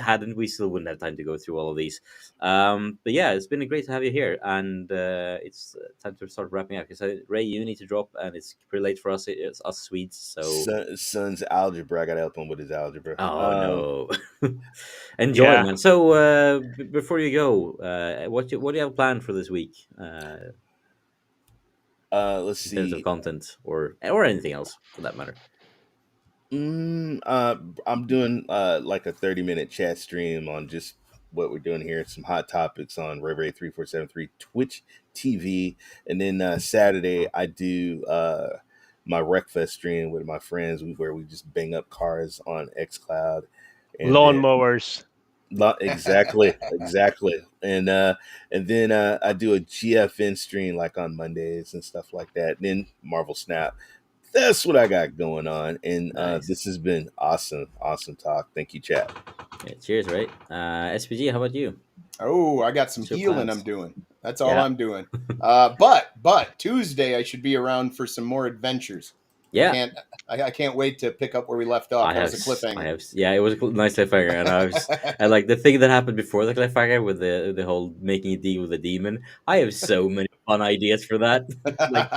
hadn't, we still wouldn't have time to go through all of these. But yeah, it's been great to have you here, and it's time to start wrapping up. Because Ray, you need to drop, and it's pretty late for us. It's us Swedes, so son's algebra. I gotta help him with his algebra. Oh no. Enjoy, man. So before you go, what do you have planned for this week? Let's see. In terms of content or anything else for that matter. I'm doing like a 30-minute chat stream on just what we're doing here, some hot topics on Ray3473 Twitch TV, and then Saturday I do my Wreckfest stream with my friends where we just bang up cars on xCloud. Lawnmowers. Exactly. And then I do a GFN stream like on Mondays and stuff like that. And then Marvel Snap. That's what I got going on. And this has been awesome talk. Thank you, chat. Yeah, cheers, right? SPG, how about you? Oh, I got some healing plans? I'm doing. That's all I'm doing. But Tuesday I should be around for some more adventures. Yeah. I can't wait to pick up where we left off. That was a cliffhanger. It was a nice cliffhanger, and I like the thing that happened before the cliffhanger with the whole making a deal with the demon. I have so many fun ideas for that. Like,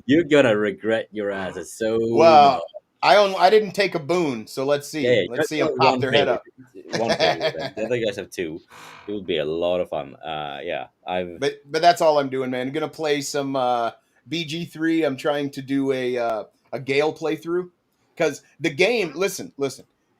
you're gonna regret your asses so well. much. I didn't take a boon, so let's see. Yeah, let's see them pop their head up. one player with them. The other guys have 2. It would be a lot of fun. Yeah, But that's all I'm doing, man. I'm gonna play some BG3. I'm trying to do a Gale playthrough because the game. Listen.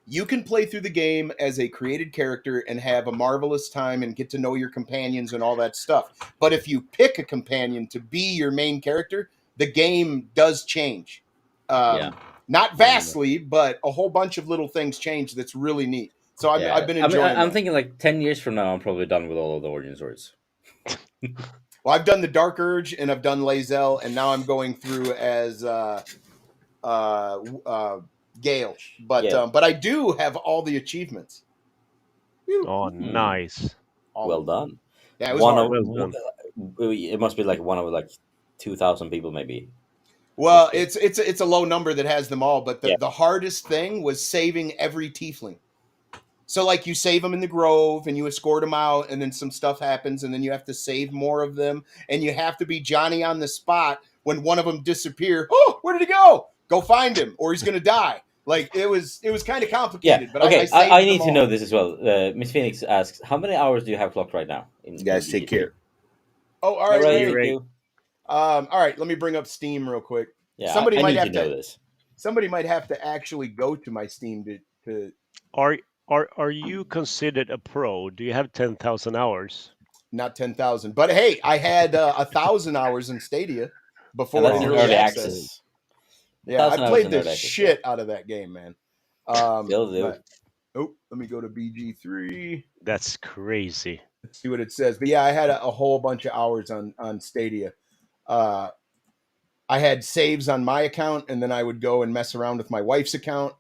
You can play through the game as a created character and have a marvelous time and get to know your companions and all that stuff. But if you pick a companion to be your main character, the game does change. Yeah. Not vastly, but a whole bunch of little things change. That's really neat. So I've been enjoying. I'm thinking like 10 years from now, I'm probably done with all of the Origin Swords. Well, I've done the Dark Urge and I've done Lae'zel, and now I'm going through as Gale. But I do have all the achievements. Oh, nice. Well done. Yeah, it was hard. It must be like one of like 2,000 people, maybe. Well, it's a low number that has them all, but the hardest thing was saving every tiefling. So, like, you save them in the grove, and you escort them out, and then some stuff happens, and then you have to save more of them, and you have to be Johnny on the spot when one of them disappear. Oh, where did he go? Go find him, or he's gonna die. Like, it was kind of complicated. Yeah, but okay. I need to all. know this as well. Miss Phoenix asks, how many hours do you have clocked right now? You guys take care. Oh, all right. Thank you. All right, let me bring up Steam real quick. Yeah, somebody I might need have to know this. Somebody might have to actually go to my Steam to. Are you considered a pro? Do you have 10,000 hours? Not 10,000, but hey, I had 1,000 hours in Stadia before that's the in early access. Yeah, I 1,000 hours played in the early access, shit out of that game, man. Still do. Let me go to BG3. That's crazy. Let's see what it says. But yeah, I had a whole bunch of hours on Stadia. I had saves on my account, and then I would go and mess around with my wife's account.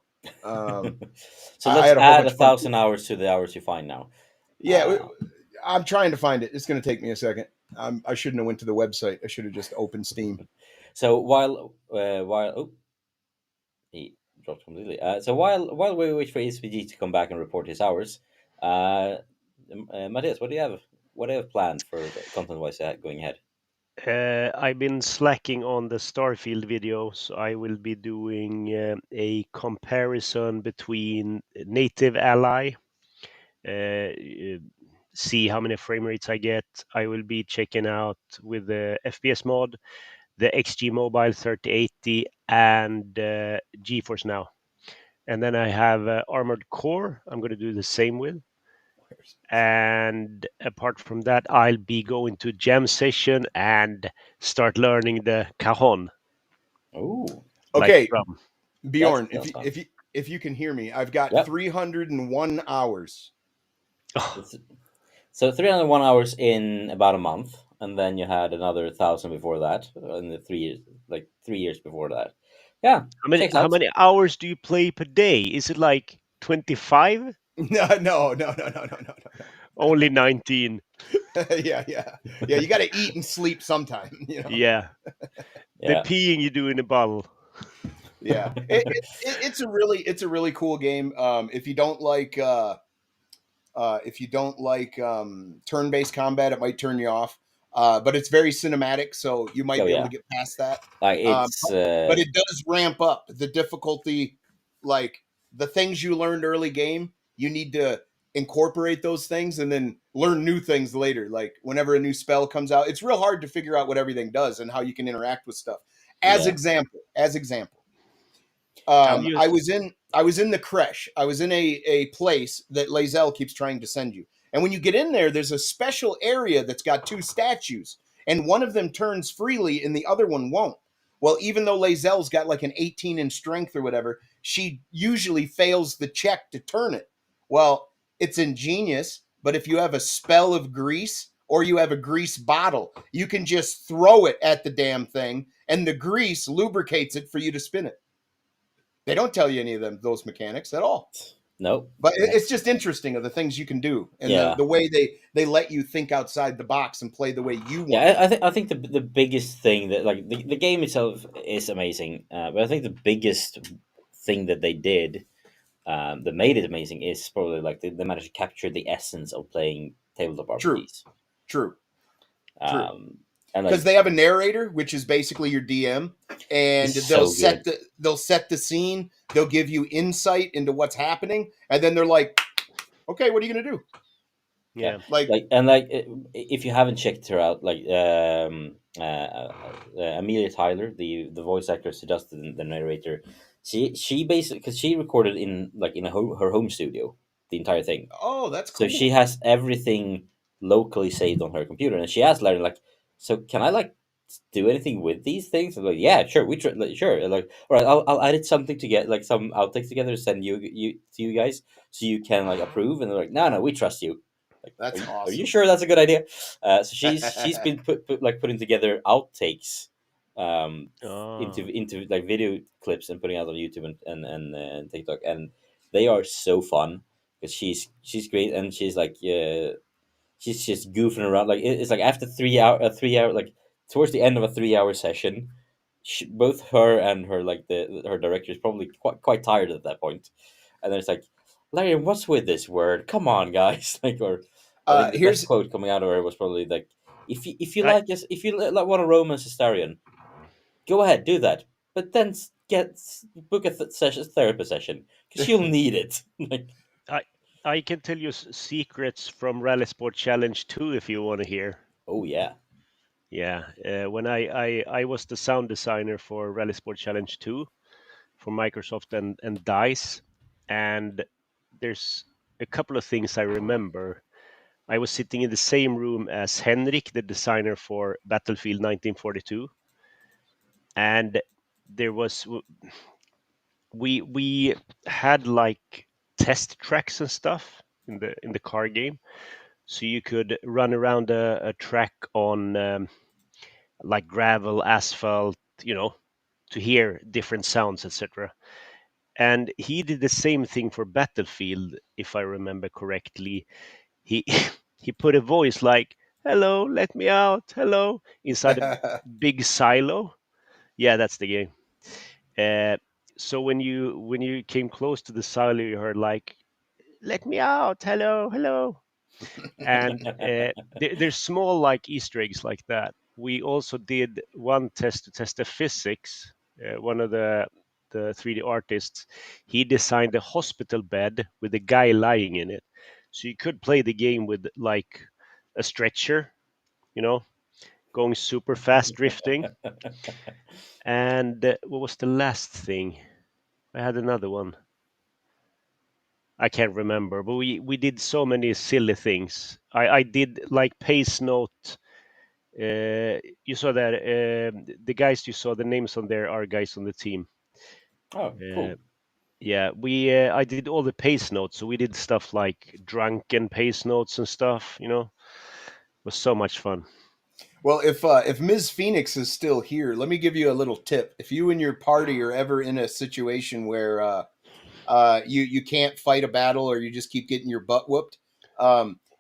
So let's add 1,000 hours to the hours you find now. Yeah, I'm trying to find it. It's going to take me a second. I shouldn't have went to the website. I should have just opened Steam. So while he dropped completely. So while we wait for SPG to come back and report his hours, Mathias, what do you have planned for content-wise going ahead? I've been slacking on the Starfield videos. I will be doing a comparison between Native Ally, see how many frame rates I get. I will be checking out with the FPS mod, the XG Mobile 3080, and GeForce Now. And then I have Armored Core. I'm going to do the same with. And apart from that, I'll be going to jam session and start learning the cajon. Oh, okay, like Bjorn, if you can hear me, I've got 301 hours. So 301 hours in about a month, and then you had another 1,000 before that, in the 3 years, like 3 years before that. Yeah. How many hours do you play per day? Is it like 25? No. Only 19. Yeah. You got to eat and sleep sometime. You know? Yeah. The peeing you do in a bottle. Yeah, it's a really cool game. If you don't like turn-based combat, it might turn you off. But it's very cinematic, so you might be able to get past that. Like it's, but it does ramp up the difficulty. Like the things you learned early game, you need to incorporate those things and then learn new things later. Like whenever a new spell comes out, it's real hard to figure out what everything does and how you can interact with stuff. As example. I was in the creche. I was in a place that Lae'zel keeps trying to send you. And when you get in there, there's a special area that's got 2 statues. And one of them turns freely and the other one won't. Well, even though Lae'zel's got like an 18 in strength or whatever, she usually fails the check to turn it. Well, it's ingenious, but if you have a spell of grease or you have a grease bottle, you can just throw it at the damn thing and the grease lubricates it for you to spin it. They don't tell you any of those mechanics at all. No. But it's just interesting of the things you can do and the way they let you think outside the box and play the way you want. Yeah, I think the biggest thing that, like, the game itself is amazing, but I think the biggest thing that they did that made it amazing is probably like they managed to capture the essence of playing tabletop RPGs. True. And because they have a narrator, which is basically your DM, and they'll set the scene. They'll give you insight into what's happening, and then they're like, okay, what are you gonna do? Yeah. Like if you haven't checked her out, Amelia Tyler, the voice actress who does the narrator, she basically, because she recorded in her home studio the entire thing, oh, that's so cool. she has everything locally saved on her computer, and she asked Larry like, so can I like do anything with these things? I'm like, yeah, sure, sure. Like, all right, I'll edit something to get like some outtakes together, send you to you guys, so you can like approve. And they're like, no, we trust you. Like, That's are awesome. you sure that's a good idea? So she's been putting together outtakes into like video clips and putting out on YouTube and TikTok, and they are so fun because she's great, and she's like she's just goofing around. Like it's like after 3 hour like towards the end of a 3 hour session, both her and her like her director is probably quite tired at that point, and then it's like, Larry, what's with this word? Come on, guys! Like, or I think the best quote coming out of her was probably like, if you like us, if you want to romance Astarion, go ahead, do that, but then book a therapy session because you'll need it. Like, I can tell you secrets from Rally Sport Challenge 2 if you want to hear. Oh yeah. Yeah, when I was the sound designer for Rally Sport Challenge 2 for Microsoft and DICE, and there's a couple of things I remember. I was sitting in the same room as Henrik, the designer for Battlefield 1942, and there was we had like test tracks and stuff in the car game, so you could run around a track on like gravel, asphalt, to hear different sounds, etc. And he did the same thing for Battlefield, if I remember correctly. He he put a voice like "Hello, let me out, hello" inside a big silo. Yeah, that's the game. Uh, so when you came close to the silo, you heard like "Let me out, hello, hello." And there's small like Easter eggs like that. We also did one test to test the physics. One of the 3D artists, he designed a hospital bed with a guy lying in it, so you could play the game with like a stretcher, going super fast drifting. And what was the last thing? I had another one. I can't remember, but we did so many silly things. I did like pace note. You saw that the guys you saw, the names on there are guys on the team. Oh, cool. Yeah, I did all the pace notes, so we did stuff like drunken pace notes and stuff. It was so much fun. Well, if Ms. Phoenix is still here, let me give you a little tip. If you and your party are ever in a situation where you can't fight a battle or you just keep getting your butt whooped,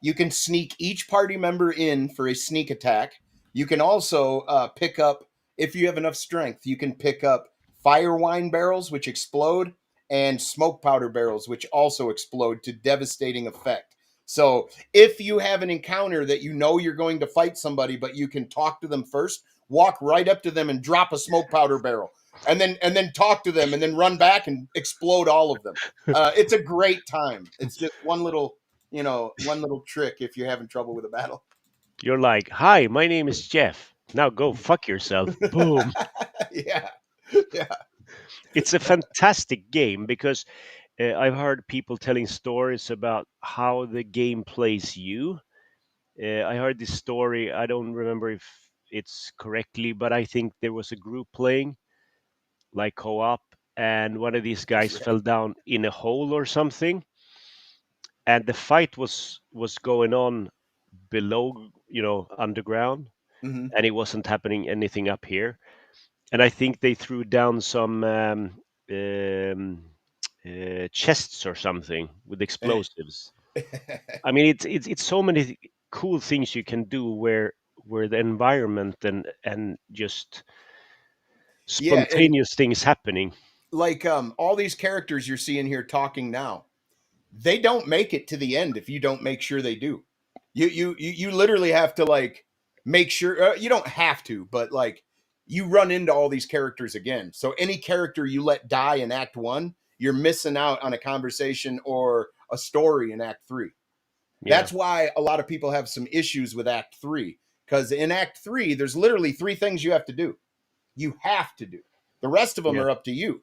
you can sneak each party member in for a sneak attack. You can also pick up, if you have enough strength, you can pick up fire wine barrels, which explode, and smoke powder barrels, which also explode to devastating effect. So if you have an encounter that you know you're going to fight somebody, but you can talk to them first, walk right up to them and drop a smoke powder barrel. And then talk to them and then run back and explode all of them. It's a great time. It's just one little trick if you're having trouble with a battle. You're like, "Hi, my name is Jeff. Now go fuck yourself." Boom. Yeah. It's a fantastic game because I've heard people telling stories about how the game plays you. I heard this story. I don't remember if it's correctly, but I think there was a group playing like co-op, and one of these guys fell down in a hole or something, and the fight was going on below, underground, Mm-hmm. and it wasn't happening anything up here. And I think they threw down some chests or something with explosives. I mean, it's so many cool things you can do where the environment and just Yeah, and spontaneous things happening. like all these characters you're seeing here talking now, they don't make it to the end if you don't make sure they do. You literally have to like make sure you don't have to, but like you run into all these characters again. So any character you let die in Act 1, you're missing out on a conversation or a story in Act 3. Yeah. That's why a lot of people have some issues with Act 3, because in Act 3, there's literally 3 things you have to do. You have to do. The rest of them are up to you.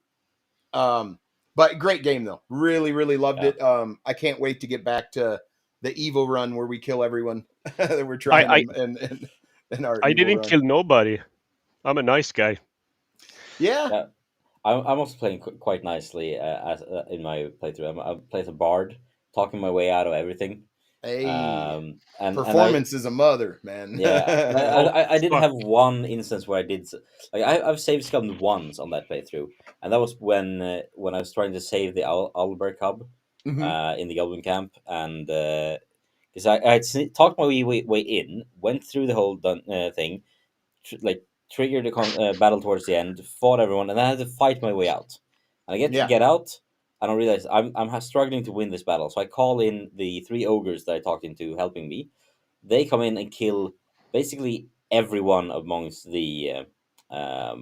But great game, though. Really, really loved it. I can't wait to get back to the evil run where we kill everyone that we're trying in our I evil didn't run. kill nobody. I'm a nice guy. Yeah. I'm also playing quite nicely in my playthrough. I play as a bard, talking my way out of everything. Hey, And performance is a mother, man. Yeah, I did have one instance where I did like I've saved scummed once on that playthrough, and that was when I was trying to save the owlbear cub in the goblin camp, and because I had talked my way in, went through the whole thing, triggered the battle towards the end, fought everyone, and then I had to fight my way out. And I get out, and I realize I'm struggling to win this battle. So I call in the 3 ogres that I talked into helping me. They come in and kill basically everyone amongst the of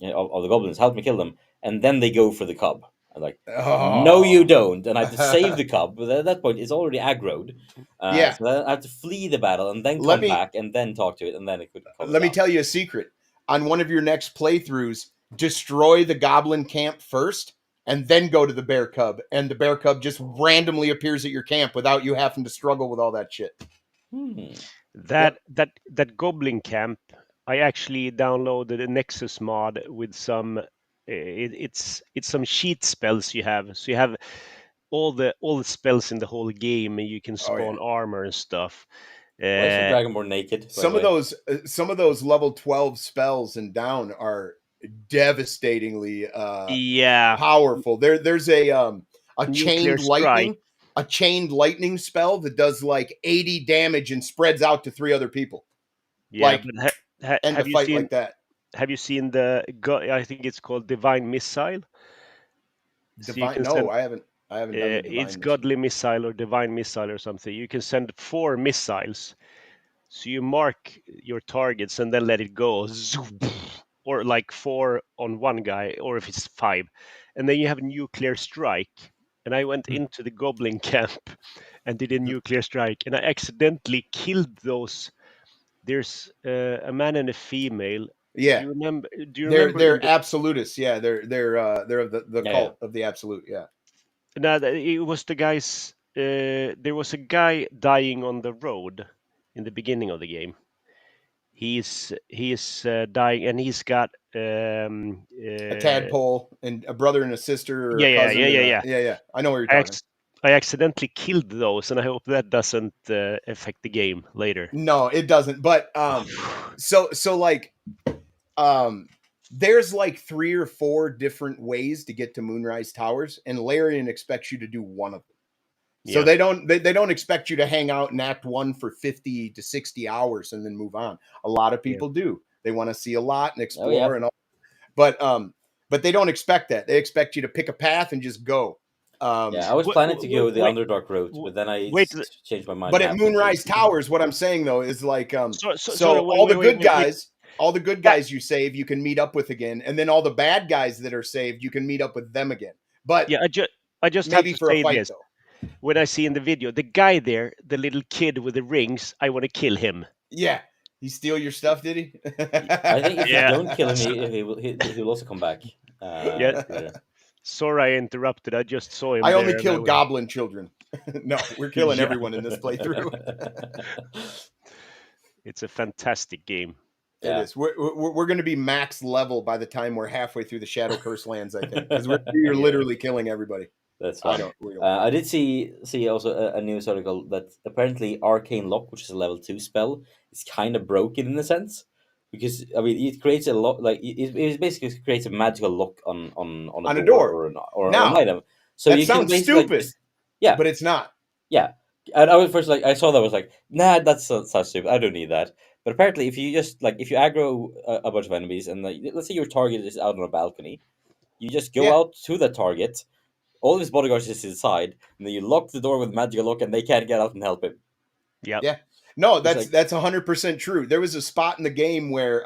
the goblins. Help me kill them, and then they go for the cub. I'm like, no, you don't. And I have to save the cub. But at that point, it's already aggroed. So then I have to flee the battle and then come back and then talk to it, and then it could come. Let me tell you a secret. On one of your next playthroughs, destroy the goblin camp first, and then go to the bear cub. And the bear cub just randomly appears at your camp without you having to struggle with all that shit. That goblin camp, I actually downloaded a Nexus mod with some. It's some cheat spells you have. So you have all the spells in the whole game, and you can spawn armor and stuff. Why is the Dragonborn naked? Some of those level 12 spells and down are devastatingly powerful. There's a chained lightning. A chained lightning spell that does like 80 damage and spreads out to 3 other people. Yeah, like, and have to you fight seen like that. Have you seen I think it's called Divine Missile. Divine? No, I haven't. I haven't done the Divine It's Godly Missile or Divine Missile or something. You can send 4 missiles. So you mark your targets and then let it go. Or like 4 on one guy, or if it's 5. And then you have a nuclear strike. And I went into the goblin camp and did a nuclear strike. And I accidentally killed those. There's a man and a female. Yeah. Do you remember? They're absolutists. Yeah, they're of the cult of the absolute. Yeah. No, it was the guys. There was a guy dying on the road in the beginning of the game. He's dying, and he's got a tadpole and a brother and a sister. Or yeah, a cousin yeah. I know where you're talking. I accidentally killed those, and I hope that doesn't affect the game later. No, it doesn't. But so like there's like 3 or 4 different ways to get to Moonrise Towers, and Larian expects you to do one of them. So they don't expect you to hang out in Act 1 for 50 to 60 hours and then move on. A lot of people do. They want to see a lot and explore and all. But they don't expect that. They expect you to pick a path and just go. I was planning to go the Underdark route, but then I changed my mind. But at Moonrise Towers, what I'm saying though is like so all the good guys you save, you can meet up with again, and then all the bad guys that are saved, you can meet up with them again. But yeah, I just maybe have to for say a fight this. though. When I see in the video, the guy there, the little kid with the rings, I want to kill him. Yeah. He steal your stuff, did he? I think if you don't kill him, he will also come back. Sorry I interrupted. I just saw him. I only kill goblin children. No, we're killing everyone in this playthrough. It's a fantastic game. It is. We're going to be max level by the time we're halfway through the Shadow Curse lands, I think. Because you're literally killing everybody. That's fine. I did see also a news article that apparently Arcane Lock, which is a level 2 spell, is kind of broken in a sense, because I mean it creates a lock, like it basically creates a magical lock on a door or an item. So that you sounds can basically stupid. But it's not. Yeah, and I was first like I saw that, I was like, nah, that's so stupid. I don't need that. But apparently, if you just if you aggro a bunch of enemies and let's say your target is out on a balcony, you just go out to that target. All his bodyguards is inside, and then you lock the door with magical lock, and they can't get out and help him. Yeah. No, that's 100% true. There was a spot in the game where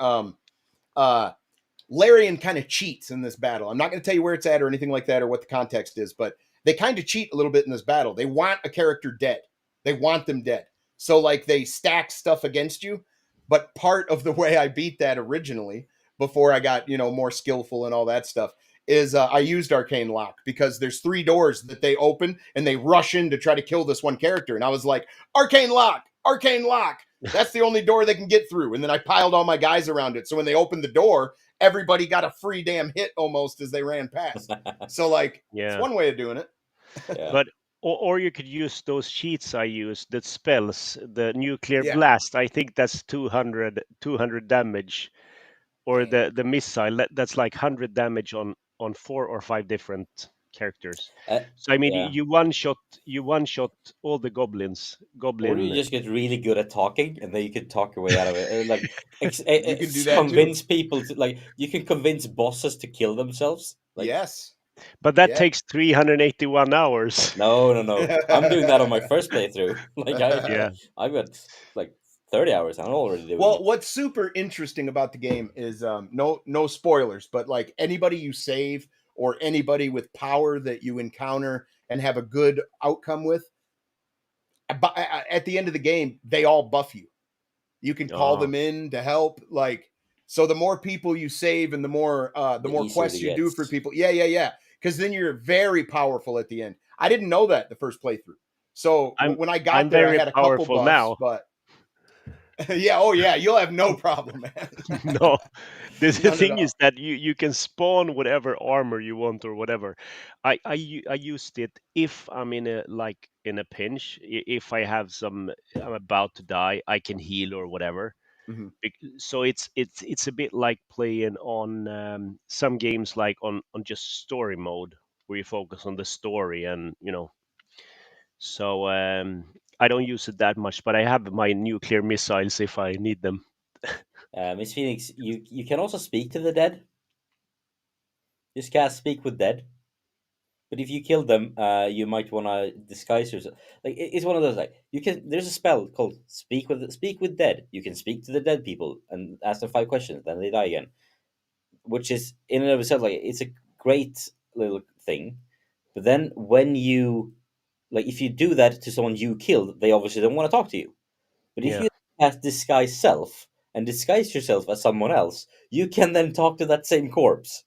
Larian kind of cheats in this battle. I'm not going to tell you where it's at or anything like that or what the context is, but they kind of cheat a little bit in this battle. They want a character dead. They want them dead. So like they stack stuff against you. But part of the way I beat that originally, before I got, more skillful and all that stuff, is I used Arcane Lock, because there's 3 doors that they open and they rush in to try to kill this one character. And I was like, Arcane Lock, Arcane Lock. That's the only door they can get through. And then I piled all my guys around it. So when they opened the door, everybody got a free damn hit almost as they ran past. So like, it's one way of doing it. But or you could use those cheats I used, that spells, the nuclear blast. I think that's 200 damage, or the missile that's like 100 damage on 4 or 5 different characters. So I mean, you one shot all the goblins. Or you just get really good at talking, and then you can talk your way out of it. And, like, you can do that convince too. people to, like, you can convince bosses to kill themselves. Like, yes. But that takes 381 hours. No. I'm doing that on my first playthrough. Like I've got like 30 hours. I'm already doing Well, it. what's super interesting about the game is no spoilers, but like anybody you save or anybody with power that you encounter and have a good outcome with, at the end of the game, they all buff you. You can call them in to help. Like, so the more people you save and the more quests you do for people. Yeah. Because then you're very powerful at the end. I didn't know that the first playthrough. So when I got there, I had a couple buffs, now. but yeah, you'll have no problem, man. No, the thing is that you can spawn whatever armor you want or whatever. I used it if I'm in a pinch. If I have I'm about to die, I can heal or whatever. Mm-hmm. So it's a bit like playing on some games, like on just story mode, where you focus on the story, and so I don't use it that much, but I have my nuclear missiles if I need them. Miss Phoenix, you can also speak to the dead. Just cast Speak with Dead. But if you kill them, you might want to disguise yourself. Like, it's one of those, like, you can. There's a spell called Speak with Dead. You can speak to the dead people and ask them 5 questions, then they die again. Which is in and of itself, like, it's a great little thing. But then when you, like, if you do that to someone you killed, they obviously don't want to talk to you. But if you cast Disguise Self and disguise yourself as someone else, you can then talk to that same corpse.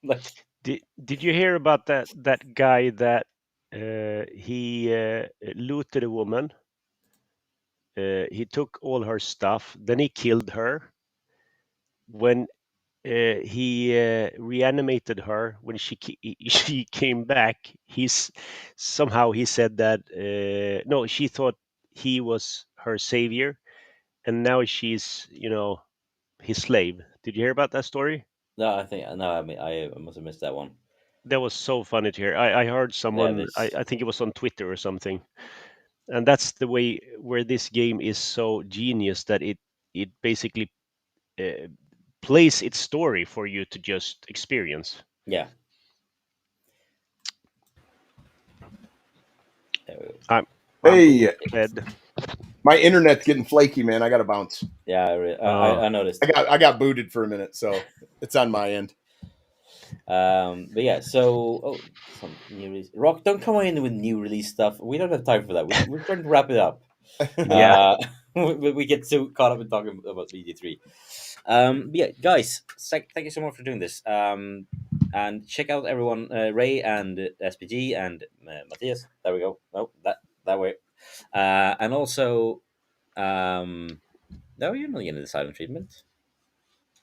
Like, did you hear about that guy that he looted a woman? He took all her stuff, then he killed her. When he reanimated her, when she came back, he said that no, she thought he was her savior, and now she's his slave. Did you hear about that story? No, I mean, I must have missed that one. That was so funny to hear. I heard someone. I think it was on Twitter or something, and that's the way where this game is so genius, that it basically plays its story for you to just experience. Yeah. Hey, my internet's getting flaky, man. I got to bounce. Yeah, I noticed. I got booted for a minute, so it's on my end. But yeah, so some new release. Rokk, don't come in with new release stuff. We don't have time for that. We're trying to wrap it up. We get so caught up in talking about BD3. But yeah, guys, thank you so much for doing this. And check out everyone, Ray and SPG and Mathias. There we go. Oh, that way. And also, no, you're not getting the silent treatment,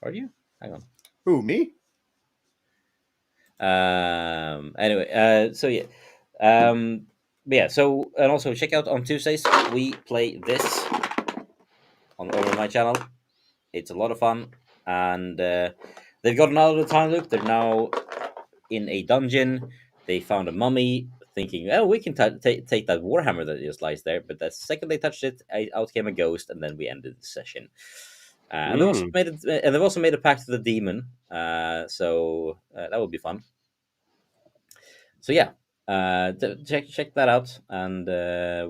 are you? Hang on. Who, me? Anyway, so yeah. But yeah, so, and also check out on Tuesdays we play this over my channel. It's a lot of fun, and they've gotten out of the time loop. They're now in a dungeon. They found a mummy, thinking, "Oh, we can take that warhammer that just lies there." But the second they touched it, out came a ghost, and then we ended the session. And they've also made a pact with the demon, so that would be fun. So yeah, check that out, and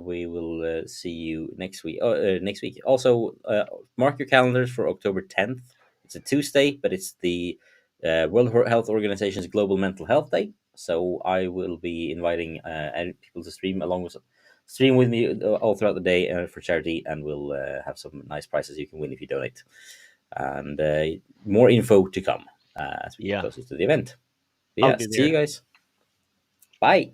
we will see you next week. Next week. Also, mark your calendars for October 10th. It's a Tuesday, but it's the World Health Organization's Global Mental Health Day. So I will be inviting people to stream with me all throughout the day for charity, and we'll have some nice prizes you can win if you donate. And more info to come as we get closer to the event. I'll Yeah, be see you there. guys. Bye.